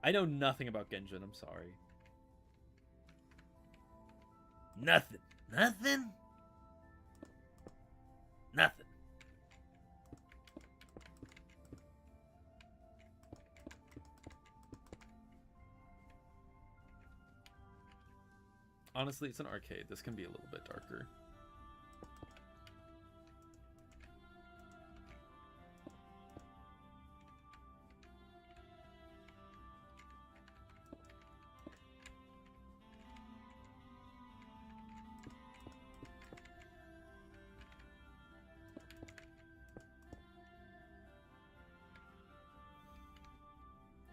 I know nothing about Genshin, I'm sorry. Nothing. Nothing? Nothing. Honestly, it's an arcade. This can be a little bit darker.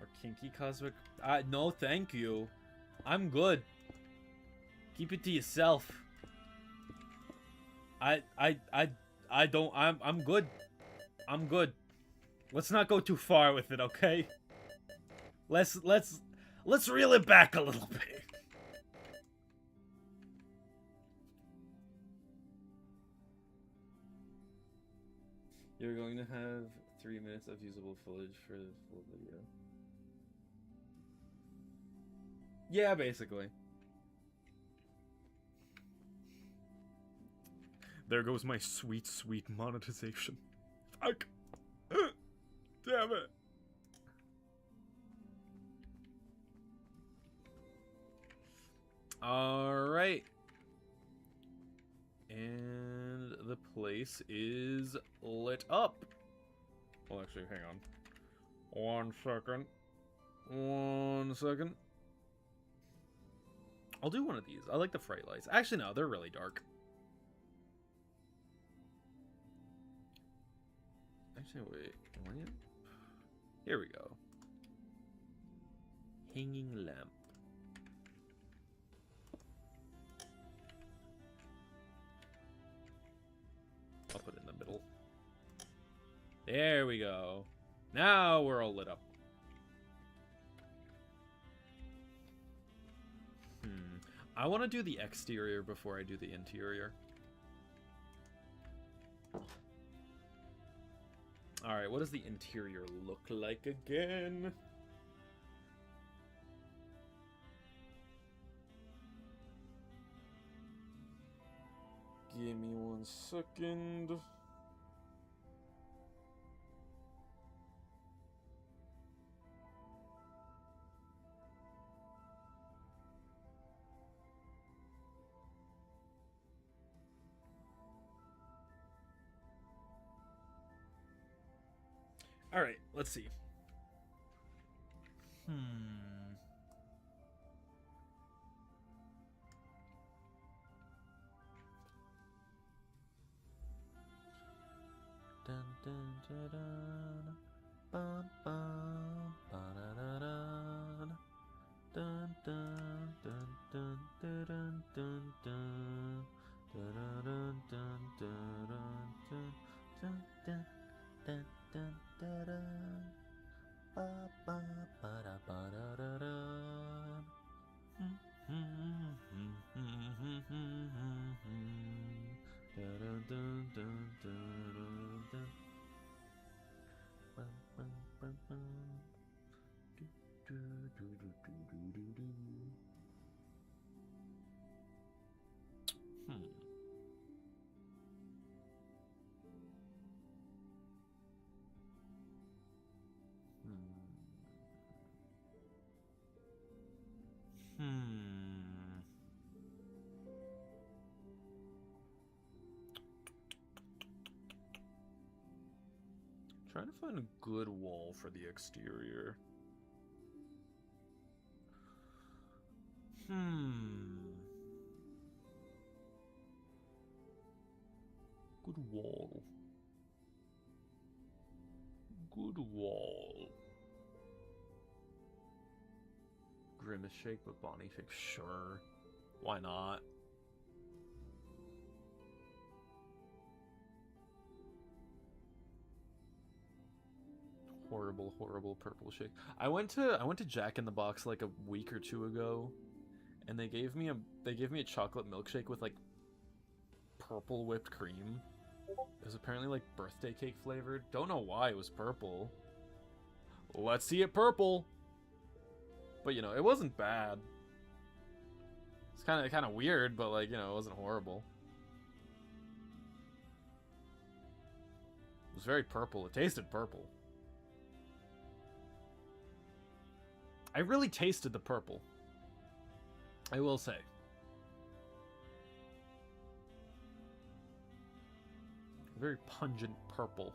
Or kinky cosmic? No, thank you. I'm good. Keep it to yourself. I'm good. I'm good. Let's not go too far with it, okay? Let's reel it back a little bit. You're going to have 3 minutes of usable footage for the full video. Yeah, basically. There goes my sweet, sweet monetization. Fuck. Damn it. Alright. And the place is lit up. Well, actually, hang on. 1 second. 1 second. I'll do one of these. I like the fright lights. Actually, no, they're really dark. Actually, wait. Here we go. Hanging lamp. I'll put it in the middle. There we go. Now we're all lit up. I want to do the exterior before I do the interior. Alright, what does the interior look like again? Give me 1 second. Alright, let's see. dun dun dun dun. Bum bum ba da da da. Dun dun dun dun dun dun dun. Dun dun dun dun dun dun dun dun dun dun dun. Ba ba ba da ba da da da. Dun dun dun dun dun. Bum bum bum bum. Do do do do do do do. Hmm. Trying to find a good wall for the exterior. Good wall. Good wall. Grimace shake, but Bonnie shake. Sure. Why not? Horrible, horrible purple shake. I went to Jack in the Box like a week or two ago, and they gave me a chocolate milkshake with like purple whipped cream. It was apparently like birthday cake flavored. Don't know why it was purple. Let's see it purple. But you know, it wasn't bad. It's kind of weird, but like, you know, it wasn't horrible. It was very purple. It tasted purple. I really tasted the purple, I will say. Very pungent purple.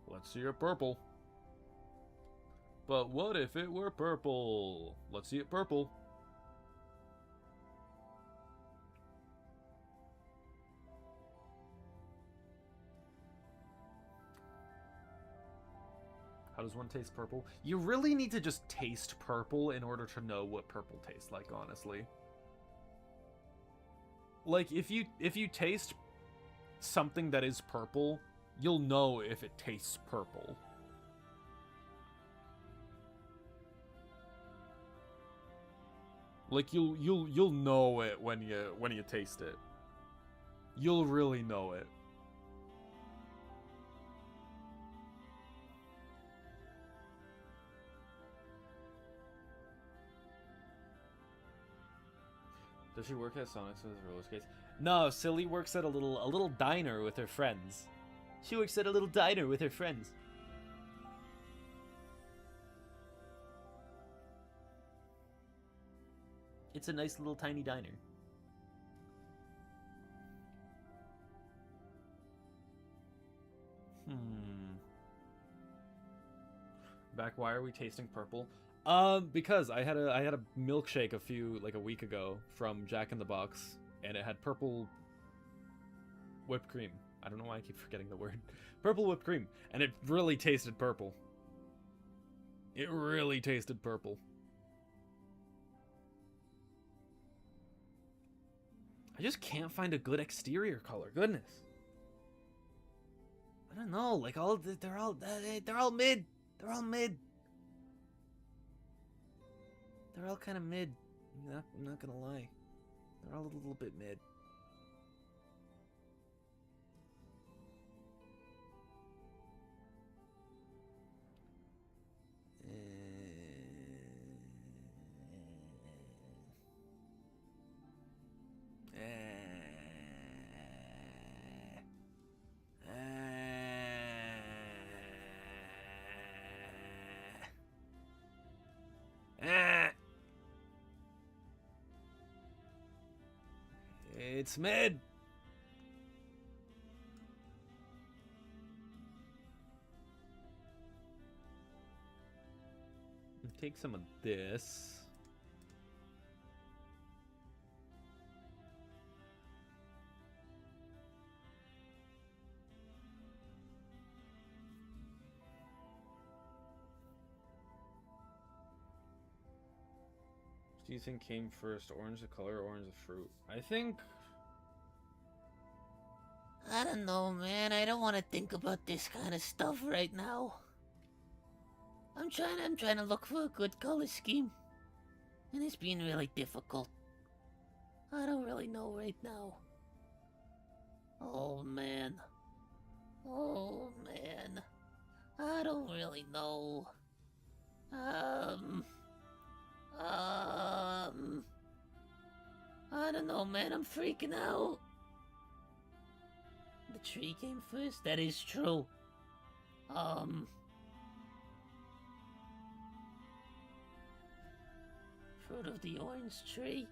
Let's see it purple. But what if it were purple? Let's see it purple. How does one taste purple? You really need to just taste purple in order to know what purple tastes like, honestly. Like, if you taste something that is purple, you'll know if it tastes purple. Like, you'll know it when you taste it. You'll really know it. Does she work at Sonic's with roller skates? No, Silly works at a little diner with her friends. She works at a little diner with her friends. It's a nice little tiny diner. Back, why are we tasting purple? Because I had a milkshake a week ago from Jack in the Box, and it had purple whipped cream. I don't know why I keep forgetting the word. Purple whipped cream, and it really tasted purple. It really tasted purple. I just can't find a good exterior color. Goodness. I don't know. Like they're all mid. They're all mid. They're all kind of mid. I'm not gonna lie. They're all a little bit mid. It's mid. Take some of this. Do you think came first, orange the color or orange the fruit? I think... I don't know, man. I don't want to think about this kind of stuff right now. I'm trying to look for a good color scheme. And it's been really difficult. I don't really know right now. Oh, man. Oh, man. I don't really know. I don't know, man. I'm freaking out. The tree came first? That is true. Fruit of the orange tree?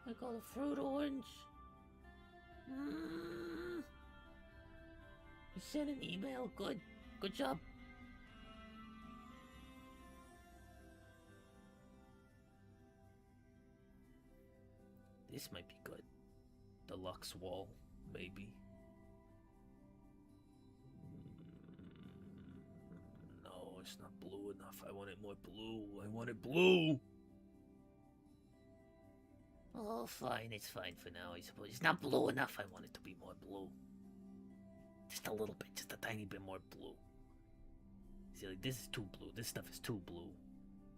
I call the fruit orange. You sent an email? Good. Good job. This might be good. Deluxe wall, maybe. No, it's not blue enough. I want it more blue. I want it blue. Oh, fine. It's fine for now, I suppose. It's not blue enough. I want it to be more blue. Just a little bit. Just a tiny bit more blue. See, like, this is too blue. This stuff is too blue.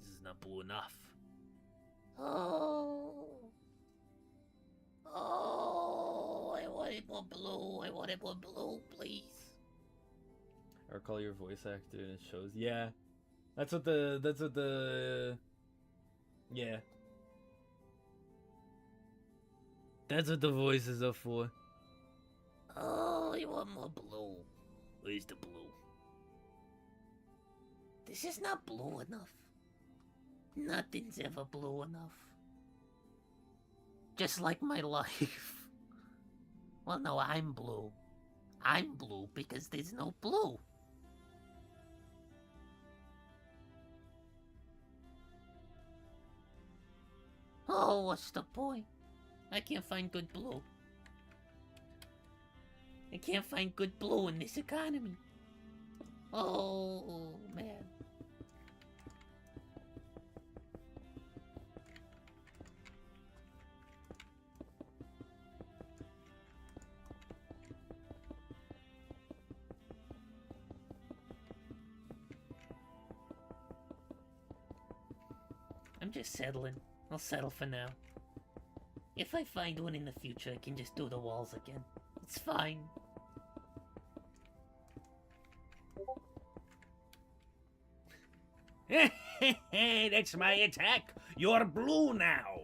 This is not blue enough. Oh. Oh, I want it more blue. I want it more blue, please. Or call your voice actor and it shows. Yeah. That's what the... Yeah. That's what the voices are for. Oh, I want more blue. Where's the blue? This is not blue enough. Nothing's ever blue enough. Just like my life. Well, no, I'm blue. I'm blue because there's no blue. Oh, what's the point? I can't find good blue. I can't find good blue in this economy. Oh, man. I'm just settling. I'll settle for now. If I find one in the future, I can just do the walls again. It's fine. That's my attack. You're blue now.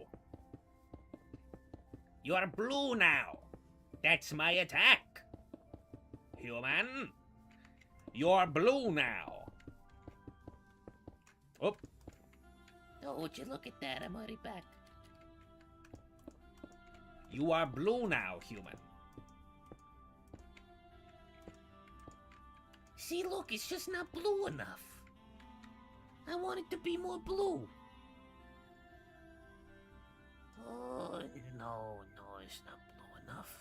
You're blue now. That's my attack. Human. You're blue now. Oh. Oh, would you look at that? I'm already back. You are blue now, human. See, look, it's just not blue enough. I want it to be more blue. Oh, no, it's not blue enough.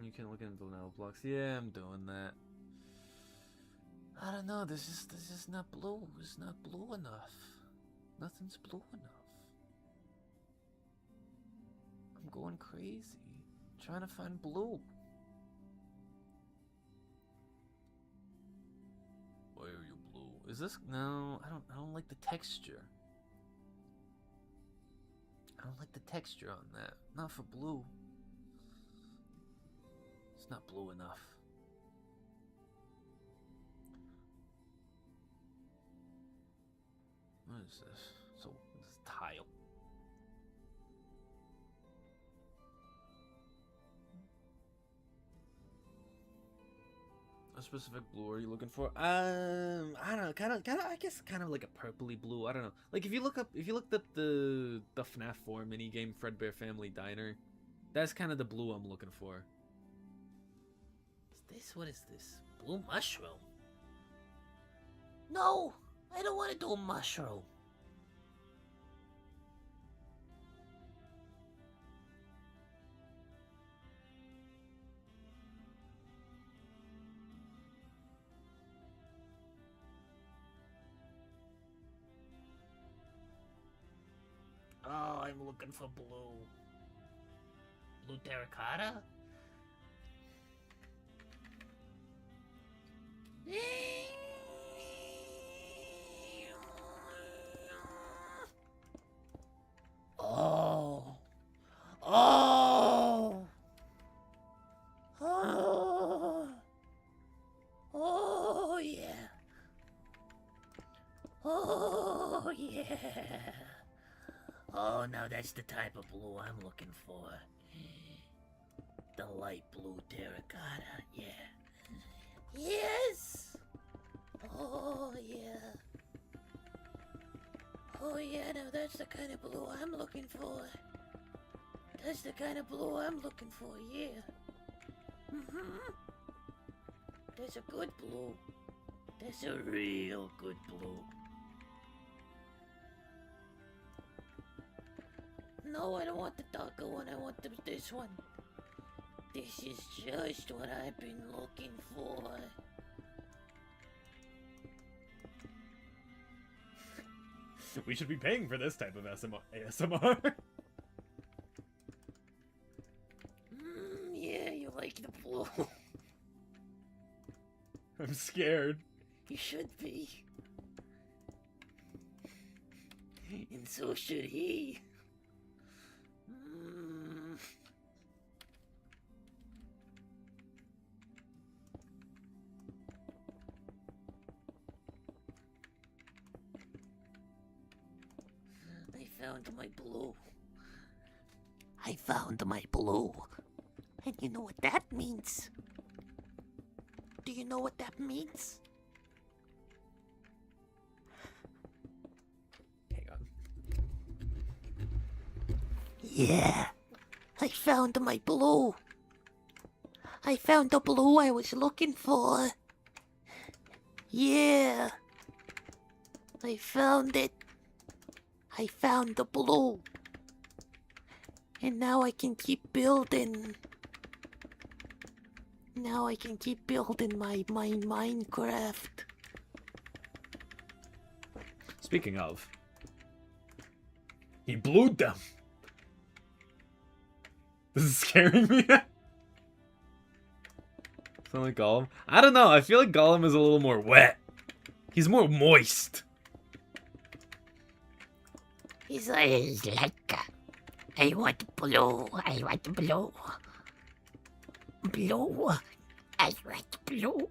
You can look into the level blocks. Yeah, I'm doing that. I don't know. This is not blue. It's not blue enough. Nothing's blue enough. I'm going crazy, trying to find blue. Why are you blue? Is this no? I don't like the texture. I don't like the texture on that. Not for blue. It's not blue enough. What is this? So this is tile. A specific blue are you looking for? I don't know, kind of, I guess, kind of like a purpley blue. I don't know. Like if you look up the FNaF 4 minigame Fredbear Family Diner, that's kind of the blue I'm looking for. What is this? Blue mushroom? No, I don't want to do a mushroom. Oh, I'm looking for blue. Blue terracotta? Oh. Oh. Oh. Oh, yeah. Oh, yeah. Oh, now that's the type of blue I'm looking for. The light blue terracotta, yeah. Yes! Oh, yeah. Oh, yeah, now that's the kind of blue I'm looking for. That's the kind of blue I'm looking for, yeah. Mm-hmm. That's a good blue. That's a real good blue. No, I don't want the darker one. I want this one. This is just what I've been looking for. We should be paying for this type of ASMR. Yeah, you like the blue. I'm scared. You should be. And so should he. I found my blue. I found my blue. And you know what that means? Do you know what that means? Hang on. Yeah, I found my blue. I found the blue I was looking for. Yeah, I found it. I found the blue. And now I can keep building. Now I can keep building my Minecraft. Speaking of, he blued them. This is scaring me. Sound like Gollum? I don't know. I feel like Gollum is a little more wet. He's more moist. He's like, I want blue. I want blue. Blue. I want blue.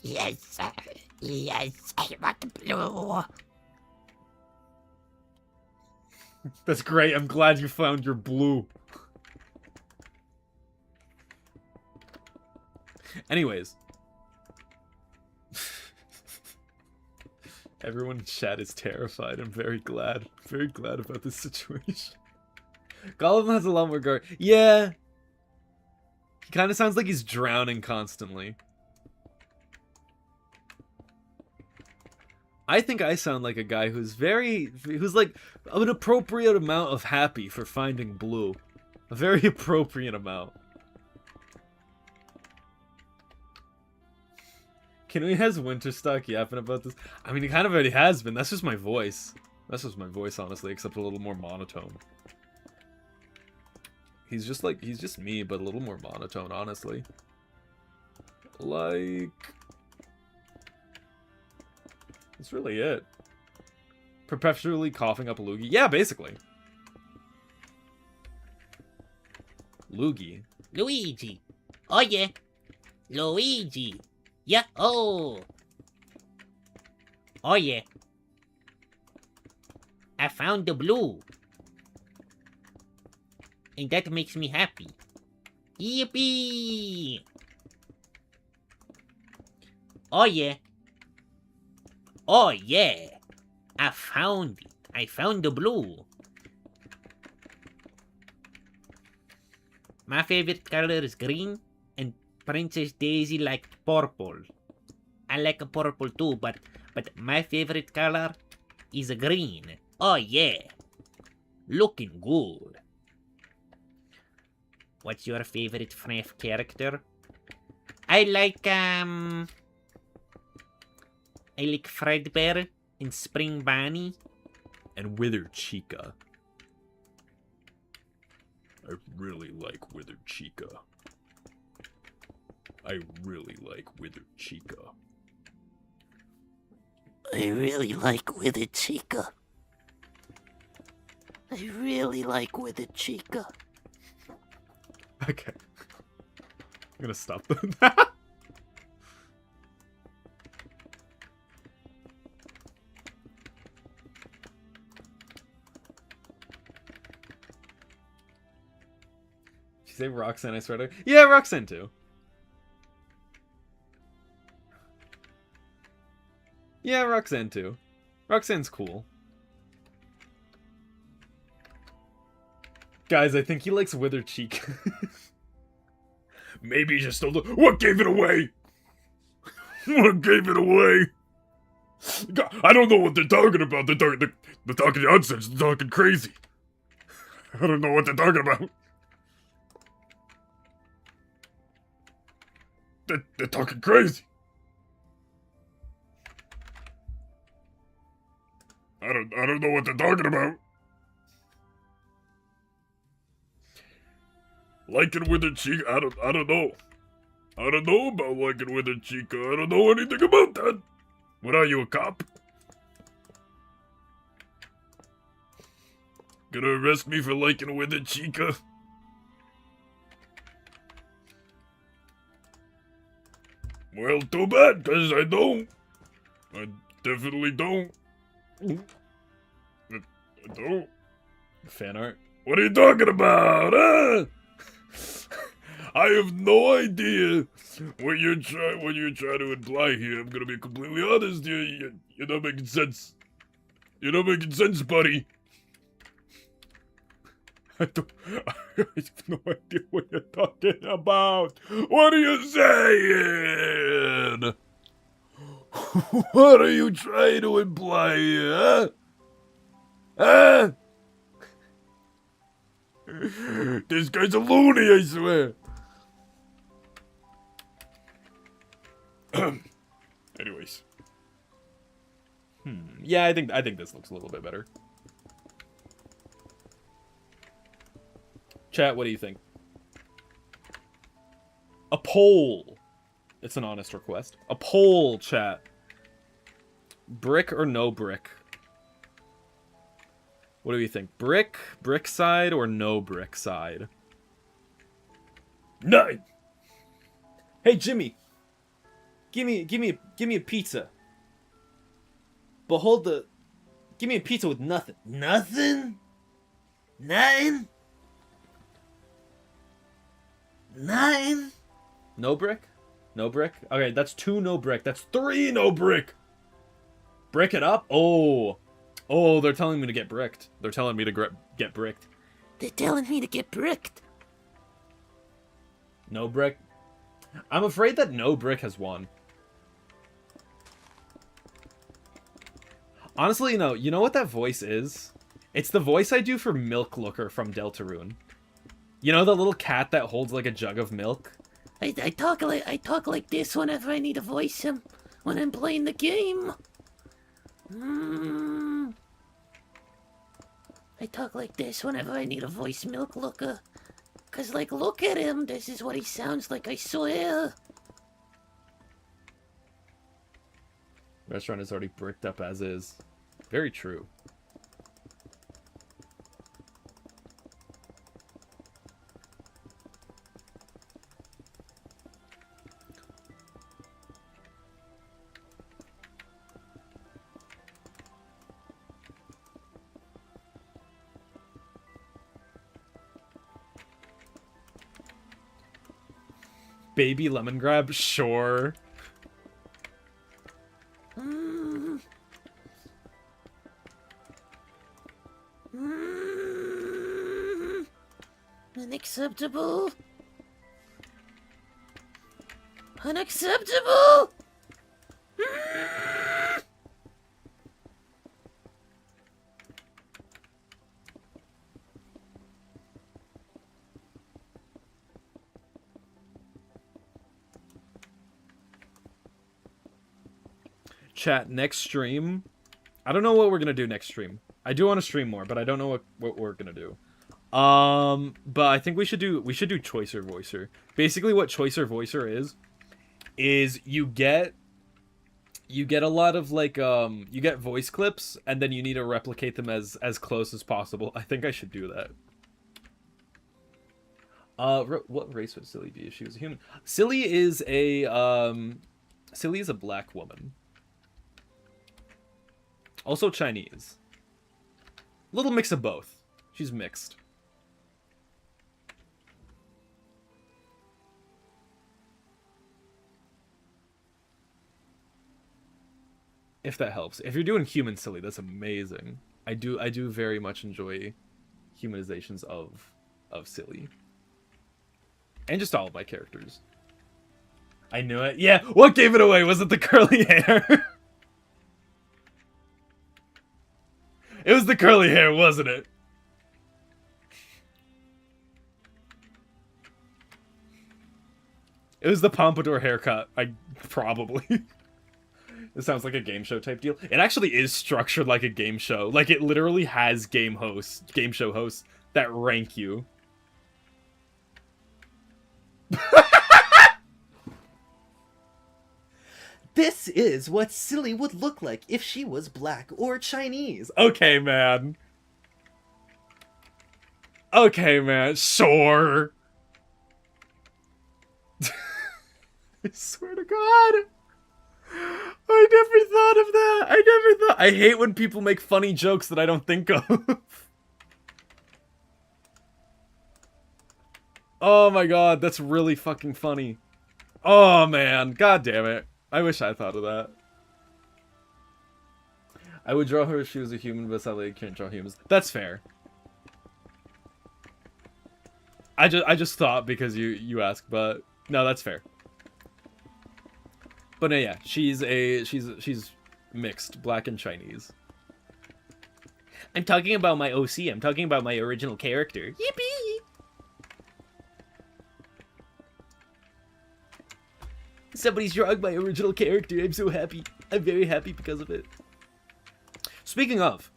Yes, yes, I want blue. That's great. I'm glad you found your blue. Anyways. Everyone in chat is terrified. I'm very glad. Very glad about this situation. Gollum has a lot more guard. Yeah. He kind of sounds like he's drowning constantly. I think I sound like a guy who's like an appropriate amount of happy for finding blue. A very appropriate amount. Kinui has Winterstock yapping about this. I mean, he kind of already has been. That's just my voice. That's just my voice, honestly, except a little more monotone. He's just me, but a little more monotone, honestly. Like... That's really it. Perpetually coughing up a loogie. Yeah, basically. Loogie. Luigi. Oh yeah. Luigi. Yeah. Oh. Oh yeah. I found the blue. And that makes me happy. Yippee! Oh yeah. Oh yeah. I found it. I found the blue. My favorite color is green, and Princess Daisy liked purple. I like purple too, but my favorite color is green. Oh yeah. Looking good. What's your favorite FNaF character? I like Fredbear and Spring Bunny. And Wither Chica. I really like Withered Chica. I really like Withered Chica. I really like Withered Chica. I really like Withered Chica. Okay. I'm gonna stop that. Did you say Roxanne, I swear to... Yeah, Roxanne too. Yeah, Roxanne too. Roxanne's cool. Guys, I think he likes Withered Cheek. Maybe just a little. What gave it away? What gave it away? God, I don't know what they're talking about. They're talking nonsense. They're talking crazy. I don't know what they're talking about. They're talking crazy. I don't know what they're talking about. Liking Withered Chica, I don't know. I don't know about liking Withered Chica. I don't know anything about that. What are you, a cop? Gonna arrest me for liking Withered Chica? Well, too bad, cause I don't. I definitely don't. I don't. Fan art. What are you talking about, huh? I have no idea what you're trying to imply here. I'm gonna be completely honest here. You're not making sense. You're not making sense, buddy. I have no idea what you're talking about. What are you saying? What are you trying to imply here, huh? This guy's a loony, I swear. Anyways. Yeah, I think this looks a little bit better. Chat, what do you think? A poll. It's an honest request. A poll, chat. Brick or no brick? What do you think? Brick side, or no brick side? 9. Hey Jimmy, give me a pizza. But hold the, give me a pizza with nothing. Nothing? Nothing? Nothing? No brick? No brick? Okay, that's 2 no brick. That's 3 no brick. Brick it up? Oh, they're telling me to get bricked. They're telling me to get bricked. They're telling me to get bricked. No brick? I'm afraid that no brick has won. Honestly, you know what that voice is? It's the voice I do for Milk Looker from Deltarune. You know the little cat that holds like a jug of milk? I talk like this whenever I need to voice him when I'm playing the game. I talk like this whenever I need a voice Milk Looker. 'Cause, like, look at him. This is what he sounds like, I swear. Restaurant is already bricked up as is. Very true. Baby lemon grab? Sure. Unacceptable. Unacceptable! Chat, next stream. I don't know what we're gonna do next stream. I do want to stream more, but I don't know what we're gonna do. But I think we should do Choicer Voicer. Basically, what Choicer Voicer is you get a lot of like you get voice clips, and then you need to replicate them as close as possible. I think I should do that. What race would Silly be if she was a human? Silly is a black woman. Also Chinese. Little mix of both. She's mixed. If that helps. If you're doing human Silly, that's amazing. I do very much enjoy humanizations of Silly. And just all of my characters. I knew it. Yeah, what gave it away? Was it the curly hair? It was the curly hair, wasn't it? It was the pompadour haircut. Probably. It sounds like a game show type deal. It actually is structured like a game show. Like, it literally has game show hosts that rank you. This is what Silly would look like if she was black or Chinese. Okay, man. Okay, man. Sure. I swear to God. I never thought of that. I hate when people make funny jokes that I don't think of. Oh my God, that's really fucking funny. Oh man, God damn it. I wish I thought of that. I would draw her if she was a human, but sadly I can't draw humans. That's fair. I just thought because you asked, but no, that's fair. But no, yeah, she's mixed, black and Chinese. I'm talking about my OC. I'm talking about my original character. Yippee! Somebody's drawing my original character. I'm so happy. I'm very happy because of it. Speaking of,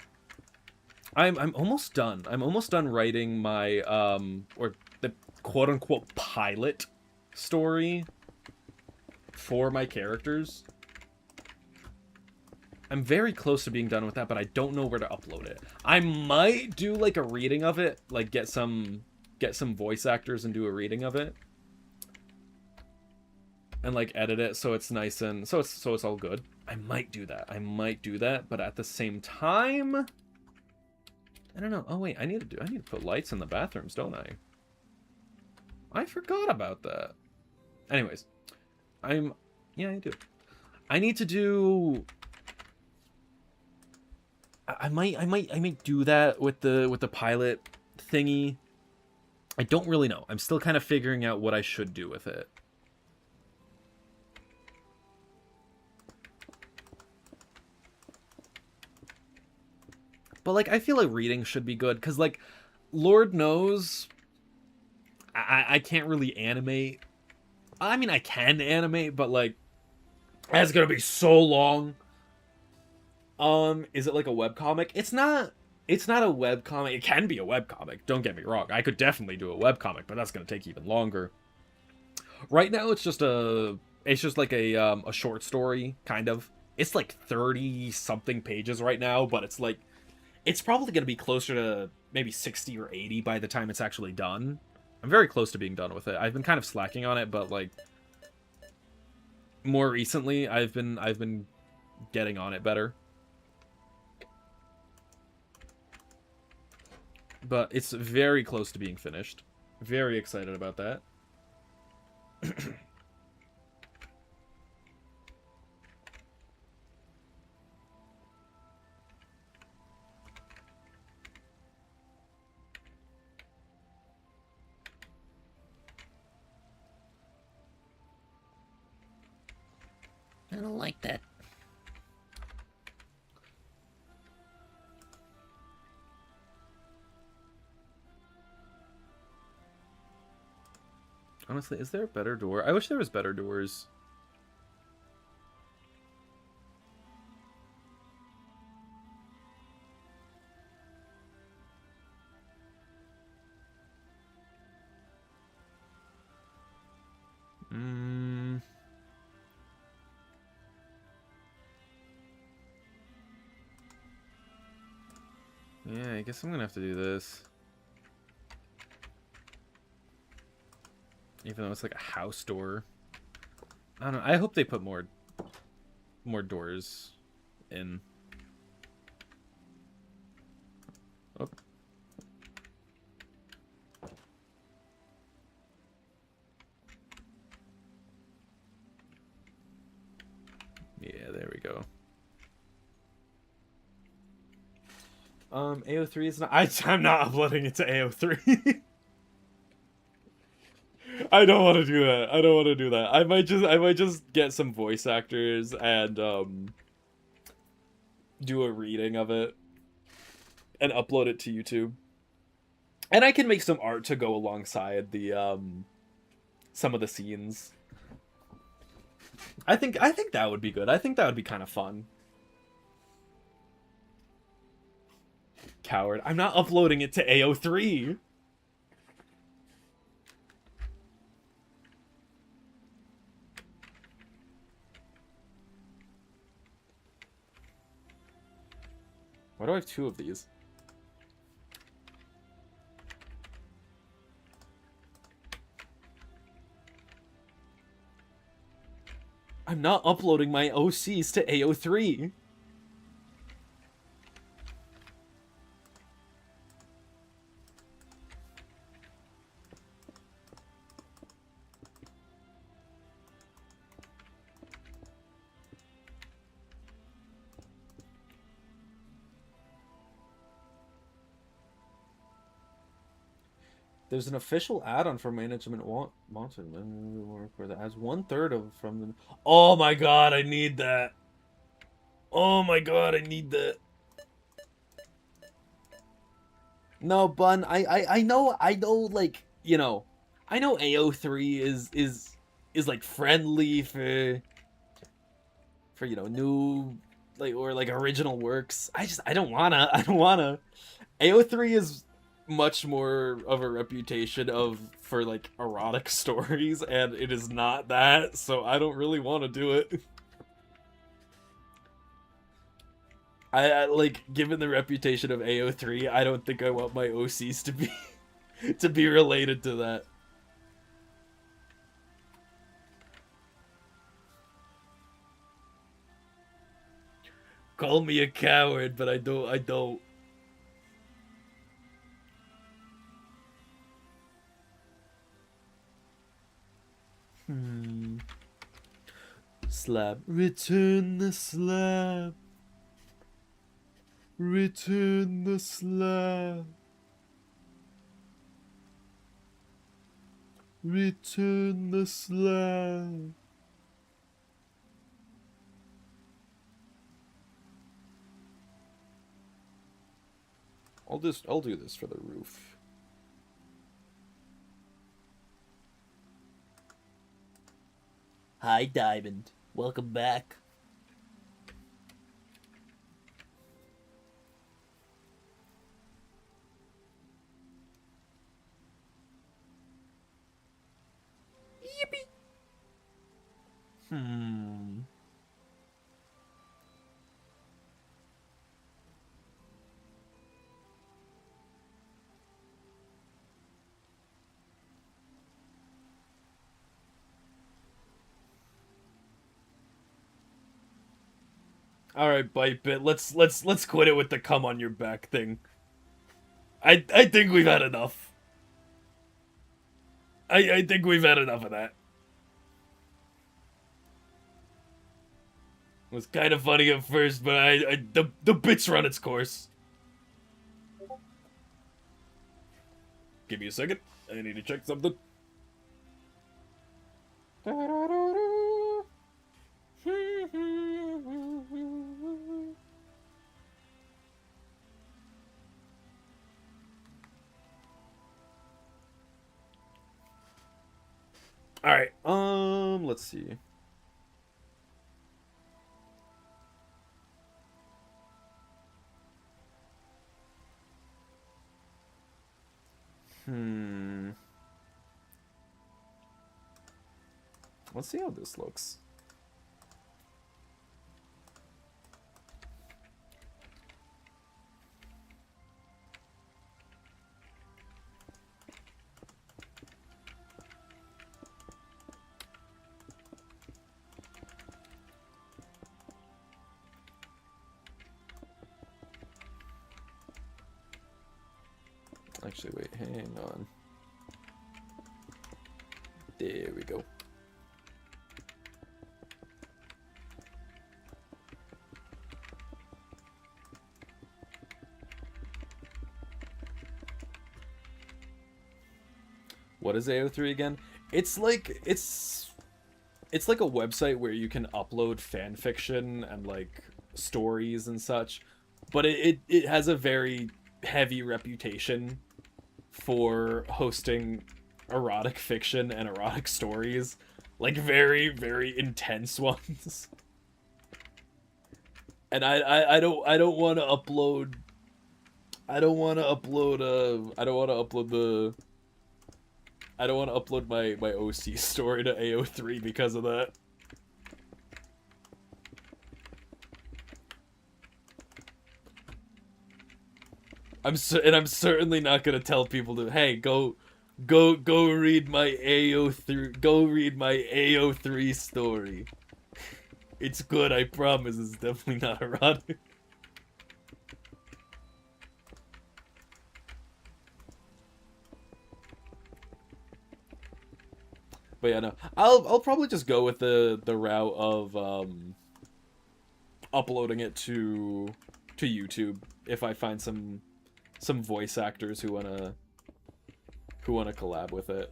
I'm almost done. I'm almost done writing my or the quote unquote pilot story for my characters. I'm very close to being done with that, but I don't know where to upload it. I might do like a reading of it, like get some voice actors and do a reading of it. And like edit it so it's nice and so it's all good. I might do that, but at the same time, I don't know. Oh wait, I need to put lights in the bathrooms, don't I? I forgot about that. Anyways, yeah, I do. I need to do. I might do that with the pilot thingy. I don't really know. I'm still kind of figuring out what I should do with it. But, like, I feel like reading should be good, because, like, Lord knows I can't really animate. I mean, I can animate, but, like, that's gonna be so long. Is it like a webcomic? It's not a webcomic. It can be a webcomic, don't get me wrong. I could definitely do a webcomic, but that's gonna take even longer. Right now, it's just like a short story, kind of. It's like 30-something pages right now, but it's like, it's probably going to be closer to maybe 60 or 80 by the time it's actually done. I'm very close to being done with it. I've been kind of slacking on it, but like more recently I've been getting on it better. But it's very close to being finished. Very excited about that. I don't like that. Honestly, is there a better door? I wish there was better doors. Yeah, I guess I'm gonna have to do this. Even though it's like a house door. I don't know. I hope they put more doors in. Oh. Yeah, there we go. AO3 is not. I'm not uploading it to AO3. I don't want to do that. I don't want to do that. I might just get some voice actors and do a reading of it and upload it to YouTube. And I can make some art to go alongside the some of the scenes. I think that would be good. I think that would be kind of fun. Coward. I'm not uploading it to AO3. Why do I have 2 of these? I'm not uploading my OCs to AO3. There's an official add-on for management wanted that has 1/3 of from the. Oh my god, I need that. Oh my god, I need that. No, Bun, I know like, you know, I know AO3 is like friendly for you know, new like or like original works. I don't wanna. AO3 is much more of a reputation for like erotic stories, and it is not that, so I don't really want to do it. I like, given the reputation of AO3, I don't think I want my OCs to be to be related to that. Call me a coward, but I don't. Slab. Return the slab. Return the slab. Return the slab. I'll do this for the roof. Hi, Diamond. Welcome back. Yippee. All right, Bite Bit. Let's quit it with the come on your back thing. I think we've had enough. I think we've had enough of that. It was kind of funny at first, but the bit's run its course. Give me a second. I need to check something. All right. Let's see. Let's see how this looks. Actually, wait, hang on. There we go. What is AO3 again? It's like a website where you can upload fan fiction and like stories and such, but it has a very heavy reputation for hosting erotic fiction and erotic stories, like very, very intense ones. And I don't want to upload my OC story to AO3 because of that. I'm certainly not gonna tell people to, hey, go read my AO3 story. It's good, I promise. It's definitely not erotic. But yeah, no, I'll probably just go with the route of uploading it to YouTube if I find some voice actors who wanna collab with it.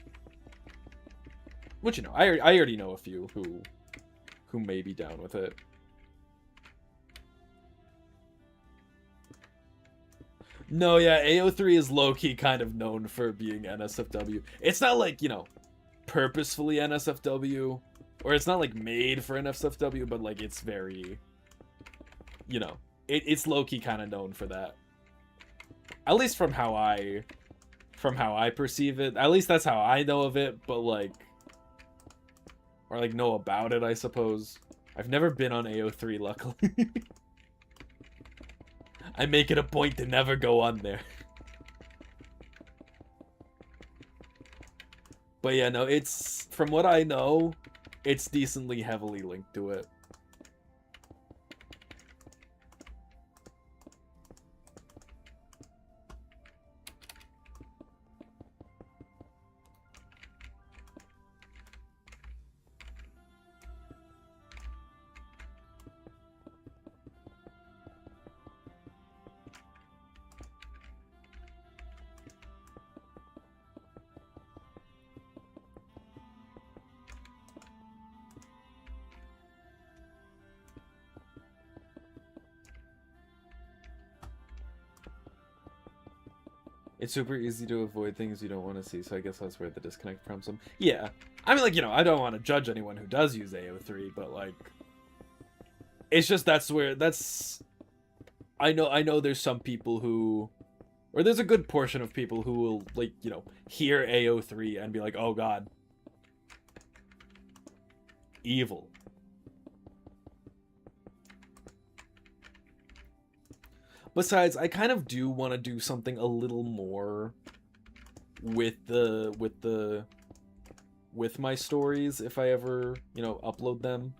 Which, you know, I already know a few who may be down with it. No, yeah, AO3 is low-key kind of known for being NSFW. It's not like, you know, purposefully NSFW, or it's not like made for NSFW, but like it's very, you know, it's low-key kind of known for that. At least from how I perceive it. At least that's how I know of it, but like, or like know about it, I suppose. I've never been on AO3, luckily. I make it a point to never go on there. But yeah, no, it's, from what I know, it's decently heavily linked to it. It's super easy to avoid things you don't want to see, so I guess that's where the disconnect comes from. Yeah. I mean, like, you know, I don't want to judge anyone who does use AO3, but, like, it's just that's where, that's... I know there's some people who... Or there's a good portion of people who will, like, you know, hear AO3 and be like, oh god. Evil. Besides, I kind of do want to do something a little more with my stories if I ever, you know, upload them.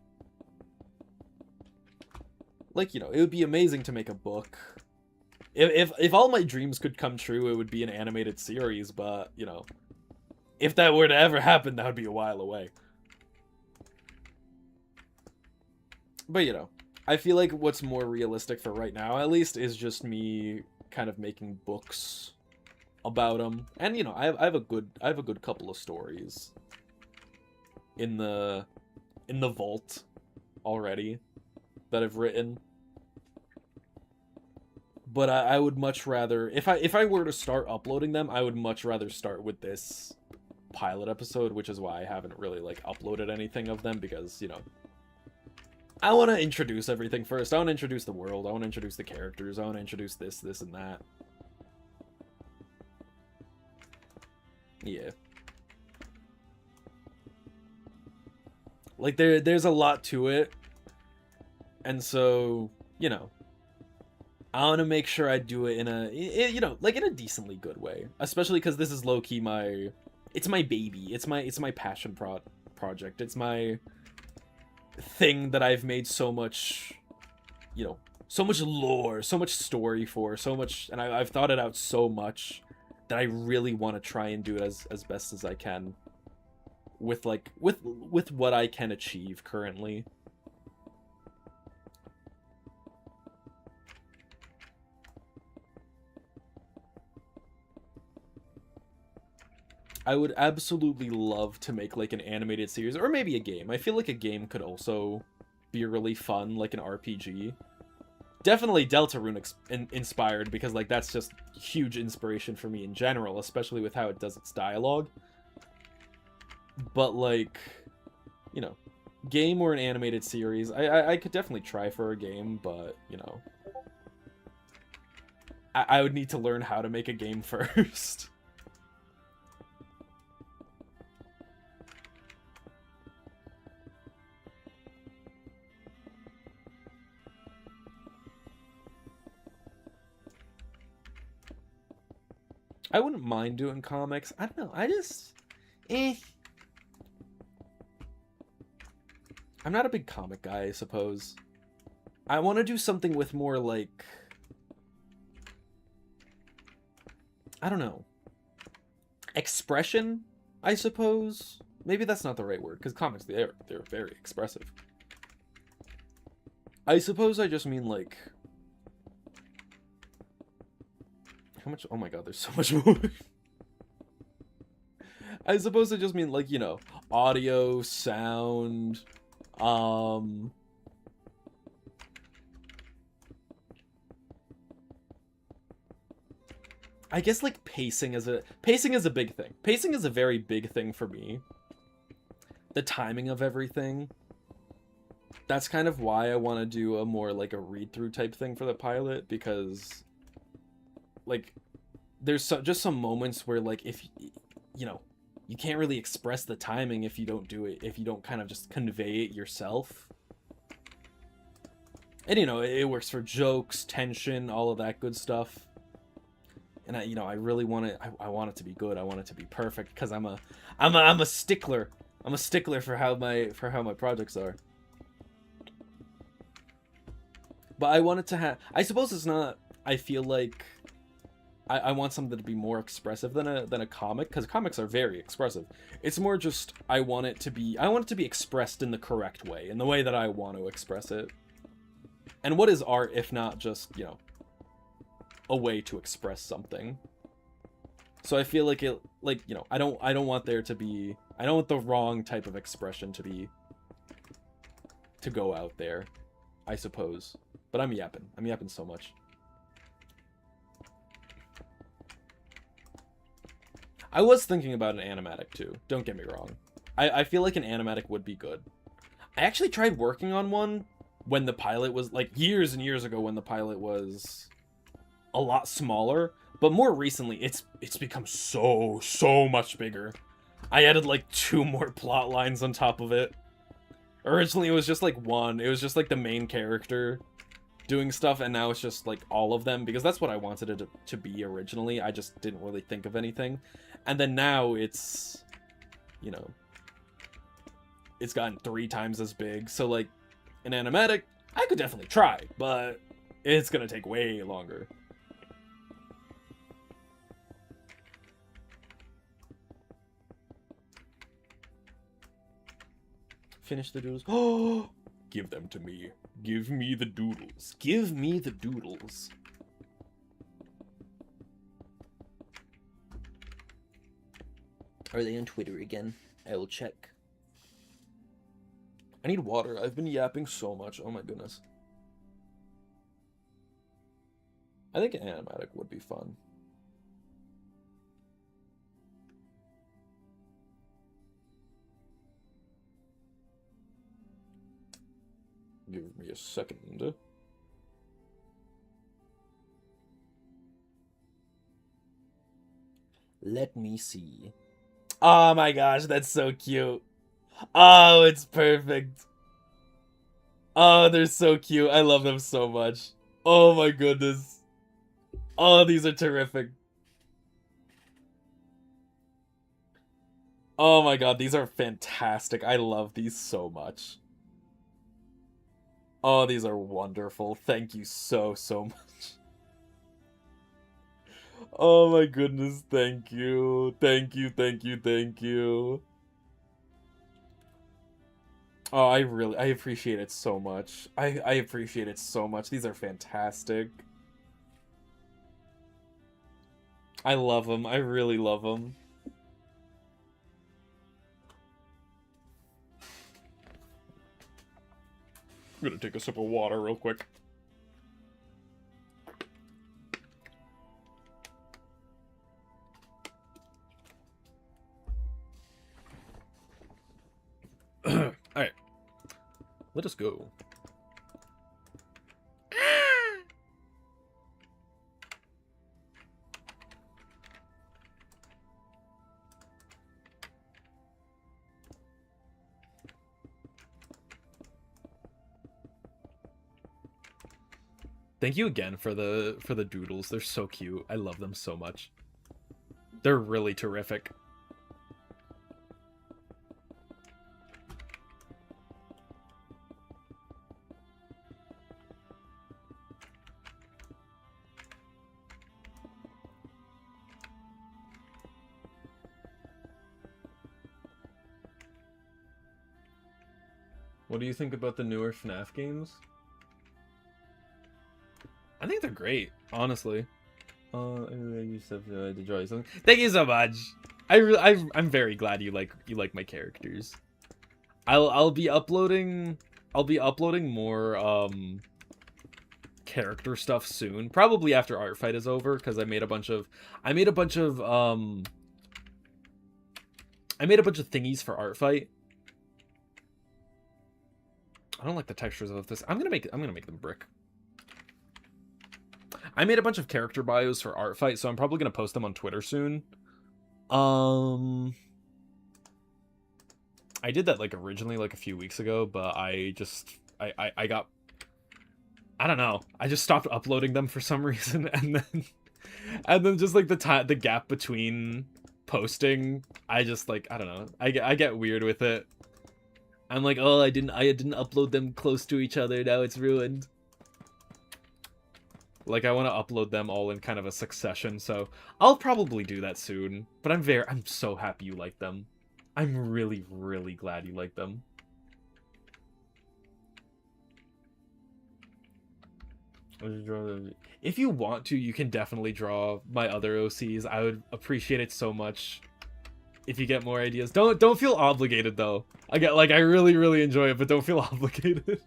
Like, you know, it would be amazing to make a book. If all my dreams could come true, it would be an animated series, but, you know, if that were to ever happen, that would be a while away. But, you know, I feel like what's more realistic for right now, at least, is just me kind of making books about them. And, you know, I have a good couple of stories in the vault already that I've written. But I would much rather, if I were to start uploading them, I would much rather start with this pilot episode, which is why I haven't really like uploaded anything of them, because, you know, I want to introduce everything first. I want to introduce the world. I want to introduce the characters. I want to introduce this, and that. Yeah. Like, there's a lot to it. And so, you know, I want to make sure I do it in a, you know, like in a decently good way. Especially because this is low-key it's my baby. It's my passion project. It's my thing that I've made so much, you know, so much lore, so much story for, so much, and I've thought it out so much that I really want to try and do it as best as I can with like with what I can achieve currently. I would absolutely love to make like an animated series or maybe a game. I feel like a game could also be really fun, like an RPG. Definitely Deltarune inspired, because like that's just huge inspiration for me in general, especially with how it does its dialogue. But like, you know, game or an animated series, I could definitely try for a game, but you know, I would need to learn how to make a game first. I wouldn't mind doing comics. I don't know. I just, I'm not a big comic guy, I suppose. I want to do something with more like, I don't know, expression, I suppose. Maybe that's not the right word, because comics, they're very expressive. I suppose I just mean like, how much? Oh my god, there's so much more. I suppose I just mean like, you know, audio, sound, I guess like pacing is a big thing. Pacing is a very big thing for me. The timing of everything. That's kind of why I want to do a more like a read-through type thing for the pilot, because like there's just some moments where like if you know, you can't really express the timing if you don't do it, if you don't kind of just convey it yourself. And you know, it works for jokes, tension, all of that good stuff. And I, you know, I really want it. I want it to be good. I want it to be perfect, because I'm a stickler. I'm a stickler for how my projects are. But I want it to have. I suppose it's not. I feel like I want something to be more expressive than a comic, because comics are very expressive. It's more just I want it to be expressed in the correct way, in the way that I want to express it. And what is art if not just, you know, a way to express something? So I feel like you know, I don't want there to be, I don't want the wrong type of expression to go out there, I suppose. But I'm yapping so much. I was thinking about an animatic too, don't get me wrong. I feel like an animatic would be good. I actually tried working on one when the pilot was, like, years and years ago, when the pilot was a lot smaller, but more recently it's become so much bigger. I added like 2 more plot lines on top of it. Originally it was just like 1. It was just like the main character doing stuff, and now it's just like all of them, because that's what I wanted it to be originally. I just didn't really think of anything. And then now it's, you know, it's gotten 3 times as big. So like an animatic, I could definitely try, but it's gonna take way longer. Finish the doodles. Oh, give them to me. Give me the doodles. Give me the doodles. Are they on Twitter again? I will check. I need water. I've been yapping so much. Oh my goodness. I think an animatic would be fun. Give me a second. Let me see. Oh my gosh, that's so cute. Oh, it's perfect. Oh, they're so cute. I love them so much. Oh my goodness. Oh, these are terrific. Oh my god, these are fantastic. I love these so much. Oh, these are wonderful. Thank you so much. Oh my goodness, thank you. Thank you. Oh, I appreciate it so much. I appreciate it so much. These are fantastic. I love them. I really love them. I'm gonna take a sip of water real quick. Alright. Let us go. Thank you again for the doodles. They're so cute. I love them so much. They're really terrific. What do you think about the newer FNaF games? I think they're great, honestly. You said to draw something. Thank you so much. I'm very glad you like my characters. I'll be uploading more character stuff soon, probably after Art Fight is over, because I made a bunch of thingies for Art Fight. I don't like the textures of this. I'm gonna make them brick. I made a bunch of character bios for Art Fight, so I'm probably gonna post them on Twitter soon. I did that like originally like a few weeks ago, but I got, I don't know. I just stopped uploading them for some reason, and then just like the gap between posting, I just like, I don't know. I get weird with it. I'm like, oh, I didn't upload them close to each other. Now it's ruined. Like, I want to upload them all in kind of a succession, so I'll probably do that soon. But I'm so happy you like them. I'm really, really glad you like them. If you want to, you can definitely draw my other OCs. I would appreciate it so much if you get more ideas. Don't feel obligated though. I really, really enjoy it, but don't feel obligated.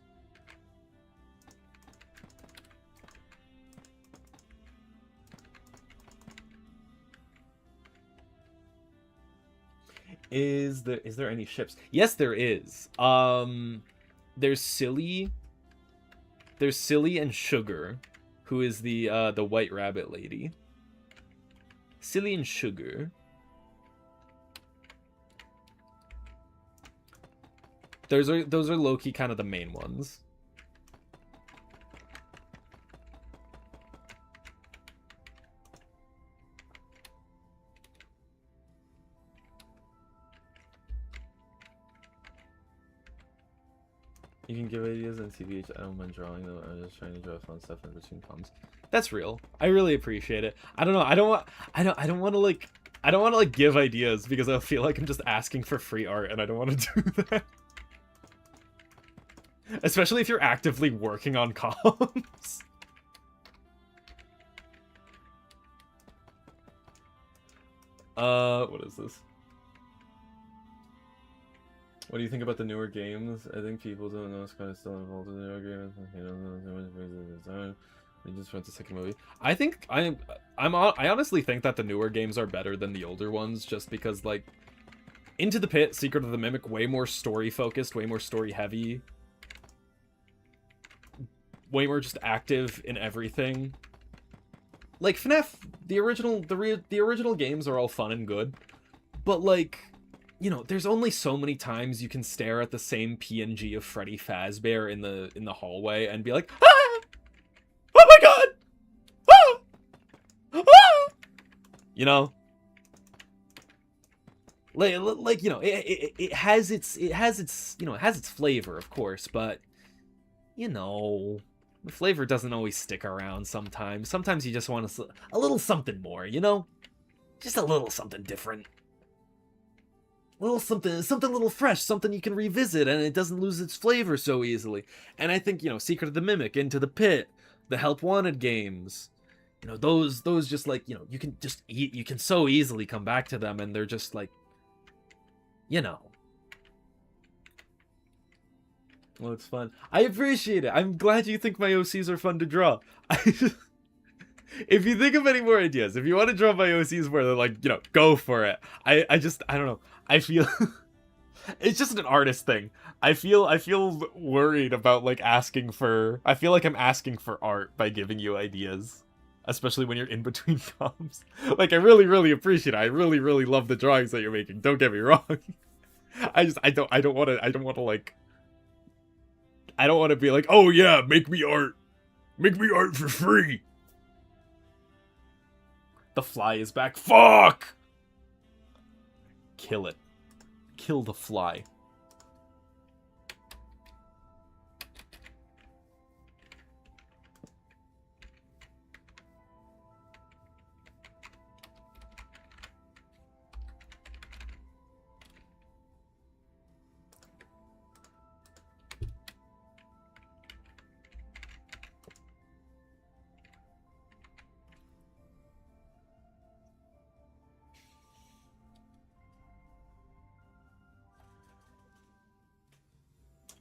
Is there any ships? Yes, there is. There's Silly and Sugar, who is the White Rabbit lady. Silly and Sugar. Those are low-key kind of the main ones. You can give ideas on TBH. I don't mind drawing though. I'm just trying to draw fun stuff in between palms. That's real. I really appreciate it. I don't know. I don't want to like give ideas because I feel like I'm just asking for free art, and I don't want to do that. Especially if you're actively working on comms. What is this? What do you think about the newer games? I think people don't know it's kind of still involved in the newer games. They don't know too much because of the design. They just went to second movie. I honestly think that the newer games are better than the older ones, just because like Into the Pit, Secret of the Mimic, way more story focused, way more story heavy. way more just active in everything. Like FNaF, the original games are all fun and good, but like, you know, there's only so many times you can stare at the same PNG of Freddy Fazbear in the hallway and be like, ah! Oh my god! Ah! Ah! You know? Like you know, it has its you know, it has its flavor, of course, but you know, the flavor doesn't always stick around sometimes. Sometimes you just want a little something more, you know? Just a little something different. A little something a little fresh, something you can revisit and it doesn't lose its flavor so easily. And I think, you know, Secret of the Mimic, Into the Pit, the Help Wanted games, you know, those just like, you know, you can so easily come back to them and they're just like, you know. Well, it's fun. I appreciate it. I'm glad you think my OCs are fun to draw. If you think of any more ideas, if you want to draw my OCs more, then like, you know, go for it. I don't know. I feel it's just an artist thing. I feel worried about like asking for. I feel like I'm asking for art by giving you ideas, especially when you're in between comps. Like I really appreciate it. I really love the drawings that you're making. Don't get me wrong. I don't want to like. I don't want to be like, oh yeah, make me art for free. The fly is back. Fuck! Kill it. Kill the fly.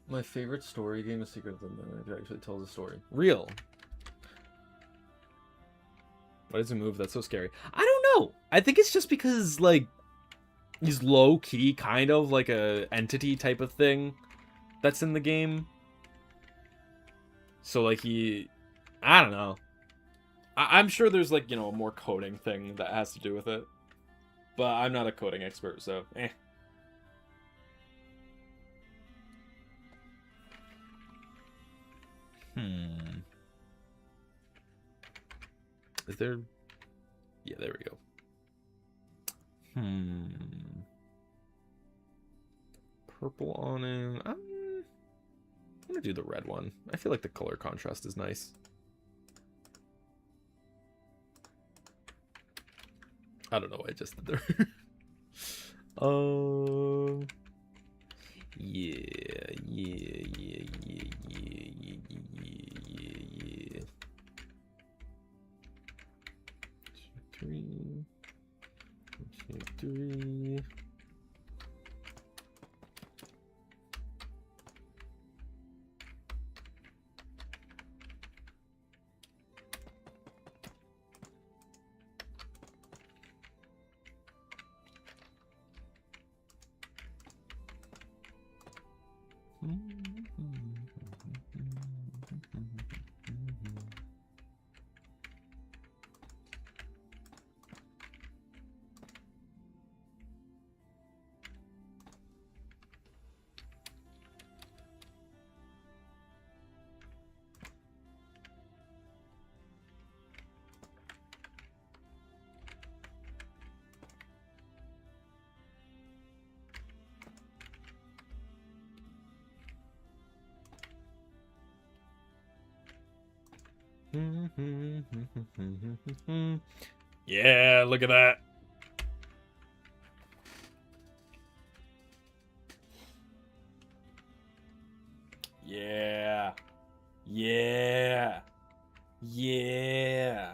My favorite story game is Secret of the Mimic. It actually tells a story. Real. Why does it move? That's so scary. I don't know. I think it's just because, like, he's low-key, kind of like a entity type of thing that's in the game. So, like, I don't know. I'm sure there's, like, you know, a more coding thing that has to do with it. But I'm not a coding expert, so, eh. Is there... Yeah, there we go. Purple awning. I'm gonna do the red one. I feel like the color contrast is nice. I don't know why I just did there. Yeah. 3, 3. Yeah, look at that. Yeah. Yeah. Yeah.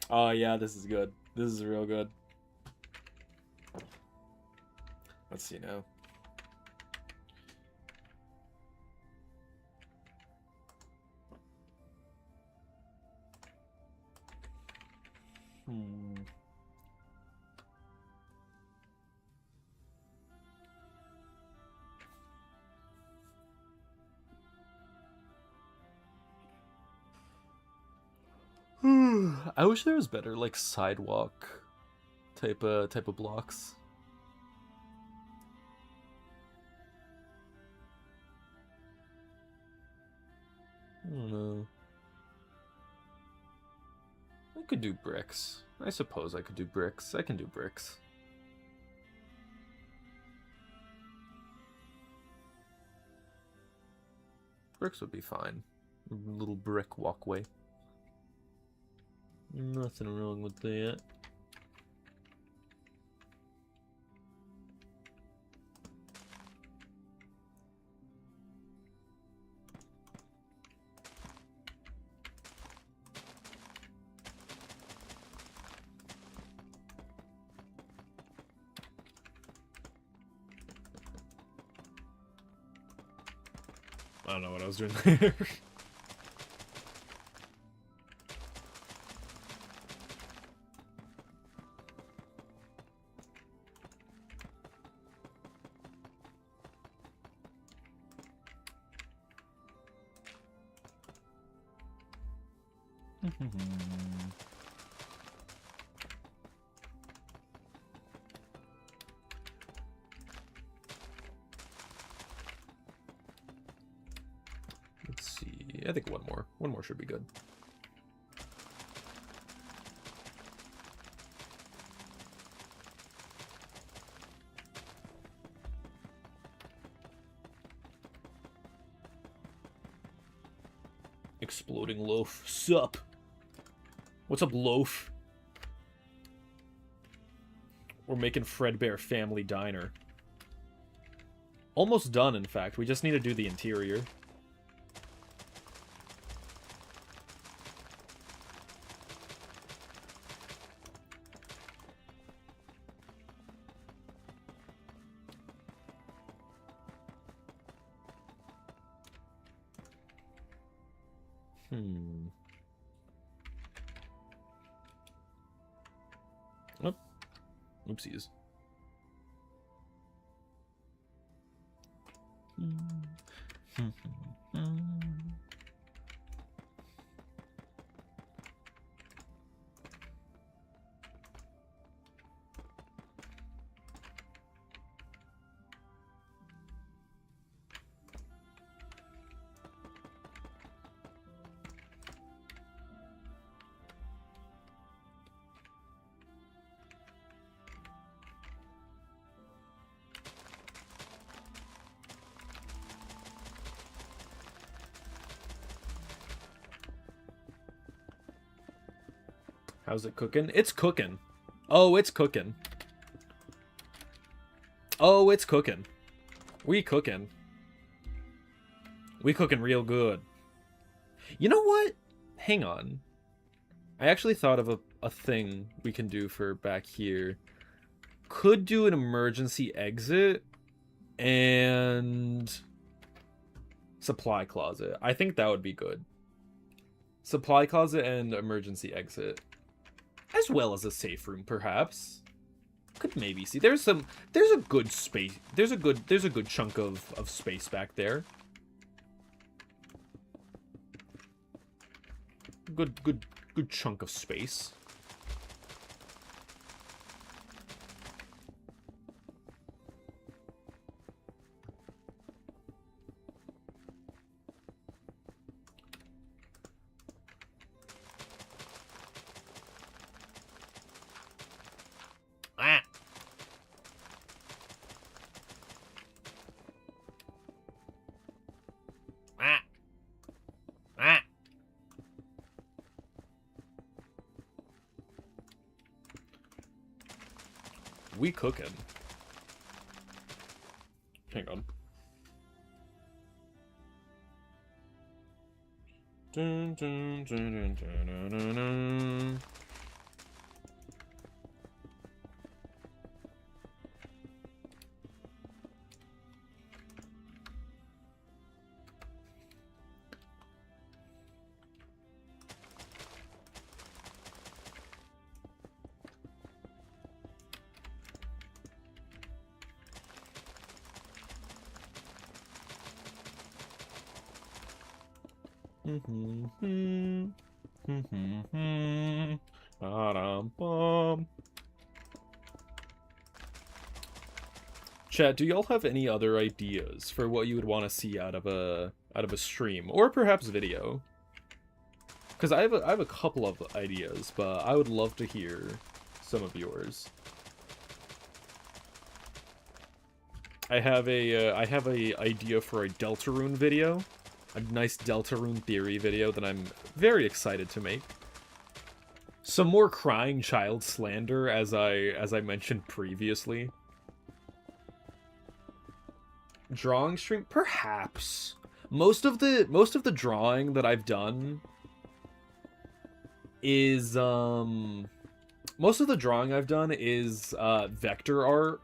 Oh yeah, this is good. This is real good. Let's see now. I wish there was better like sidewalk type of blocks. I don't know. I could do bricks. I suppose I could do bricks. I can do bricks. Bricks would be fine. A little brick walkway. Nothing wrong with that. I don't know what I was doing there. Let's see. I think one more. One more should be good. Exploding loaf. Sup? What's up, loaf? We're making Fredbear Family Diner. Almost done, in fact. We just need to do the interior. Oh. Oopsies. How's it cooking? It's cooking. Oh, it's cooking. Oh, it's cooking. We cooking. We cooking real good. You know what? Hang on. I actually thought of a thing we can do for back here. Could do an emergency exit and supply closet. I think that would be good. Supply closet and emergency exit. As well as a safe room, perhaps. Could maybe see. There's a good space. There's a good chunk of space back there. Good chunk of space. We cooking. Hang on. Dun, dun, dun, dun, dun, dun, dun. Ba-dum-bum. Chat, do y'all have any other ideas for what you would want to see out of a stream or perhaps video? Because I have a couple of ideas, but I would love to hear some of yours. I have a idea for a Deltarune video, a nice Deltarune theory video that I'm very excited to make. Some more crying child slander, as I mentioned previously. Drawing stream, perhaps. Most of the drawing that I've done is vector art.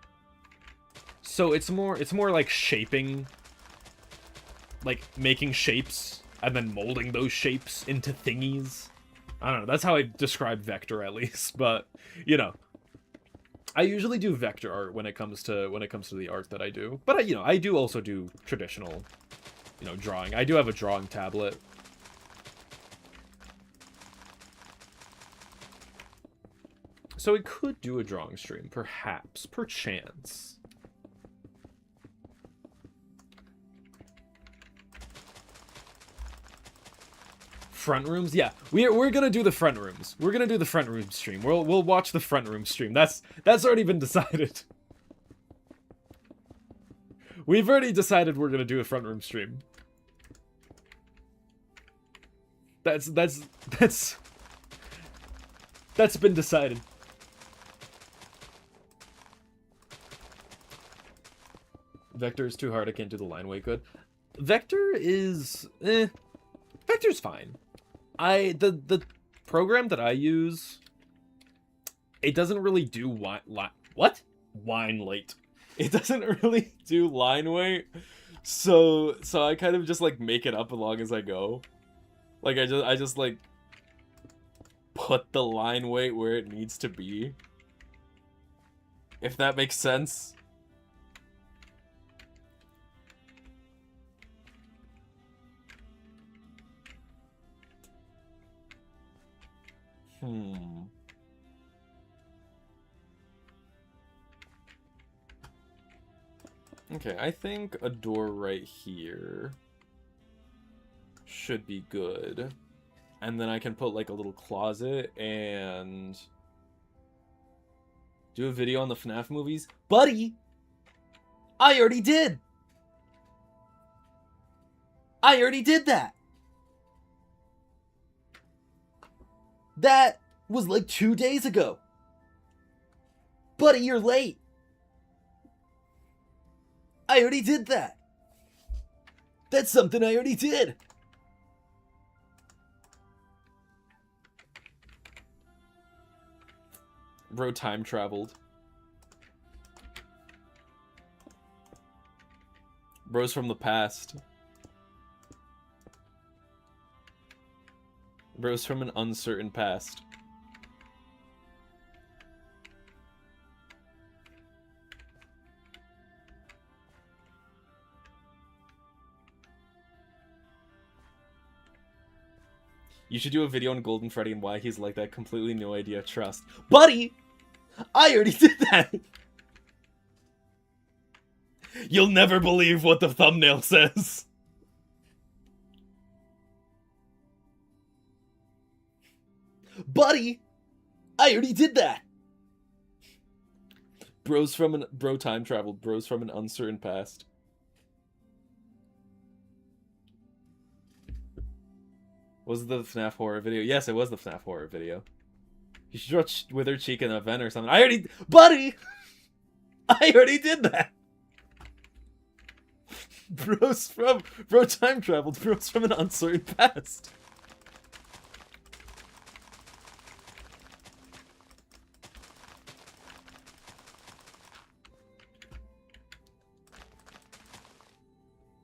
So it's more like shaping, like making shapes and then molding those shapes into thingies. I don't know, that's how I describe vector at least, but you know, I usually do vector art when it comes to the art that I do. But I do also do traditional, drawing. I do have a drawing tablet. So we could do a drawing stream, perhaps, perchance. Front rooms? Yeah, we're gonna do the front rooms. We're gonna do the front room stream. We'll watch the front room stream. That's already been decided. We've already decided we're gonna do a front room stream. That's been decided. Vector is too hard. I can't do the line weight good. Vector is Vector's fine. The program that I use, it doesn't really do wine late. It doesn't really do line weight, so I kind of just like make it up along as I go. Like I just like put the line weight where it needs to be. If that makes sense. Okay, I think a door right here should be good. And then I can put like a little closet and do a video on the FNaF movies. Buddy! I already did! I already did that! That was like 2 days ago. Buddy, you're late. I already did that. That's something I already did. Bro time traveled. Bro's from the past. Bro's from an uncertain past. You should do a video on Golden Freddy and why he's like that. Completely no idea. Trust. Buddy! I already did that! You'll never believe what the thumbnail says. Buddy! I already did that! Bro time traveled. Bros from an uncertain past. Was it the FNaF horror video? Yes, it was the FNaF horror video. You should draw Wither Cheek in an event or something. Buddy! I already did that! Bro time traveled. Bros from an uncertain past.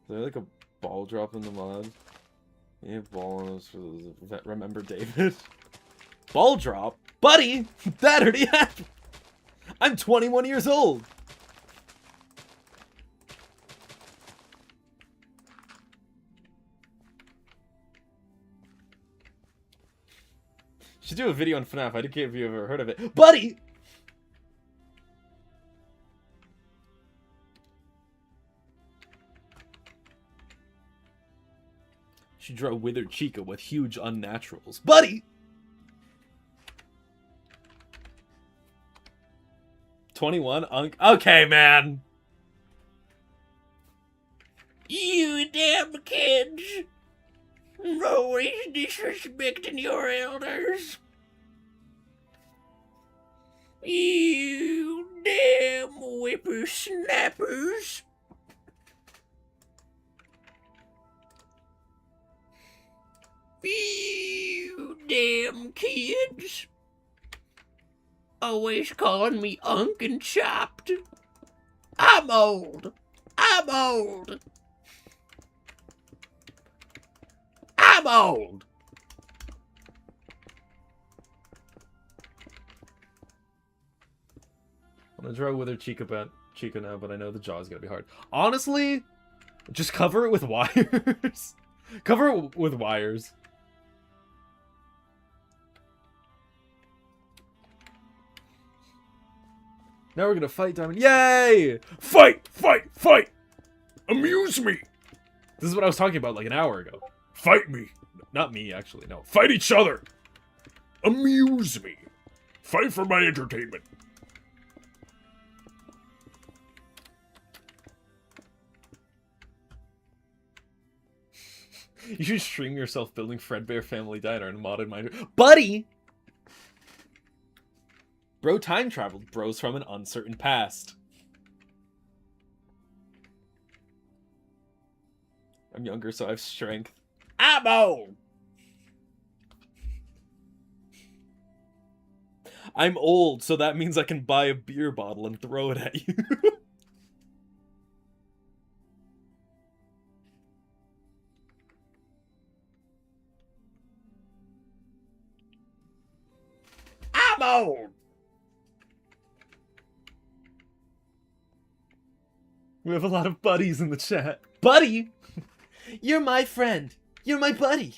Is there like a ball drop in the mod? Yeah, ball for remember David. Ball drop? Buddy! That already happened! I'm 21 years old! Should do a video on FNaF. I don't care if you've ever heard of it. Buddy! Should draw Withered Chica with huge unnaturals. Buddy! 21? Okay, man! You damn kids! Always disrespecting your elders. You damn whippersnappers. You damn kids. Always calling me Unk and Chopped. I'm old. I'm old. I'm old. I'm gonna draw Withered Chica now, but I know the jaw's gonna be hard. Honestly, just cover it with wires. Cover it with wires. Now we're gonna fight Diamond. Yay! Fight! Fight! Fight! Amuse me! This is what I was talking about like an hour ago. Fight me! Not me, actually, no. Fight each other! Amuse me! Fight for my entertainment! You should stream yourself building Fredbear Family Diner in modded Minecraft. Buddy! Bro time traveled. Bros from an uncertain past. I'm younger, so I have strength. I'm old. I'm old, so that means I can buy a beer bottle and throw it at you. I'm old. We have a lot of buddies in the chat. Buddy! You're my friend. You're my buddy.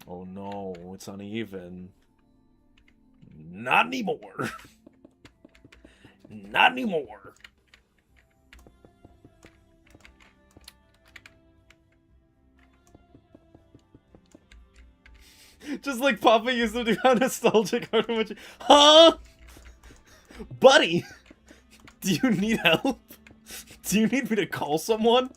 Oh no, it's uneven. Not anymore. Not anymore. Just like Papa used to do on nostalgic art emoji. Huh? Buddy! Do you need help? Do you need me to call someone?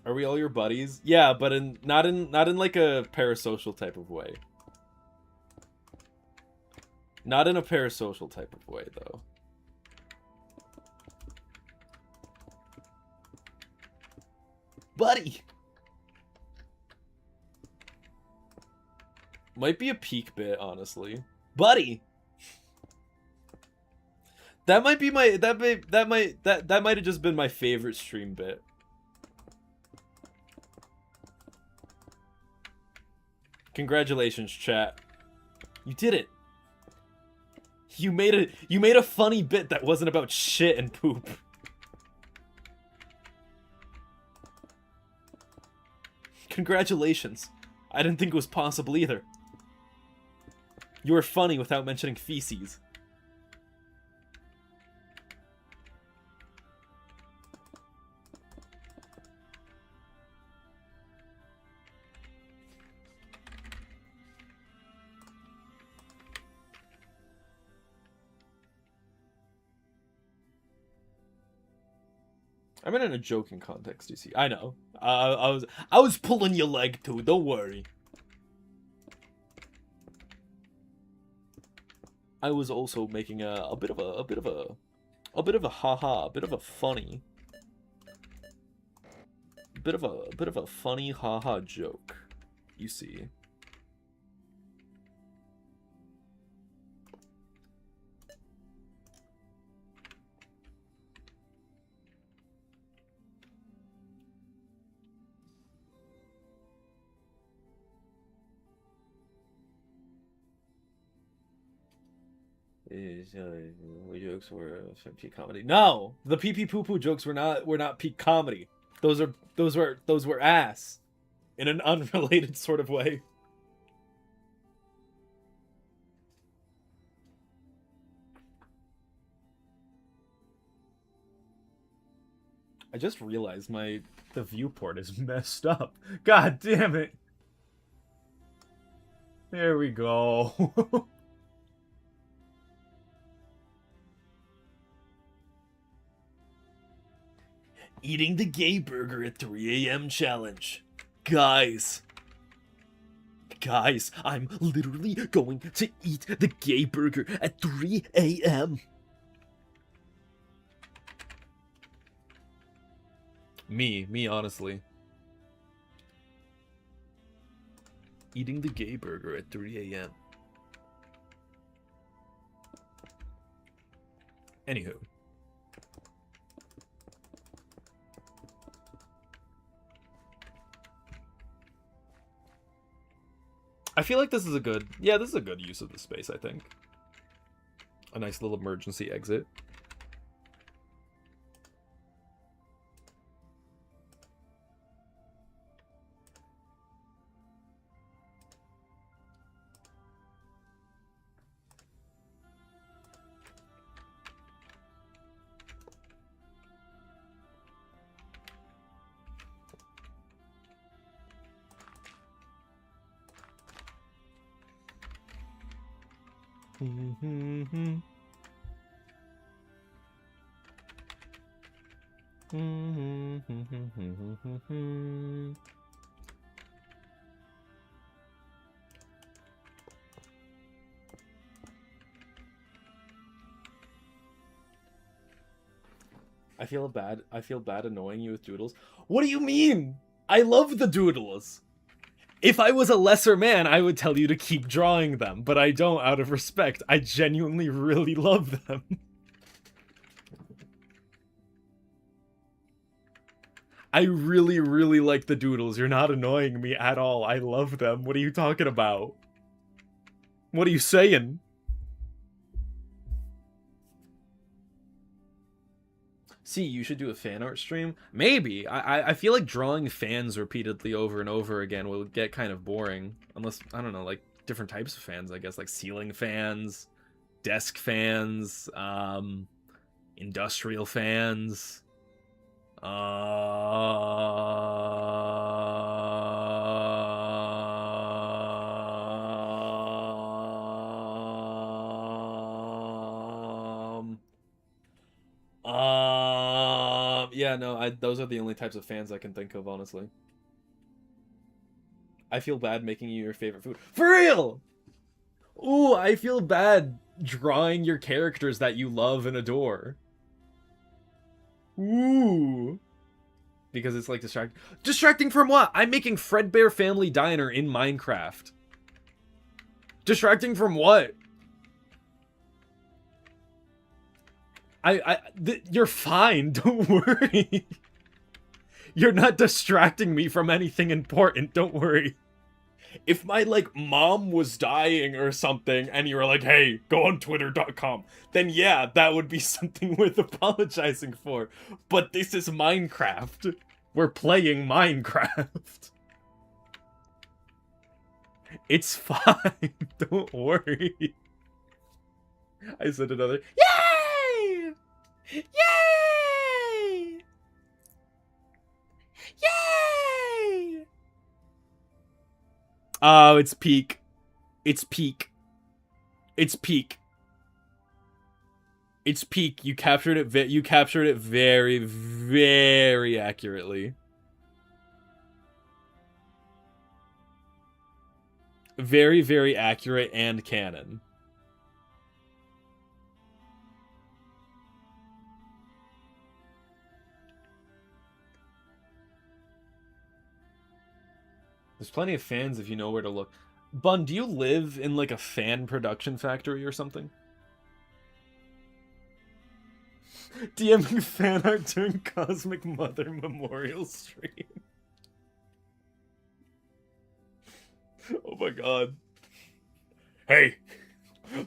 Are we all your buddies? Yeah, but not in like a parasocial type of way. Not in a parasocial type of way, though. Buddy! Might be a peak bit, honestly. Buddy! That might be my that might have just been my favorite stream bit. Congratulations, chat. You did it. You made a funny bit that wasn't about shit and poop. Congratulations. I didn't think it was possible either. You were funny without mentioning feces. I meant in a joking context, you see. I know. I was pulling your leg too. Don't worry. I was also making a bit of a haha, a bit of a funny, bit of a funny haha joke. You see. Jokes were peak comedy. No, the pee pee poo poo jokes were not peak comedy. Those were ass, in an unrelated sort of way. I just realized the viewport is messed up. God damn it. There we go. Eating the gay burger at 3 a.m. challenge. Guys, I'm literally going to eat the gay burger at 3 a.m. Me, honestly. Eating the gay burger at 3 a.m. Anywho. I feel like this is a good use of the space, I think. A nice little emergency exit. I feel bad annoying you with doodles. What do you mean? I love the doodles. If I was a lesser man, I would tell you to keep drawing them, but I don't out of respect. I genuinely really love them. I really, really like the doodles. You're not annoying me at all. I love them. What are you talking about? What are you saying? See, you should do a fan art stream. Maybe. I feel like drawing fans repeatedly over and over again will get kind of boring. Unless, I don't know, like different types of fans, I guess. Like ceiling fans, desk fans, industrial fans. Yeah, no, those are the only types of fans I can think of, honestly. I feel bad making you your favorite food. For real! Ooh, I feel bad drawing your characters that you love and adore. Ooh. Because it's like distracting from what? I'm making Fredbear Family Diner in Minecraft. Distracting from what? You're fine, don't worry. You're not distracting me from anything important, don't worry. If my, like, mom was dying or something, and you were like, hey, go on twitter.com, then yeah, that would be something worth apologizing for. But this is Minecraft. We're playing Minecraft. It's fine, don't worry. I said another, yay! Yay! Yay! Oh, it's peak. It's peak. It's peak. It's peak. You captured it very, very accurately. Very, very accurate and canon. There's plenty of fans if you know where to look. Bun, do you live in, like, a fan production factory or something? DMing fan art during Cosmic Mother Memorial stream. Oh my god. Hey,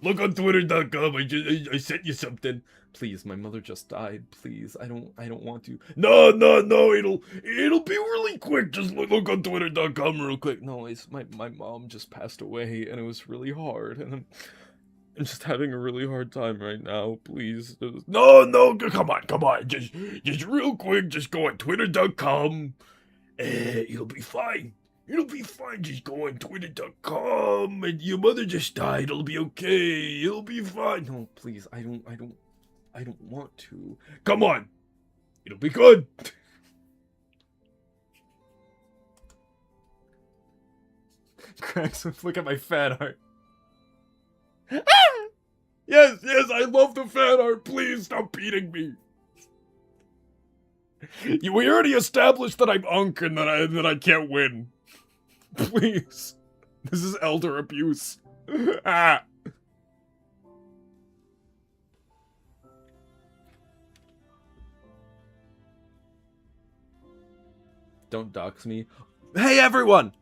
Look on Twitter.com. I sent you something. Please, my mother just died. Please, I don't want to. No. It'll be really quick. Just look on Twitter.com real quick. No, it's my mom just passed away, and it was really hard, and I'm just having a really hard time right now. Please. No. Come on. Just real quick. Just go on Twitter.com. It'll be fine. It'll be fine. Just go on Twitter.com. And your mother just died. It'll be okay. It'll be fine. No, please. I don't want to. Come on. It'll be good. Cracks, look at my fan art. Yes, I love the fan art. Please stop beating me. We already established that I'm Unk and that I can't win. Please. This is elder abuse. Ah. Don't dox me. Hey everyone!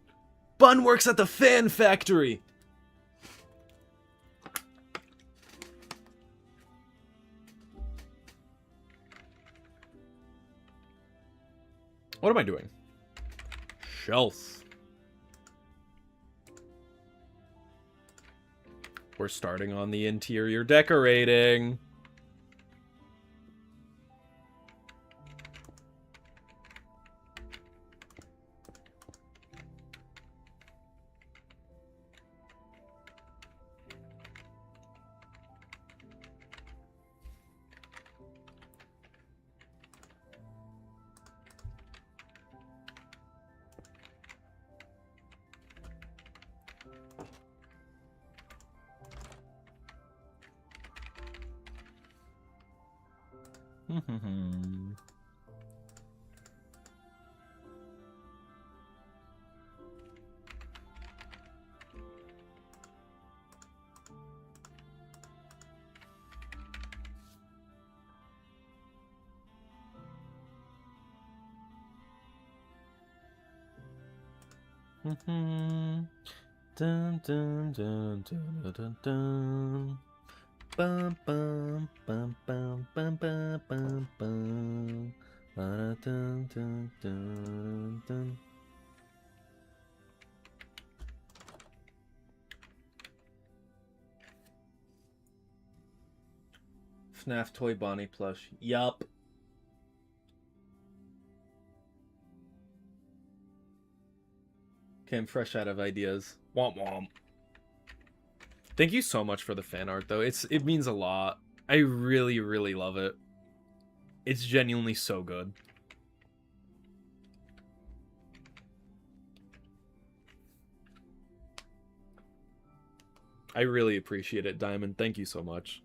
Bun works at the fan factory! What am I doing? Shelf. We're starting on the interior decorating. Dun, dun, dun, dun, dun, dun. Bum, bum, bum, bum, bum, bum, bum, bum. Ba-da-dun, dun, dun, dun. FNaF Toy Bonnie plush. Yup. Okay, I'm fresh out of ideas. Womp womp. Thank you so much for the fan art, though. It means a lot. I really, really love it. It's genuinely so good. I really appreciate it, Diamond. Thank you so much.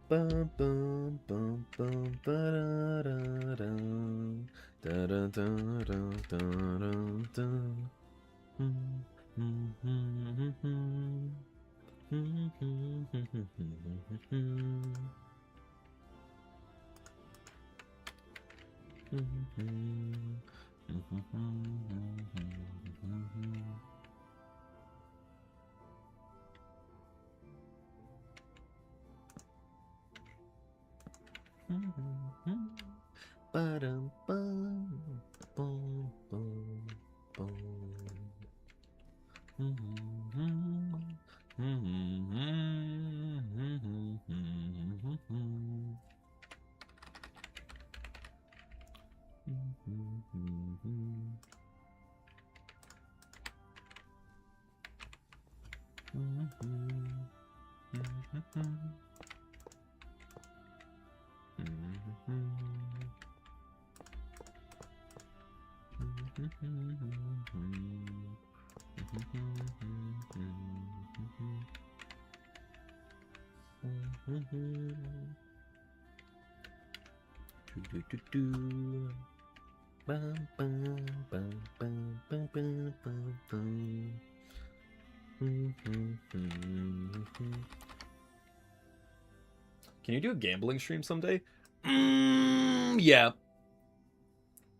Bum bum bum bum ba da da dum da da da da da dum dum. Ba-dum, bum, bum, bum, bum. Can you do a gambling stream someday? Yeah.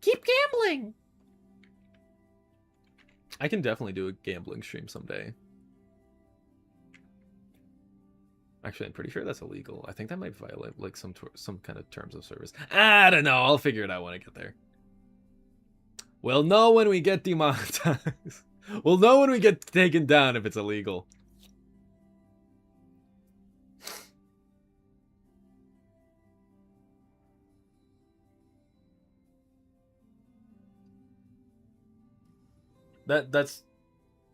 Keep gambling. I can definitely do a gambling stream someday. Actually, I'm pretty sure that's illegal. I think that might violate like some kind of terms of service. I don't know. I'll figure it out when I get there. We'll know when we get demonetized. We'll know when we get taken down if it's illegal. That's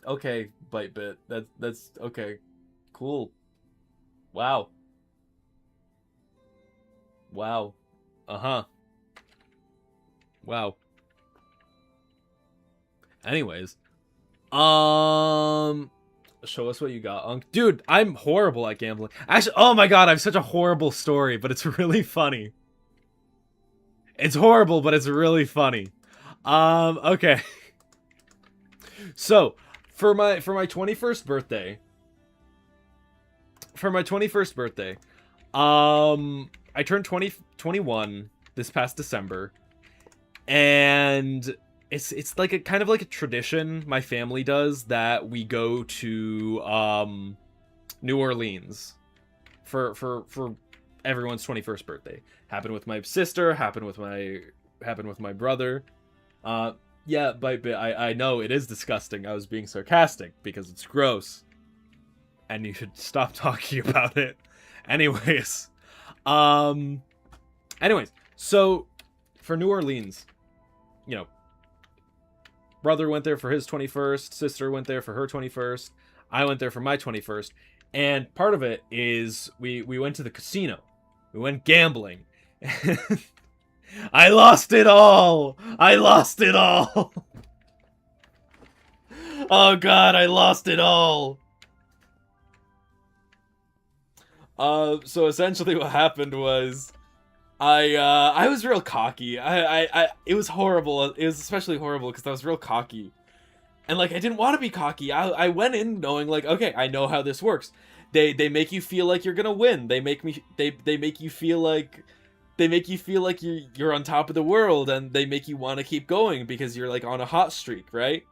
okay, Bytebit. That's okay. Cool. Wow. Wow. Uh-huh. Wow. Anyways, show us what you got, Unc. Dude, I'm horrible at gambling. Actually, oh my god, I have such a horrible story, but it's really funny. It's horrible, but it's really funny. Okay. So, for my 21st birthday, I turned 21 this past December, and it's like a kind of like a tradition my family does that we go to New Orleans for everyone's 21st birthday. Happened with my sister, happened with my brother. Yeah, but I know it is disgusting. I was being sarcastic because it's gross. And you should stop talking about it. Anyways, so for New Orleans, you know, brother went there for his 21st, sister went there for her 21st, I went there for my 21st, and part of it is we went to the casino. We went gambling. I lost it all! I lost it all! Oh god, I lost it all! So essentially what happened was I was real cocky. It was horrible. It was especially horrible because I was real cocky. And like I didn't want to be cocky. I went in knowing like, okay, I know how this works. They make you feel like you're going to win. They make you feel like you're on top of the world, and they make you want to keep going because you're like on a hot streak, right?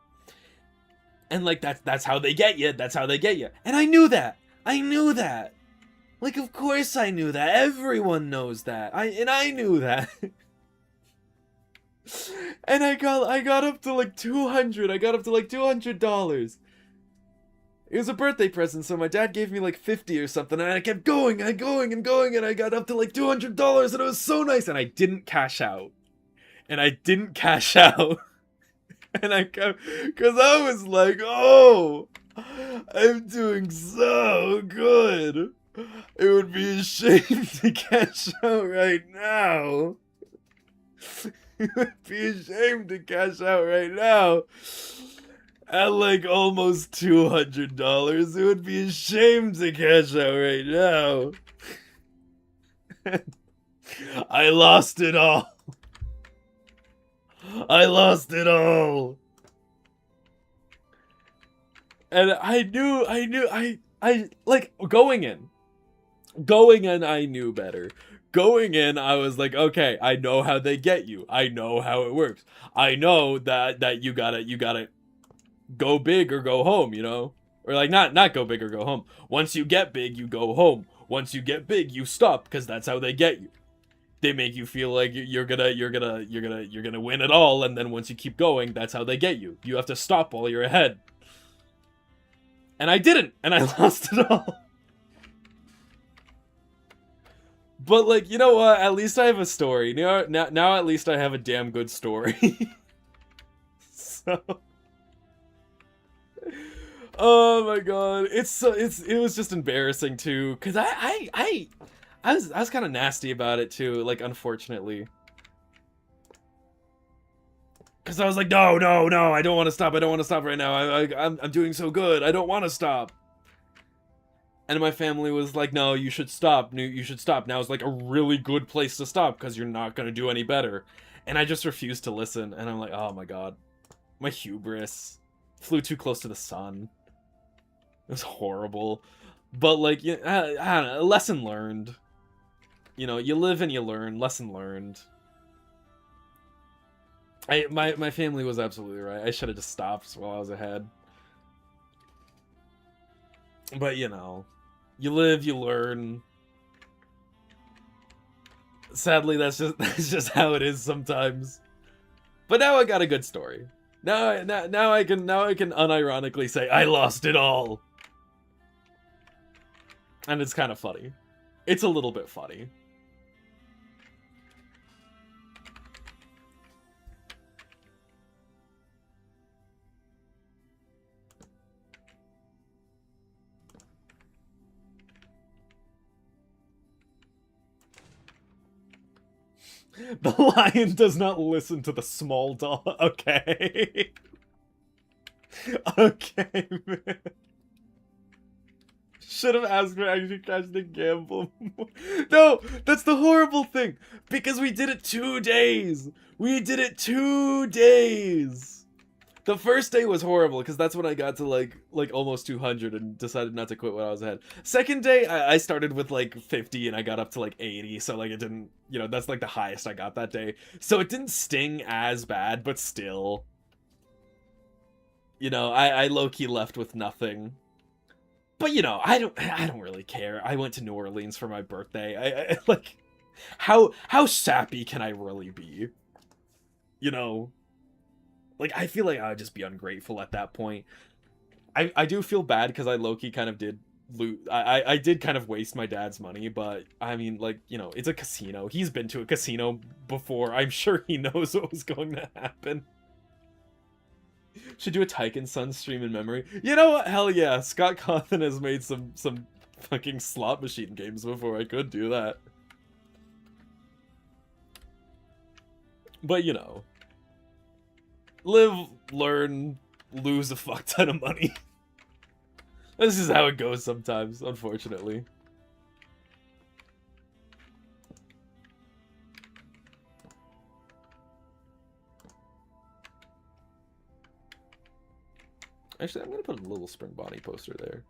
And like that's how they get you. That's how they get you. And I knew that. Like, of course I knew that. Everyone knows that. I knew that. And I got up to like 200. I got up to like $200. It was a birthday present, so my dad gave me like 50 or something, and I kept going and going and going, and I got up to like $200, and it was so nice, and I didn't cash out. And I kept, because I was like, oh, I'm doing so good. It would be a shame to cash out right now. It would be a shame to cash out right now. At like almost $200. It would be a shame to cash out right now. I lost it all. And I like going in, I knew better. Going in, I was like, okay, I know how they get you. I know how it works. I know that you gotta go big or go home, you know? Or like not go big or go home. Once you get big, you go home. Once you get big, you stop, because that's how they get you. They make you feel like you're gonna win it all, and then once you keep going, that's how they get you. You have to stop while you're ahead. And I didn't, and I lost it all. But like, you know what? At least I have a story. Now at least I have a damn good story. So, oh my god, it was just embarrassing too, cause I I was kind of nasty about it too, like, unfortunately. Because I was like, no, no, no, I don't want to stop. I don't want to stop right now. I'm doing so good. I don't want to stop. And my family was like, no, you should stop. You should stop. Now is like a really good place to stop because you're not going to do any better. And I just refused to listen. And I'm like, oh my god. My hubris. Flew too close to the sun. It was horrible. But like, I don't know, lesson learned. You know, you live and you learn. Lesson learned. My family was absolutely right. I should have just stopped while I was ahead. But you know, you live, you learn. Sadly, that's just how it is sometimes. But now I got a good story. Now I can unironically say I lost it all. And it's kind of funny. It's a little bit funny. The lion does not listen to the small dog. Okay. Okay, man. Should have asked for extra cash to gamble more. No, that's the horrible thing. Because we did it 2 days. We did it 2 days. The first day was horrible because that's when I got to like almost 200 and decided not to quit when I was ahead. Second day, I started with like 50 and I got up to like 80. So like it didn't, you know, that's like the highest I got that day. So it didn't sting as bad, but still. You know, I low-key left with nothing. But you know, I don't really care. I went to New Orleans for my birthday. I like, how sappy can I really be? You know, like I feel like I would just be ungrateful at that point. I do feel bad because I low-key kind of did loot. I did kind of waste my dad's money, but I mean, like, you know, it's a casino. He's been to a casino before. I'm sure he knows what was going to happen. Should do a Taiken Sun stream in memory. You know what? Hell yeah. Scott Cawthon has made some fucking slot machine games before. I could do that. But, you know. Live, learn, lose a fuck ton of money. This is how it goes sometimes, unfortunately. Actually, I'm gonna put a little Spring Bonnie poster there.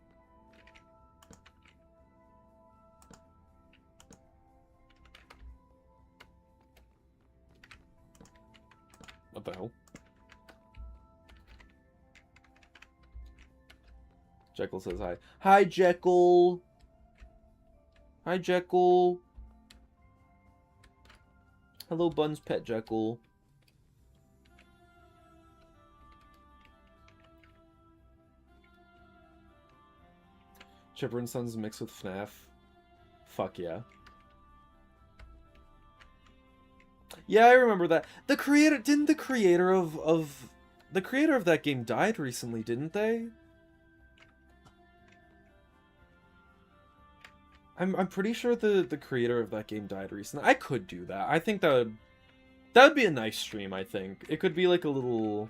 What the hell? Jekyll says hi. Hi, Jekyll! Hi, Jekyll! Hello, Bun's pet Jekyll. Chipper and Sons mixed with FNaF. Fuck yeah. Yeah, I remember that. The creator didn't the creator of the creator of that game died recently, didn't they? I'm pretty sure the creator of that game died recently. I could do that. I think that would be a nice stream, I think. It could be like a little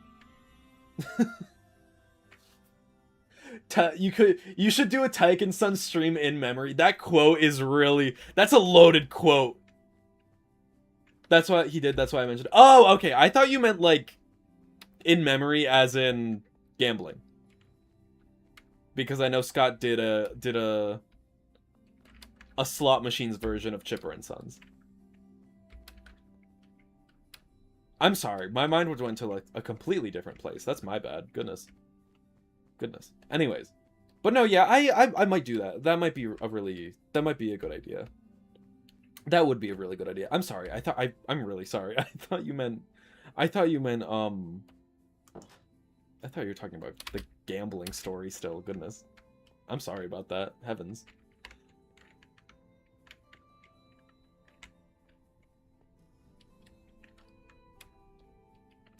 you should do a Taiken Sun stream in memory. That quote is really, that's a loaded quote. That's what he did. That's why I mentioned. Oh, okay. I thought you meant like in memory, as in gambling. Because I know Scott did a slot machines version of Chipper and Sons. I'm sorry. My mind went to like a completely different place. That's my bad. Goodness. Anyways, but no, yeah, I might do that. That might be a good idea. That would be a really good idea. I'm sorry. I'm really sorry. I thought you were talking about the gambling story still. Goodness. I'm sorry about that. Heavens.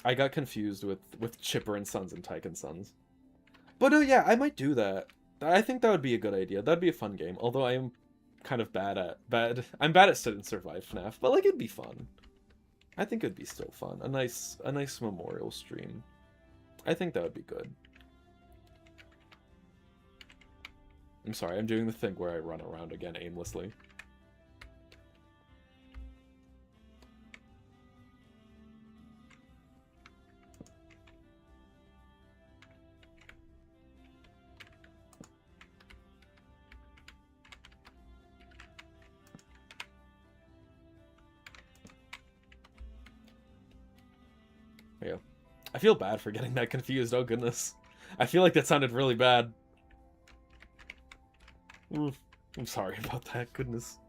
I got confused with Chipper and Sons and Taiken Sons. But no, yeah, I might do that. I think that would be a good idea. That'd be a fun game. Although I am kind of bad. I'm bad at sit and survive FNAF, but like it'd be fun. I think it'd be still fun. A nice memorial stream. I think that would be good. I'm sorry, I'm doing the thing where I run around again aimlessly. Yeah. I feel bad for getting that confused. Oh, goodness. I feel like that sounded really bad. I'm sorry about that. Goodness.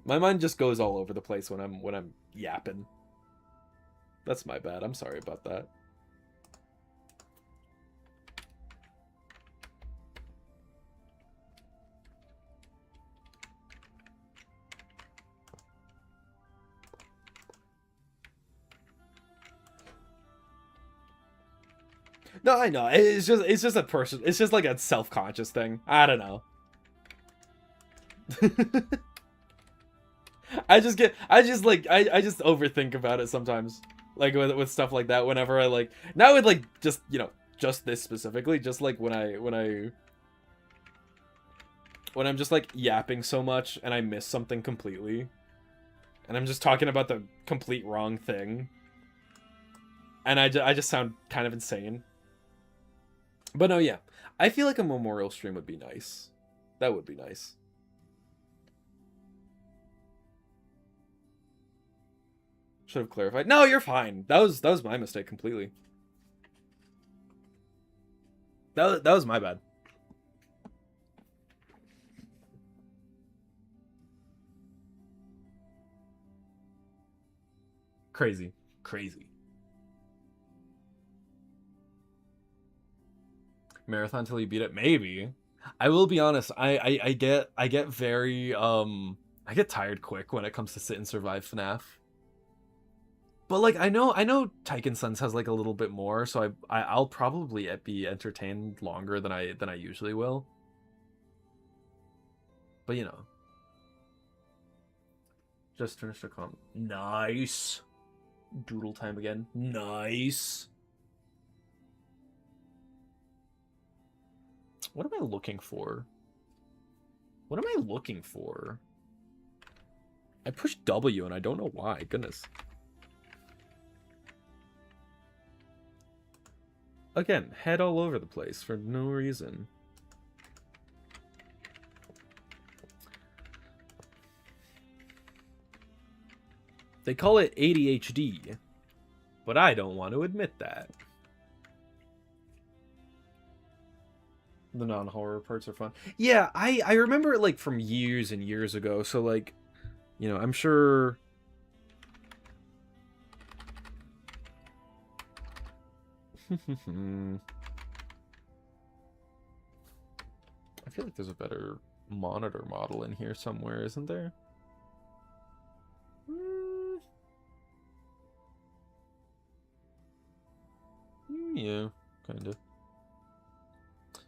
My mind just goes all over the place when I'm yapping. That's my bad. I'm sorry about that. No, I know. It's just a person. It's just like a self-conscious thing. I don't know. I just overthink about it sometimes. Like with stuff like that whenever I like not with like just, you know, just this specifically, just like when I'm just like yapping so much and I miss something completely. And I'm just talking about the complete wrong thing. And I just sound kind of insane. But no, yeah. I feel like a memorial stream would be nice. That would be nice. Should have clarified. No, you're fine. That was my mistake completely. That was my bad. Crazy. Crazy. Marathon till you beat it? Maybe. I will be honest, I get very I get tired quick when it comes to sit and survive FNAF. But like I know Taiken Sense has like a little bit more, so I'll probably be entertained longer than I usually will. But you know. Just finished a comp. Nice. Doodle time again. Nice. What am I looking for? What am I looking for? I pushed W and I don't know why. Goodness. Again, head all over the place for no reason. They call it ADHD, but I don't want to admit that. The non-horror parts are fun. Yeah, I remember it like from years and years ago, so like, you know, I'm sure... I feel like there's a better monitor model in here somewhere, isn't there? Yeah, kind of.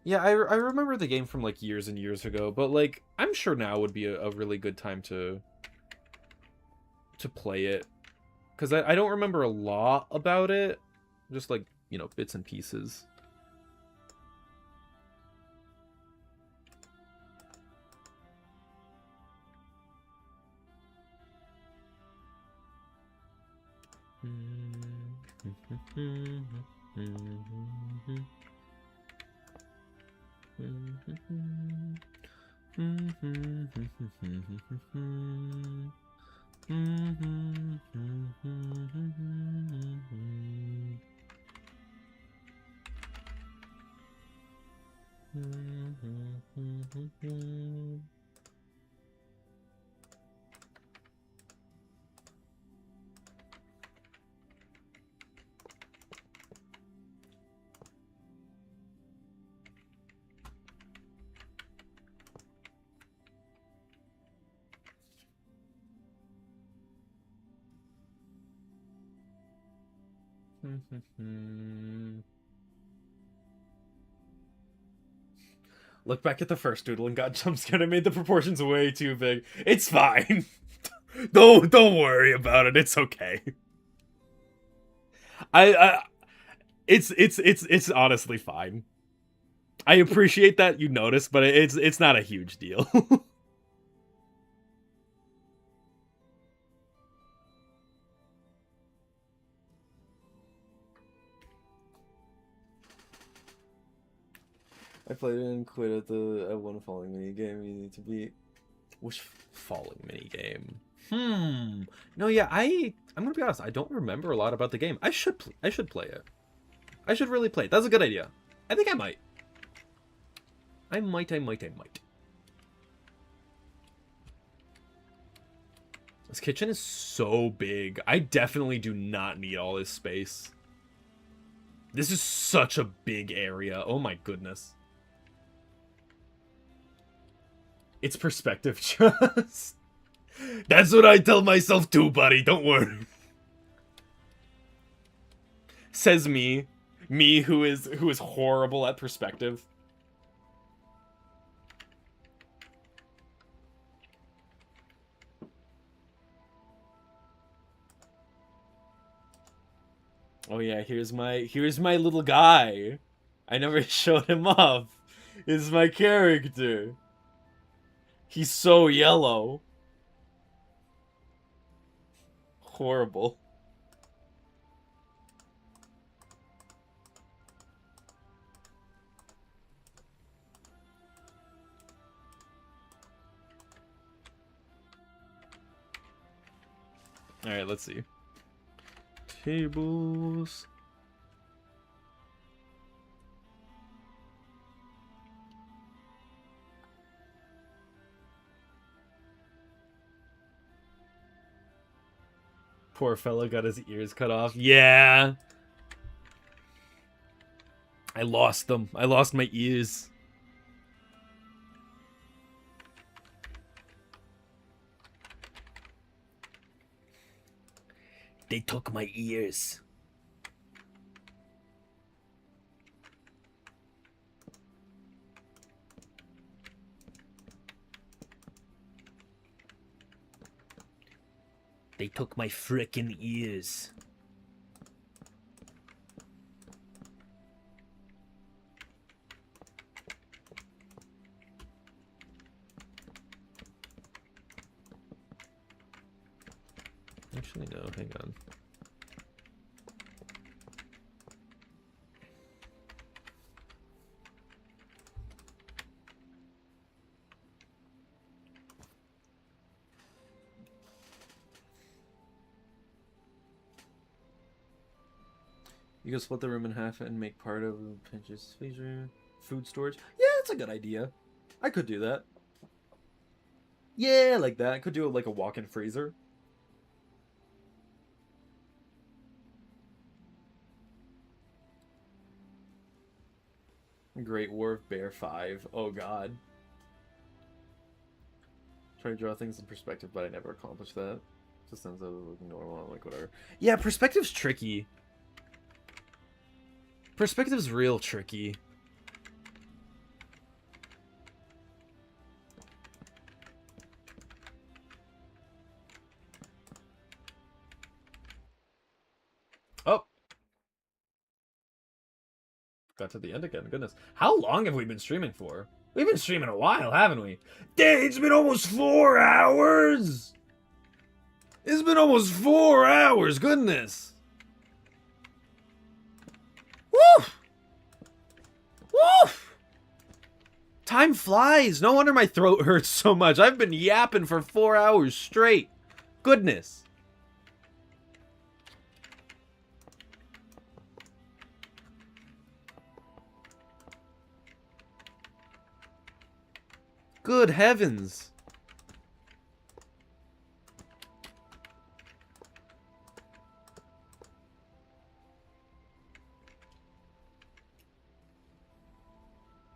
Yeah, I remember the game from like years and years ago, but like I'm sure now would be a really good time to play it, because I don't remember a lot about it, just like, you know, bits and pieces. Look back at the first doodle and got jump scared. I made the proportions way too big. It's fine. Don't worry about it. It's okay. It's honestly fine. I appreciate that you noticed, but it's not a huge deal. I played it and quit at one falling mini game. You need to beat. Which falling mini game? No, yeah, I'm gonna be honest. I don't remember a lot about the game. I should play it. I should really play it. That's a good idea. I think I might. I might. This kitchen is so big. I definitely do not need all this space. This is such a big area. Oh my goodness. It's perspective just. That's what I tell myself too, buddy. Don't worry. Says me who is horrible at perspective. Oh yeah, here's my little guy. I never showed him off. This is my character. He's so yellow. Horrible. Alright, let's see. Tables. Poor fella got his ears cut off. Yeah. I lost them. I lost my ears. They took my ears. They took my frickin' ears. Actually, no, hang on. You can split the room in half and make part of Pinch's freezer. Food storage. Yeah, that's a good idea. I could do that. Yeah, like that. I could do it like a walk-in freezer. Great War of Bear 5. Oh god. Try to draw things in perspective, but I never accomplished that. Just ends up looking normal, like whatever. Yeah, perspective's tricky. Perspective's real tricky. Oh. Got to the end again, goodness. How long have we been streaming for? We've been streaming a while, haven't we? Dang, it's been almost 4 hours! It's been almost 4 hours, goodness! Woof! Woof! Time flies. No wonder my throat hurts so much. I've been yapping for 4 hours straight. Goodness. Good heavens.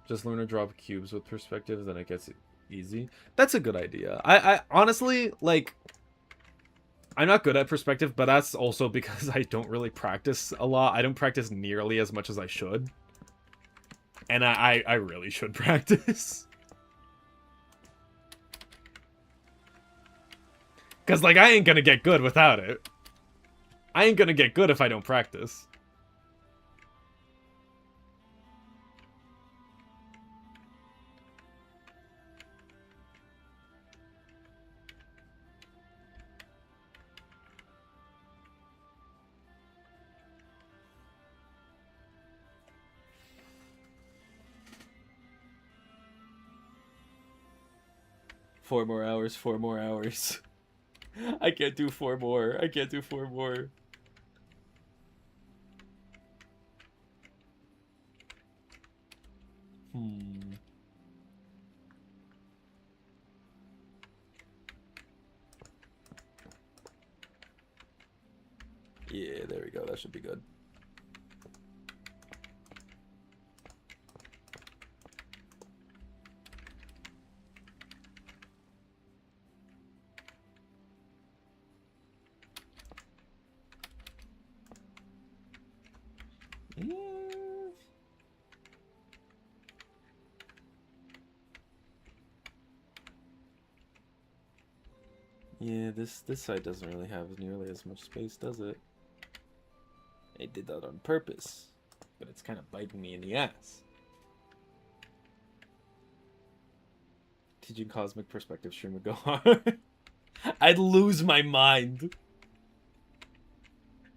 Just learn to drop cubes with perspective, then it gets easy. That's a good idea. I honestly, like, I'm not good at perspective, but that's also because I don't really practice a lot. I don't practice nearly as much as I should. And I really should practice. Because, like, I ain't gonna get good without it. I ain't gonna get good if I don't practice. Four more hours, 4 more hours. I can't do 4 more. I can't do 4 more. Yeah, there we go. That should be good. Yeah, this side doesn't really have nearly as much space, does it? I did that on purpose, but it's kind of biting me in the ass. Teaching Cosmic Perspective stream would go hard. I'd lose my mind.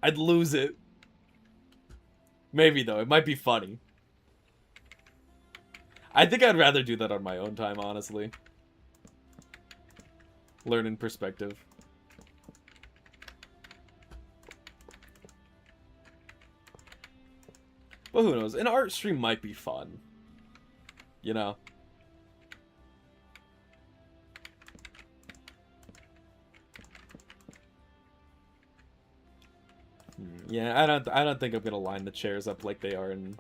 I'd lose it. Maybe, though. It might be funny. I think I'd rather do that on my own time, honestly. Learn in perspective. But who knows? An art stream might be fun. You know? Yeah, I don't think I'm gonna line the chairs up like they are in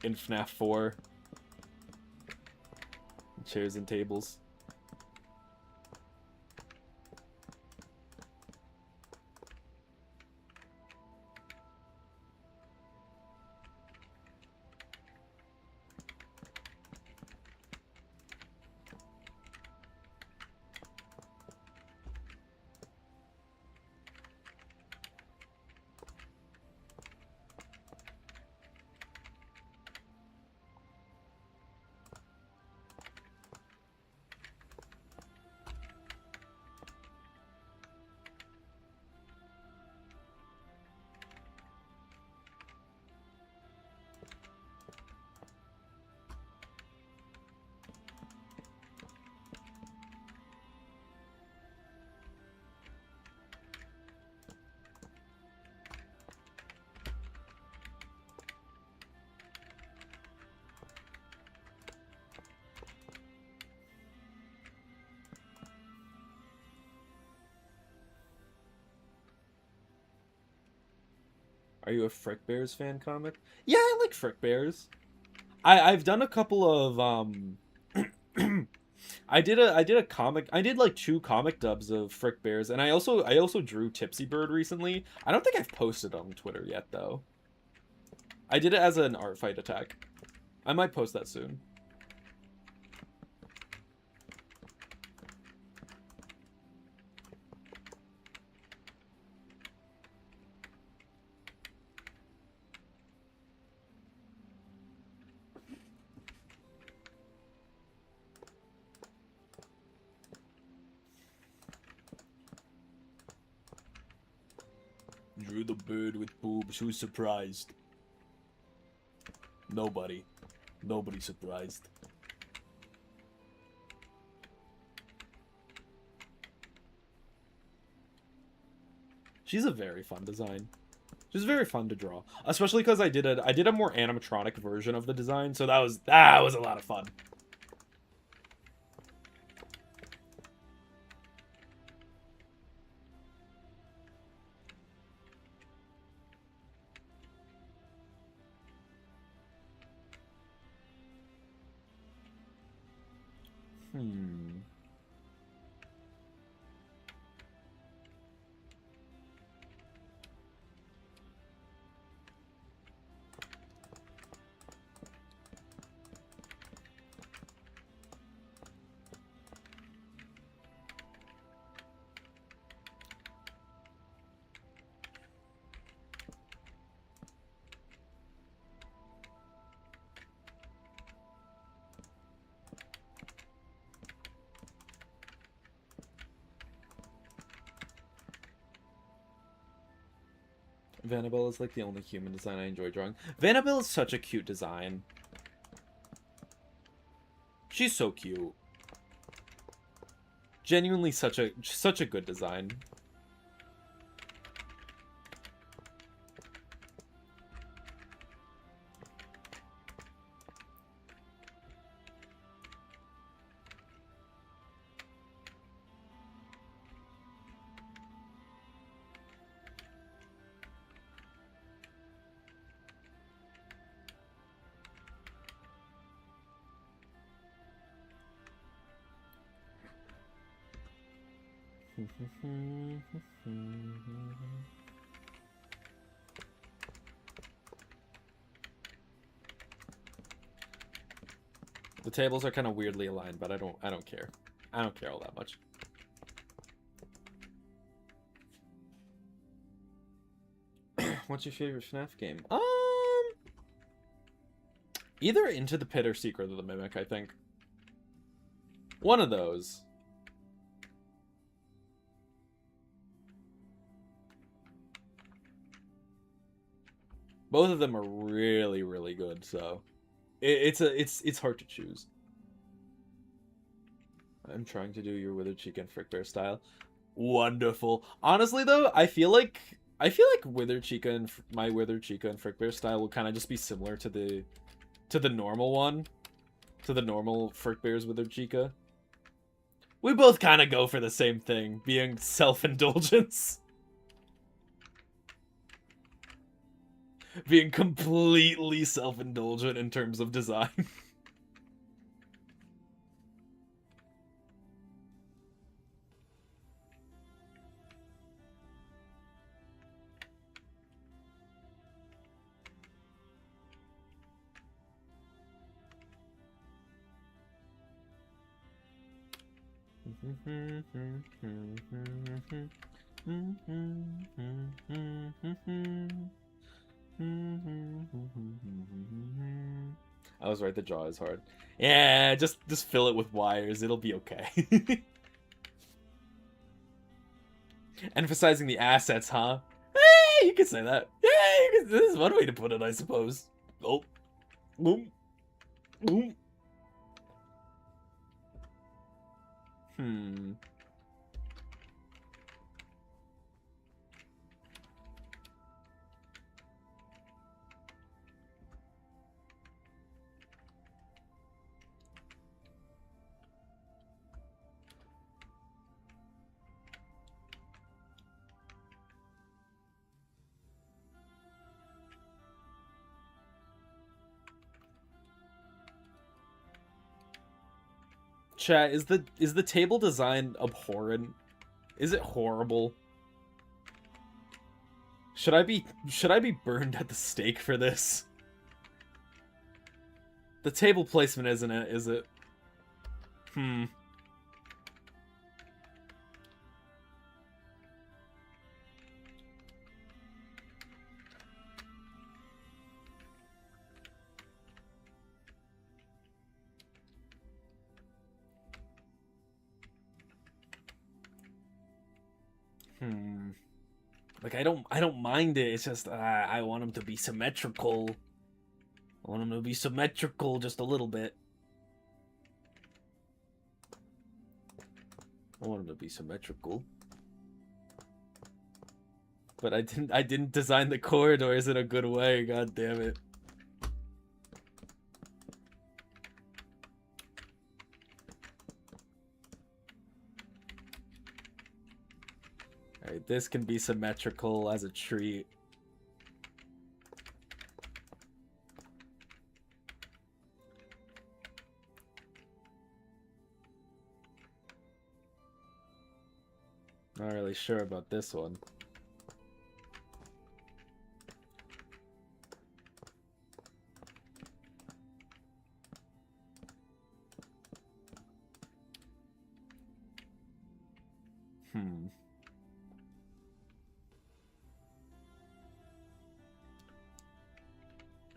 FNaF 4. Chairs and tables. Are you a Frick Bears fan comic? Yeah, I like Frick Bears. I've done a couple of I did a comic. I did like 2 comic dubs of Frick Bears, and I also drew Tipsy Bird recently. I don't think I've posted on Twitter yet though. I did it as an art fight attack. I might post that soon. Drew the bird with boobs. Who's surprised? Nobody. Nobody's surprised. She's a very fun design. She's very fun to draw, especially because I did a more animatronic version of the design, so that was a lot of fun. Vanabelle is like the only human design I enjoy drawing. Vanabelle is such a cute design. She's so cute. Genuinely such a good design. The tables are kind of weirdly aligned, but I don't care. I don't care all that much. What's your favorite FNaF game? Either Into the Pit or Secret of the Mimic, I think. One of those. Both of them are really, really good, so it's hard to choose. I'm trying to do your Withered Cheek and Frick Bear style. Wonderful. Honestly, though, I feel like Withered Chica and my Withered Chica and Frick Bear style will kind of just be similar to the normal one, to the normal Frick Bear's Withered Chica. We both kind of go for the same thing, being self-indulgence. Being completely self-indulgent in terms of design. I was right, the jaw is hard. Yeah, just fill it with wires, it'll be okay. Emphasizing the assets, huh? Hey, you could say that. Yeah, this is one way to put it, I suppose. Oh. Boom. Boom. Chat, is the table design abhorrent? Is it horrible? Should I be burned at the stake for this? The table placement isn't it, is it? Like, I don't mind it. It's just I want them to be symmetrical. I want them to be symmetrical just a little bit. I want them to be symmetrical. But I didn't design the corridors in a good way. God damn it. Alright, this can be symmetrical as a treat. Not really sure about this one.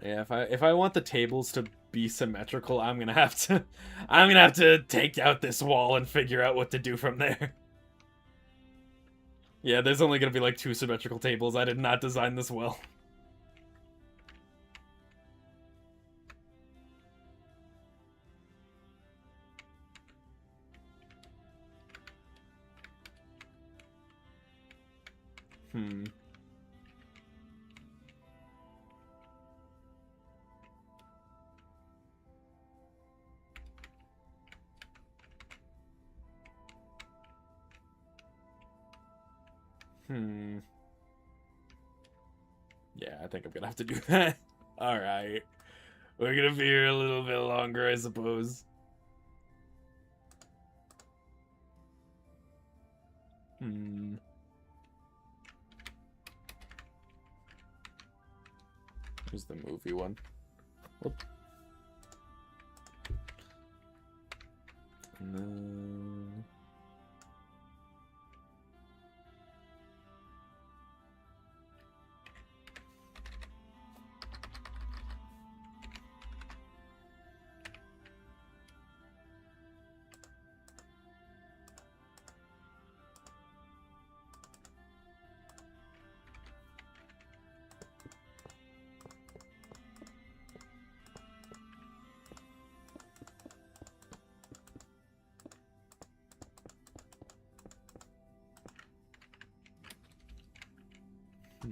Yeah, if I want the tables to be symmetrical, I'm gonna have to take out this wall and figure out what to do from there. Yeah, there's only gonna be like 2 symmetrical tables. I did not design this well. Hmm. Hmm. Yeah, I think I'm gonna have to do that. Alright. We're gonna be here a little bit longer, I suppose. Hmm. Here's the movie one. Whoop. And then... Hmm.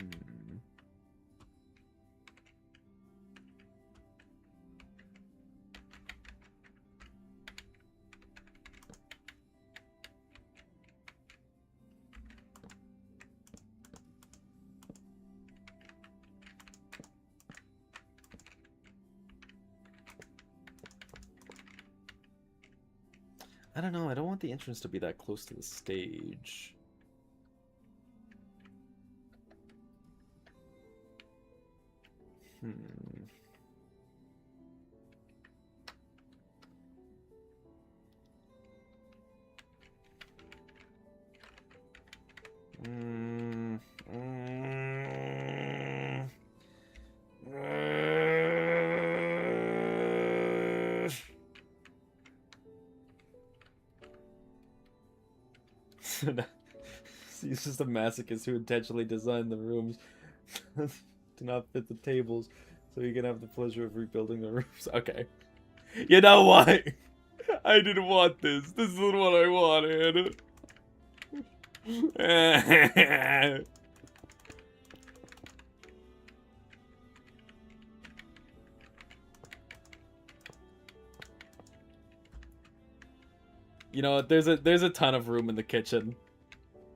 I don't know, I don't want the entrance to be that close to the stage. Hmm. Mm, mm, He's just a masochist who intentionally designed the rooms to not fit the tables, so you can have the pleasure of rebuilding the rooms. Okay. You know what? I didn't want this. This isn't what I wanted. You know what? There's a ton of room in the kitchen.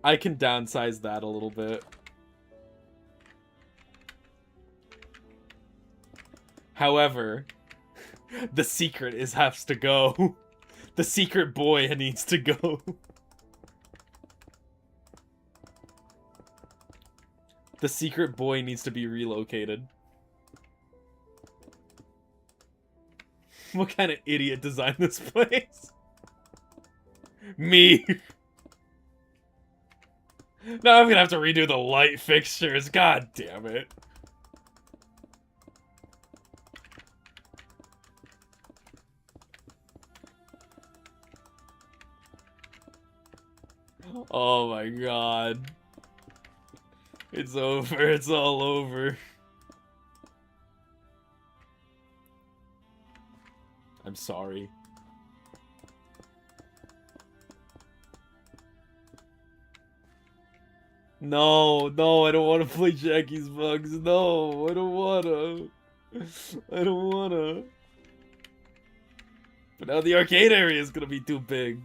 I can downsize that a little bit. However, the secret has to go. The secret boy needs to go. The secret boy needs to be relocated. What kind of idiot designed this place? Me. Now I'm gonna have to redo the light fixtures. God damn it. Oh my god. It's over. It's all over. I'm sorry. No, no, I don't want to play Jackie's Bugs. No, I don't wanna. I don't wanna. But now the arcade area is gonna be too big.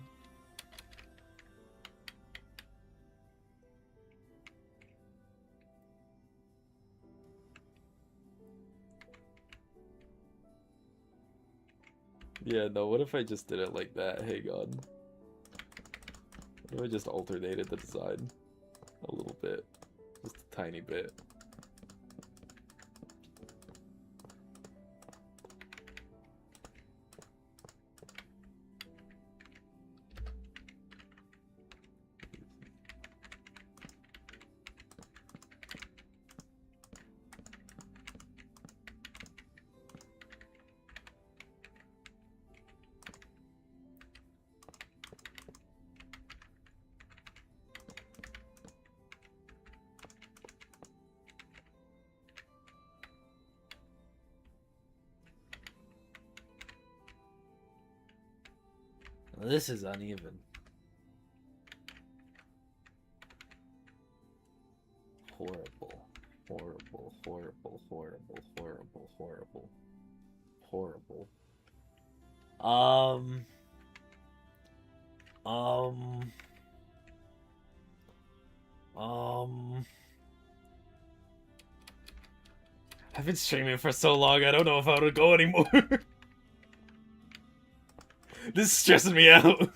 Yeah, no, what if I just did it like that? Hey, God. What if I just alternated the design a little bit? Just a tiny bit. This is uneven. Horrible. Horrible, horrible, horrible, horrible, horrible. Horrible. Um, I've been streaming for so long, I don't know if I want to go anymore. This is stressing me out.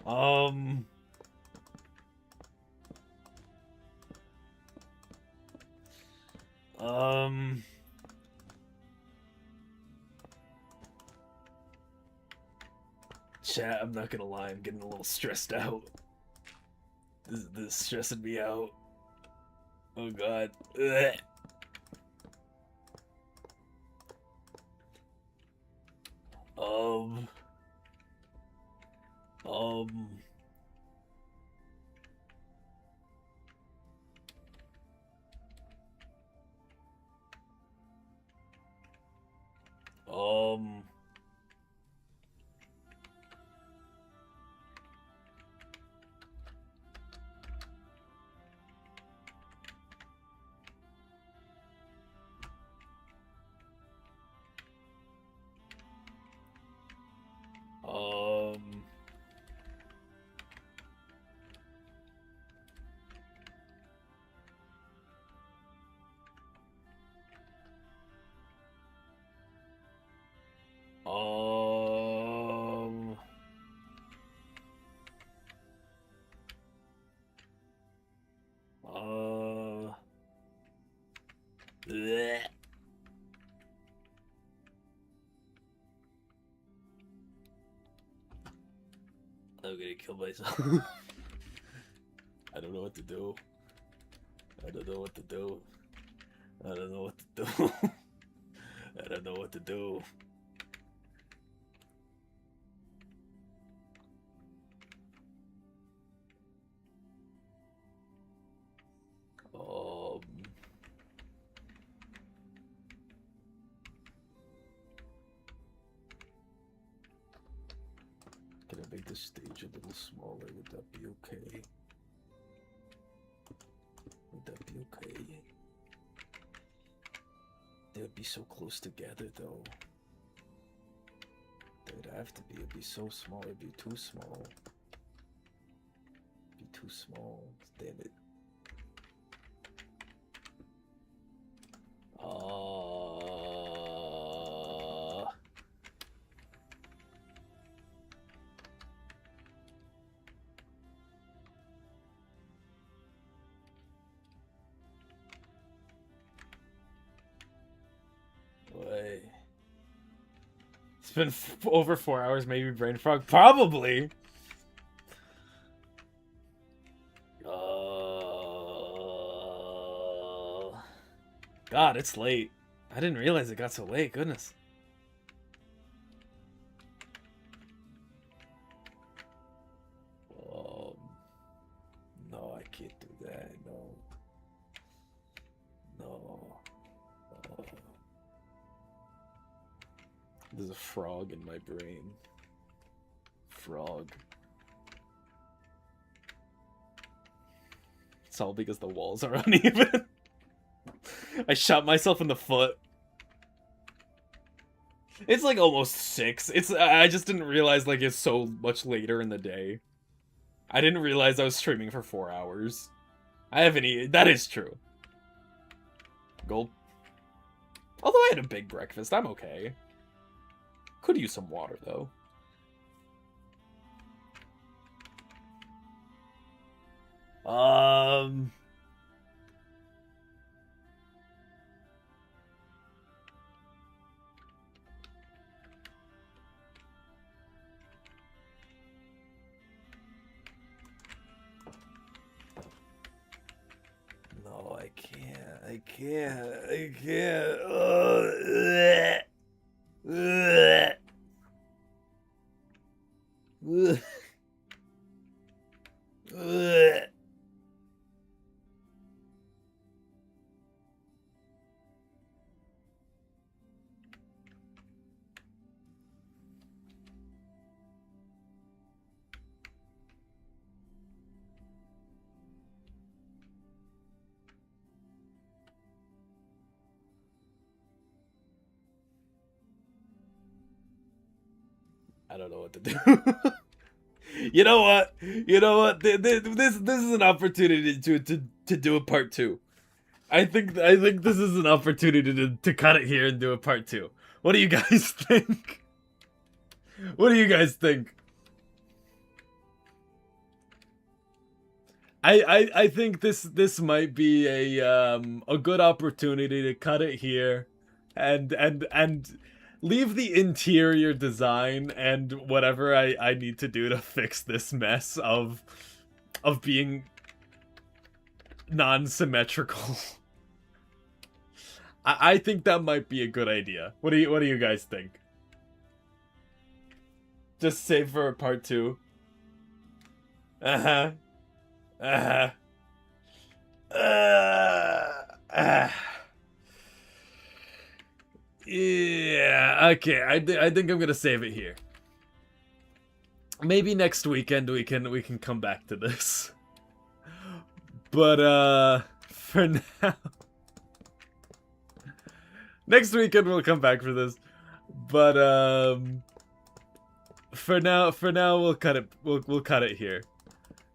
Um... Chat, I'm not gonna lie, I'm getting a little stressed out. This is stressing me out. Oh god. Ugh. Um... bleh. I'm gonna kill myself. I don't know what to do. I don't know what to do. I don't know what to do. I don't know what to do. Can I make this stage a little smaller? Would that be okay? Would that be okay? They would be so close together though. They would have to be. It'd be so small. It'd be too small. It'd be too small. Damn it. Wait. It's been over 4 hours, maybe brain fog. Probably. God, it's late. I didn't realize it got so late. Goodness. No, I can't do that. No. No. There's a frog in my brain. Frog. It's all because the walls are uneven. I shot myself in the foot. It's like almost 6. I just didn't realize like it's so much later in the day. I didn't realize I was streaming for 4 hours. I haven't eaten. That is true. Gulp. Although I had a big breakfast, I'm okay. Could use some water though. No, I can't. I can't. I don't know what to do. You know what? You know what? This is an opportunity to do a part 2. I think this is an opportunity to cut it here and do a part 2. What do you guys think? What do you guys think? I think this might be a good opportunity to cut it here and leave the interior design and whatever I need to do to fix this mess of being non-symmetrical. I think that might be a good idea. What do you guys think? Just save for a part 2. Uh-huh. Yeah, okay. I think I'm gonna save it here. Maybe next weekend we can come back to this. But for now, next weekend we'll come back for this. But for now we'll cut it. We'll cut it here.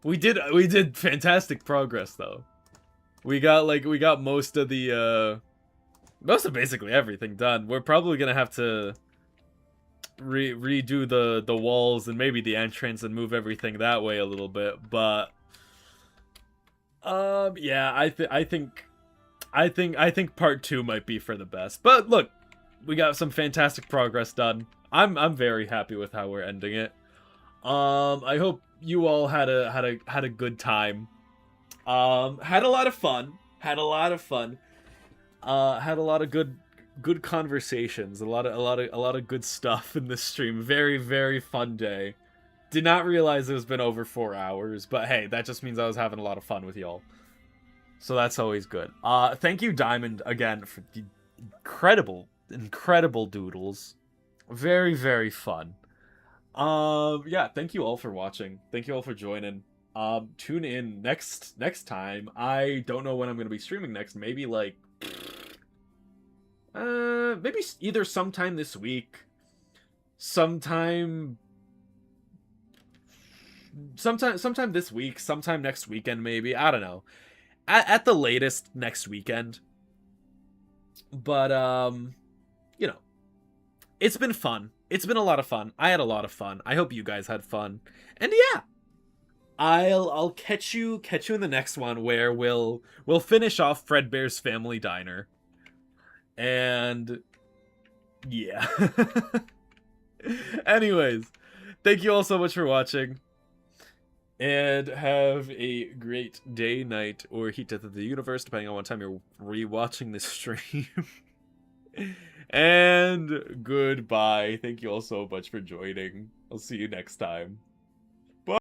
We did fantastic progress though. We got most of the most of basically everything done. We're probably gonna have to redo the walls and maybe the entrance and move everything that way a little bit. But yeah, I think part 2 might be for the best. But look, we got some fantastic progress done. I'm very happy with how we're ending it. I hope you all had a good time. Had a lot of fun. Had a lot of good conversations. A lot of good stuff in this stream. Very, very fun day. Did not realize it's been over 4 hours, but hey, that just means I was having a lot of fun with y'all. So that's always good. Thank you, Diamond, again, for the incredible doodles. Very, very fun. Yeah, thank you all for watching. Thank you all for joining. Tune in next time. I don't know when I'm gonna be streaming next. Maybe like maybe either sometime this week, sometime this week, sometime next weekend, maybe. I don't know. At the latest next weekend. But you know, it's been fun. It's been a lot of fun. I had a lot of fun. I hope you guys had fun. And yeah, I'll catch you in the next one where we'll finish off Fredbear's Family Diner. And yeah. Anyways, thank you all so much for watching. And have a great day, night, or heat death of the universe, depending on what time you're rewatching this stream. And goodbye. Thank you all so much for joining. I'll see you next time.